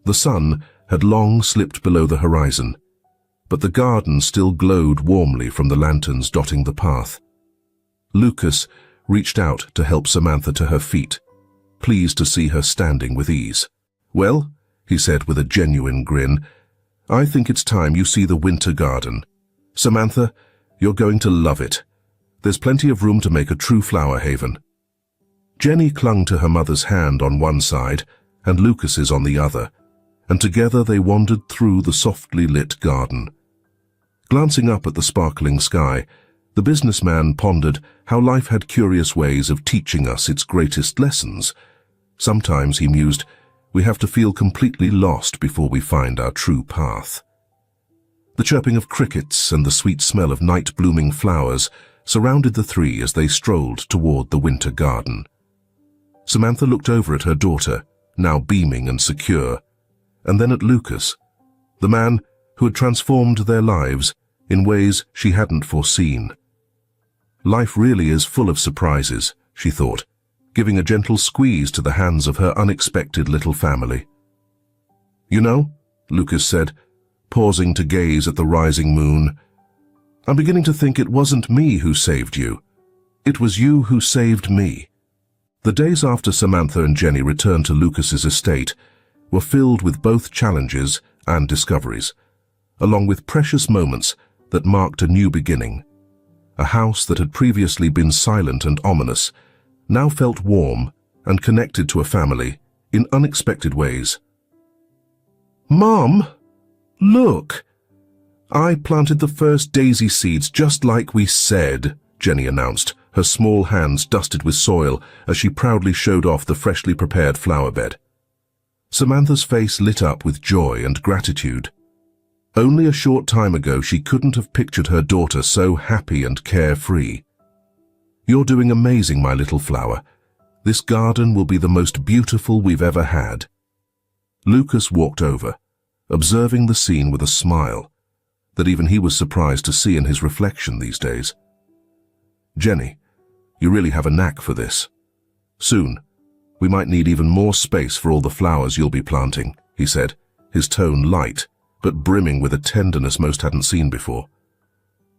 The sun had long slipped below the horizon, but the garden still glowed warmly from the lanterns dotting the path. Lucas reached out to help Samantha to her feet, pleased to see her standing with ease. "Well," he said with a genuine grin, "I think it's time you see the winter garden. Samantha, you're going to love it. There's plenty of room to make a true flower haven." Jenny clung to her mother's hand on one side and Lucas's on the other, and together they wandered through the softly lit garden. Glancing up at the sparkling sky, the businessman pondered how life had curious ways of teaching us its greatest lessons. Sometimes, he mused, we have to feel completely lost before we find our true path. The chirping of crickets and the sweet smell of night-blooming flowers surrounded the three as they strolled toward the winter garden. Samantha looked over at her daughter, now beaming and secure, and then at Lucas, the man who had transformed their lives in ways she hadn't foreseen. Life really is full of surprises, she thought, giving a gentle squeeze to the hands of her unexpected little family. "You know," Lucas said, pausing to gaze at the rising moon, "I'm beginning to think it wasn't me who saved you. It was you who saved me." The days after Samantha and Jenny returned to Lucas's estate were filled with both challenges and discoveries, along with precious moments that marked a new beginning. A house that had previously been silent and ominous now felt warm and connected to a family in unexpected ways. "Mom, look! I planted the first daisy seeds just like we said," Jenny announced, her small hands dusted with soil as she proudly showed off the freshly prepared flower bed. Samantha's face lit up with joy and gratitude. Only a short time ago she couldn't have pictured her daughter so happy and carefree. "You're doing amazing, my little flower. This garden will be the most beautiful we've ever had." Lucas walked over, observing the scene with a smile that even he was surprised to see in his reflection these days. "Jenny, you really have a knack for this. Soon, we might need even more space for all the flowers you'll be planting," he said, his tone light, but brimming with a tenderness most hadn't seen before.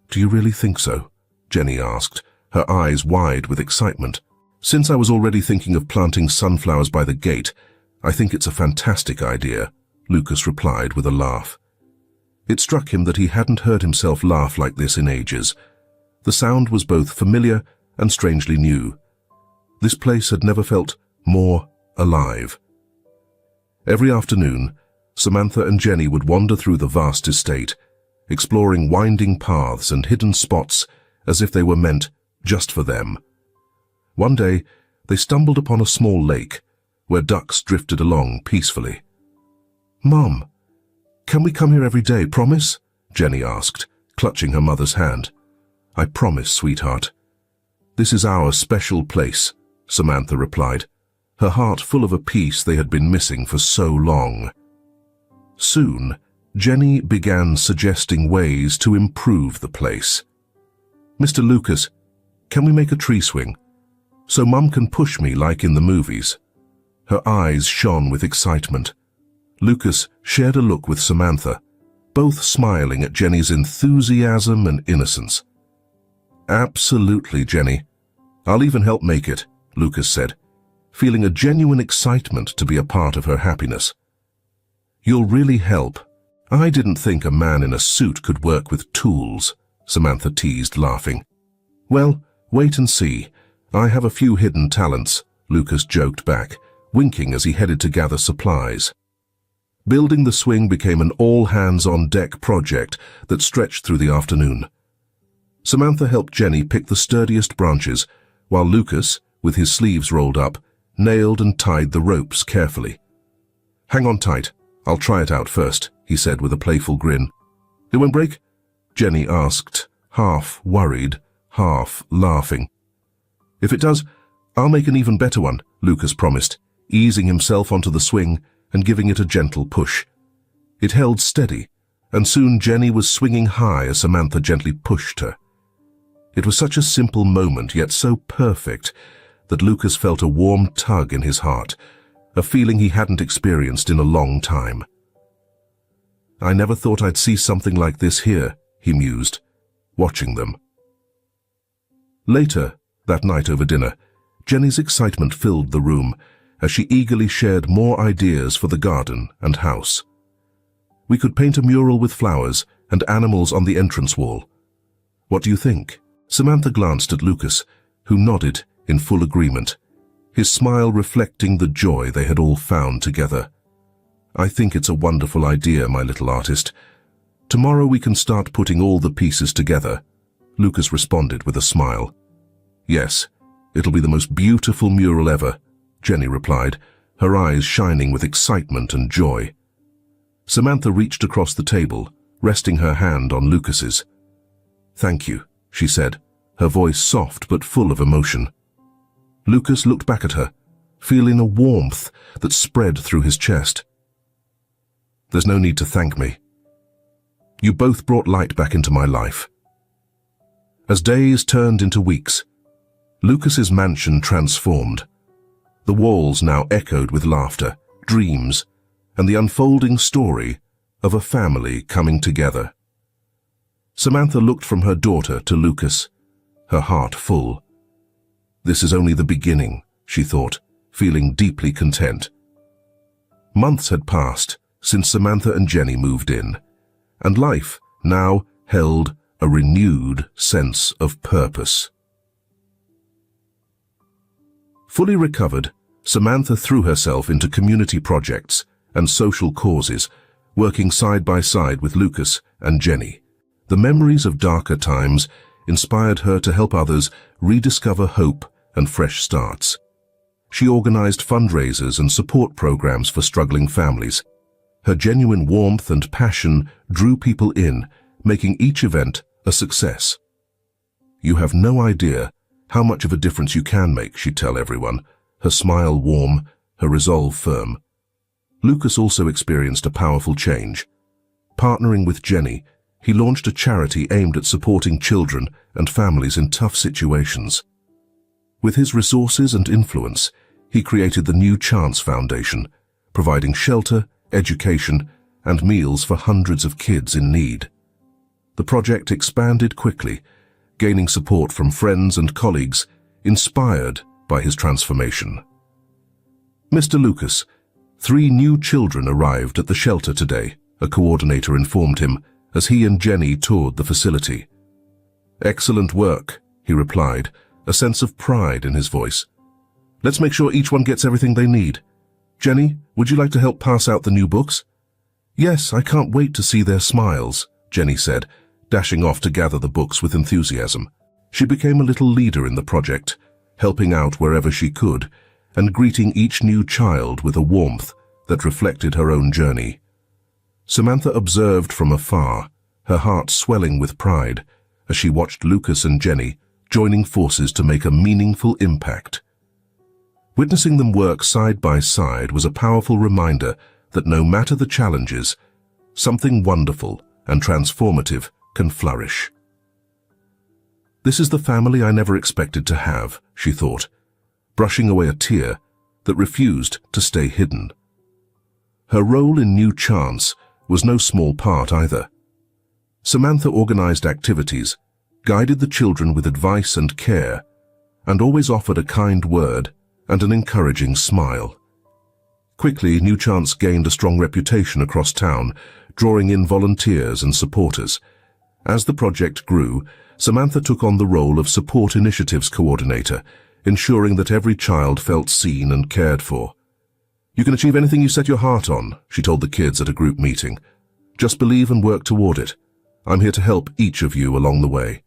"Do you really think so?" Jenny asked, her eyes wide with excitement. "Since I was already thinking of planting sunflowers by the gate, I think it's a fantastic idea," Lucas replied with a laugh. It struck him that he hadn't heard himself laugh like this in ages. The sound was both familiar and strangely new. This place had never felt more alive. Every afternoon, Samantha and Jenny would wander through the vast estate, exploring winding paths and hidden spots as if they were meant just for them. One day, they stumbled upon a small lake where ducks drifted along peacefully. "Mom, can we come here every day, promise?" Jenny asked, clutching her mother's hand. "I promise, sweetheart. This is our special place," Samantha replied, her heart full of a peace they had been missing for so long. Soon, Jenny began suggesting ways to improve the place. "Mr. Lucas, can we make a tree swing? So Mum can push me like in the movies." Her eyes shone with excitement. Lucas shared a look with Samantha, both smiling at Jenny's enthusiasm and innocence. "Absolutely, Jenny. I'll even help make it," Lucas said, feeling a genuine excitement to be a part of her happiness. "You'll really help. I didn't think a man in a suit could work with tools," Samantha teased, laughing. "Well, wait and see. I have a few hidden talents," Lucas joked back, winking as he headed to gather supplies. Building the swing became an all-hands-on-deck project that stretched through the afternoon. Samantha helped Jenny pick the sturdiest branches, while Lucas, with his sleeves rolled up, nailed and tied the ropes carefully. "Hang on tight. I'll try it out first," he said with a playful grin. "It won't break?" Jenny asked, half worried, half laughing. "If it does, I'll make an even better one," Lucas promised, easing himself onto the swing and giving it a gentle push. It held steady, and soon Jenny was swinging high as Samantha gently pushed her. It was such a simple moment, yet so perfect, that Lucas felt a warm tug in his heart, a feeling he hadn't experienced in a long time. "I never thought I'd see something like this here," he mused, watching them. Later, that night over dinner, Jenny's excitement filled the room as she eagerly shared more ideas for the garden and house. "We could paint a mural with flowers and animals on the entrance wall. What do you think?" Samantha glanced at Lucas, who nodded in full agreement, his smile reflecting the joy they had all found together. "I think it's a wonderful idea, my little artist. Tomorrow we can start putting all the pieces together," Lucas responded with a smile. "Yes, it'll be the most beautiful mural ever," Jenny replied, her eyes shining with excitement and joy. Samantha reached across the table, resting her hand on Lucas's. "Thank you," she said, her voice soft but full of emotion. Lucas looked back at her, feeling a warmth that spread through his chest. "There's no need to thank me. You both brought light back into my life." As days turned into weeks, Lucas's mansion transformed. The walls now echoed with laughter, dreams, and the unfolding story of a family coming together. Samantha looked from her daughter to Lucas, her heart full. This is only the beginning, she thought, feeling deeply content. Months had passed since Samantha and Jenny moved in, and life now held a renewed sense of purpose. Fully recovered, Samantha threw herself into community projects and social causes, working side by side with Lucas and Jenny. The memories of darker times inspired her to help others rediscover hope and fresh starts. She organized fundraisers and support programs for struggling families. Her genuine warmth and passion drew people in, making each event a success. "You have no idea how much of a difference you can make," she'd tell everyone, her smile warm, her resolve firm. Lucas also experienced a powerful change. Partnering with Jenny, he launched a charity aimed at supporting children and families in tough situations. With his resources and influence, he created the New Chance Foundation, providing shelter, education, and meals for hundreds of kids in need. The project expanded quickly, gaining support from friends and colleagues, inspired by his transformation. "Mr. Lucas, 3 new children arrived at the shelter today," a coordinator informed him as he and Jenny toured the facility. "Excellent work," he replied, a sense of pride in his voice. "Let's make sure each one gets everything they need. Jenny, would you like to help pass out the new books?" "Yes, I can't wait to see their smiles," Jenny said, dashing off to gather the books with enthusiasm. She became a little leader in the project, helping out wherever she could, and greeting each new child with a warmth that reflected her own journey. Samantha observed from afar, her heart swelling with pride, as she watched Lucas and Jenny joining forces to make a meaningful impact. Witnessing them work side by side was a powerful reminder that no matter the challenges, something wonderful and transformative can flourish. "This is the family I never expected to have," she thought, brushing away a tear that refused to stay hidden. Her role in New Chance was no small part either. Samantha organized activities, guided the children with advice and care, and always offered a kind word and an encouraging smile. Quickly, New Chance gained a strong reputation across town, drawing in volunteers and supporters. As the project grew, Samantha took on the role of Support Initiatives Coordinator, ensuring that every child felt seen and cared for. "You can achieve anything you set your heart on," she told the kids at a group meeting. "Just believe and work toward it. I'm here to help each of you along the way."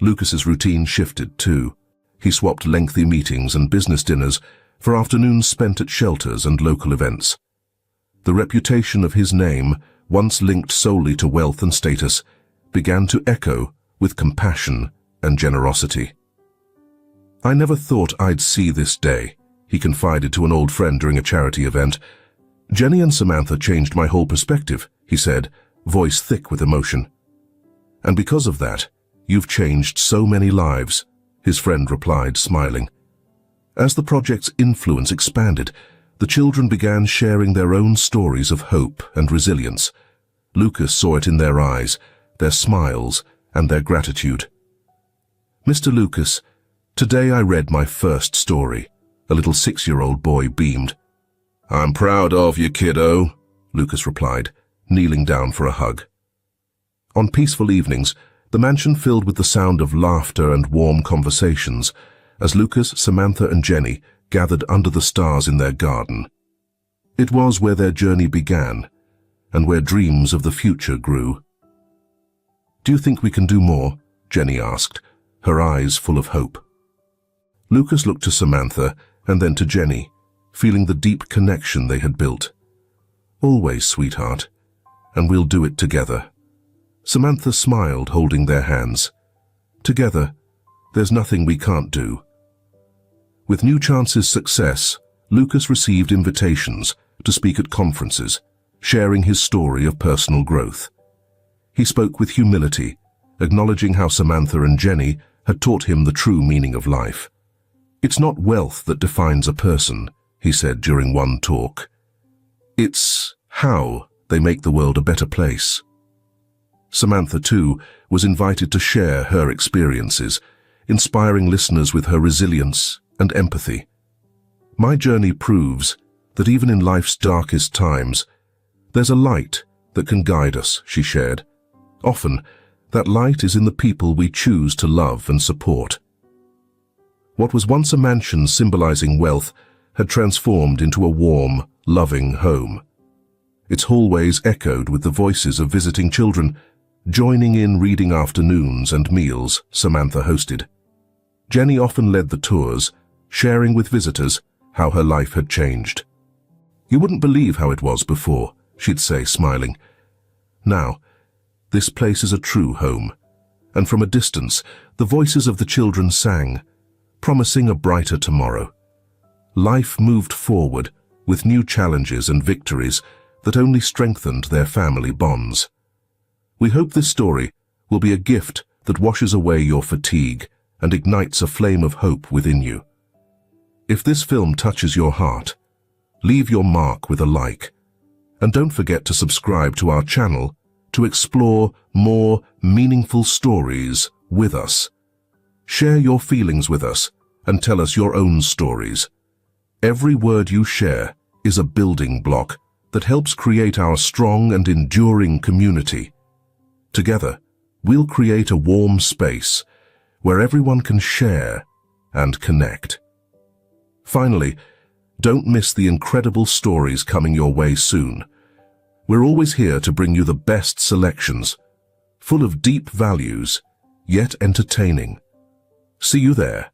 Lucas's routine shifted too. He swapped lengthy meetings and business dinners for afternoons spent at shelters and local events. The reputation of his name, once linked solely to wealth and status, began to echo with compassion and generosity. "I never thought I'd see this day," he confided to an old friend during a charity event. "Jenny and Samantha changed my whole perspective," he said, voice thick with emotion. "And because of that, you've changed so many lives," his friend replied, smiling. As the project's influence expanded, the children began sharing their own stories of hope and resilience. Lucas saw it in their eyes, their smiles, and their gratitude. "Mr. Lucas, today I read my first story," a little 6-year-old boy beamed. "I'm proud of you, kiddo," Lucas replied, kneeling down for a hug. On peaceful evenings, The mansion filled with the sound of laughter and warm conversations as Lucas, Samantha and Jenny gathered under the stars in their garden. It was where their journey began and where dreams of the future grew. "Do you think we can do more?" Jenny asked, her eyes full of hope. Lucas looked to Samantha and then to Jenny, feeling the deep connection they had built. "Always, sweetheart, and we'll do it together." Samantha smiled, holding their hands. "Together, there's nothing we can't do." With New Chance's success, Lucas received invitations to speak at conferences, sharing his story of personal growth. He spoke with humility, acknowledging how Samantha and Jenny had taught him the true meaning of life. "It's not wealth that defines a person," he said during one talk. "It's how they make the world a better place." Samantha, too, was invited to share her experiences, inspiring listeners with her resilience and empathy. "My journey proves that even in life's darkest times, there's a light that can guide us," she shared. "Often, that light is in the people we choose to love and support." What was once a mansion symbolizing wealth had transformed into a warm, loving home. Its hallways echoed with the voices of visiting children, joining in reading afternoons and meals Samantha hosted. Jenny often led the tours, sharing with visitors how her life had changed. "You wouldn't believe how it was before," she'd say, smiling. "Now, this place is a true home." And from a distance, the voices of the children sang, promising a brighter tomorrow. Life moved forward with new challenges and victories that only strengthened their family bonds. We hope this story will be a gift that washes away your fatigue and ignites a flame of hope within you. If this film touches your heart, leave your mark with a like. And don't forget to subscribe to our channel to explore more meaningful stories with us. Share your feelings with us and tell us your own stories. Every word you share is a building block that helps create our strong and enduring community. Together, we'll create a warm space where everyone can share and connect. Finally, don't miss the incredible stories coming your way soon. We're always here to bring you the best selections, full of deep values, yet entertaining. See you there.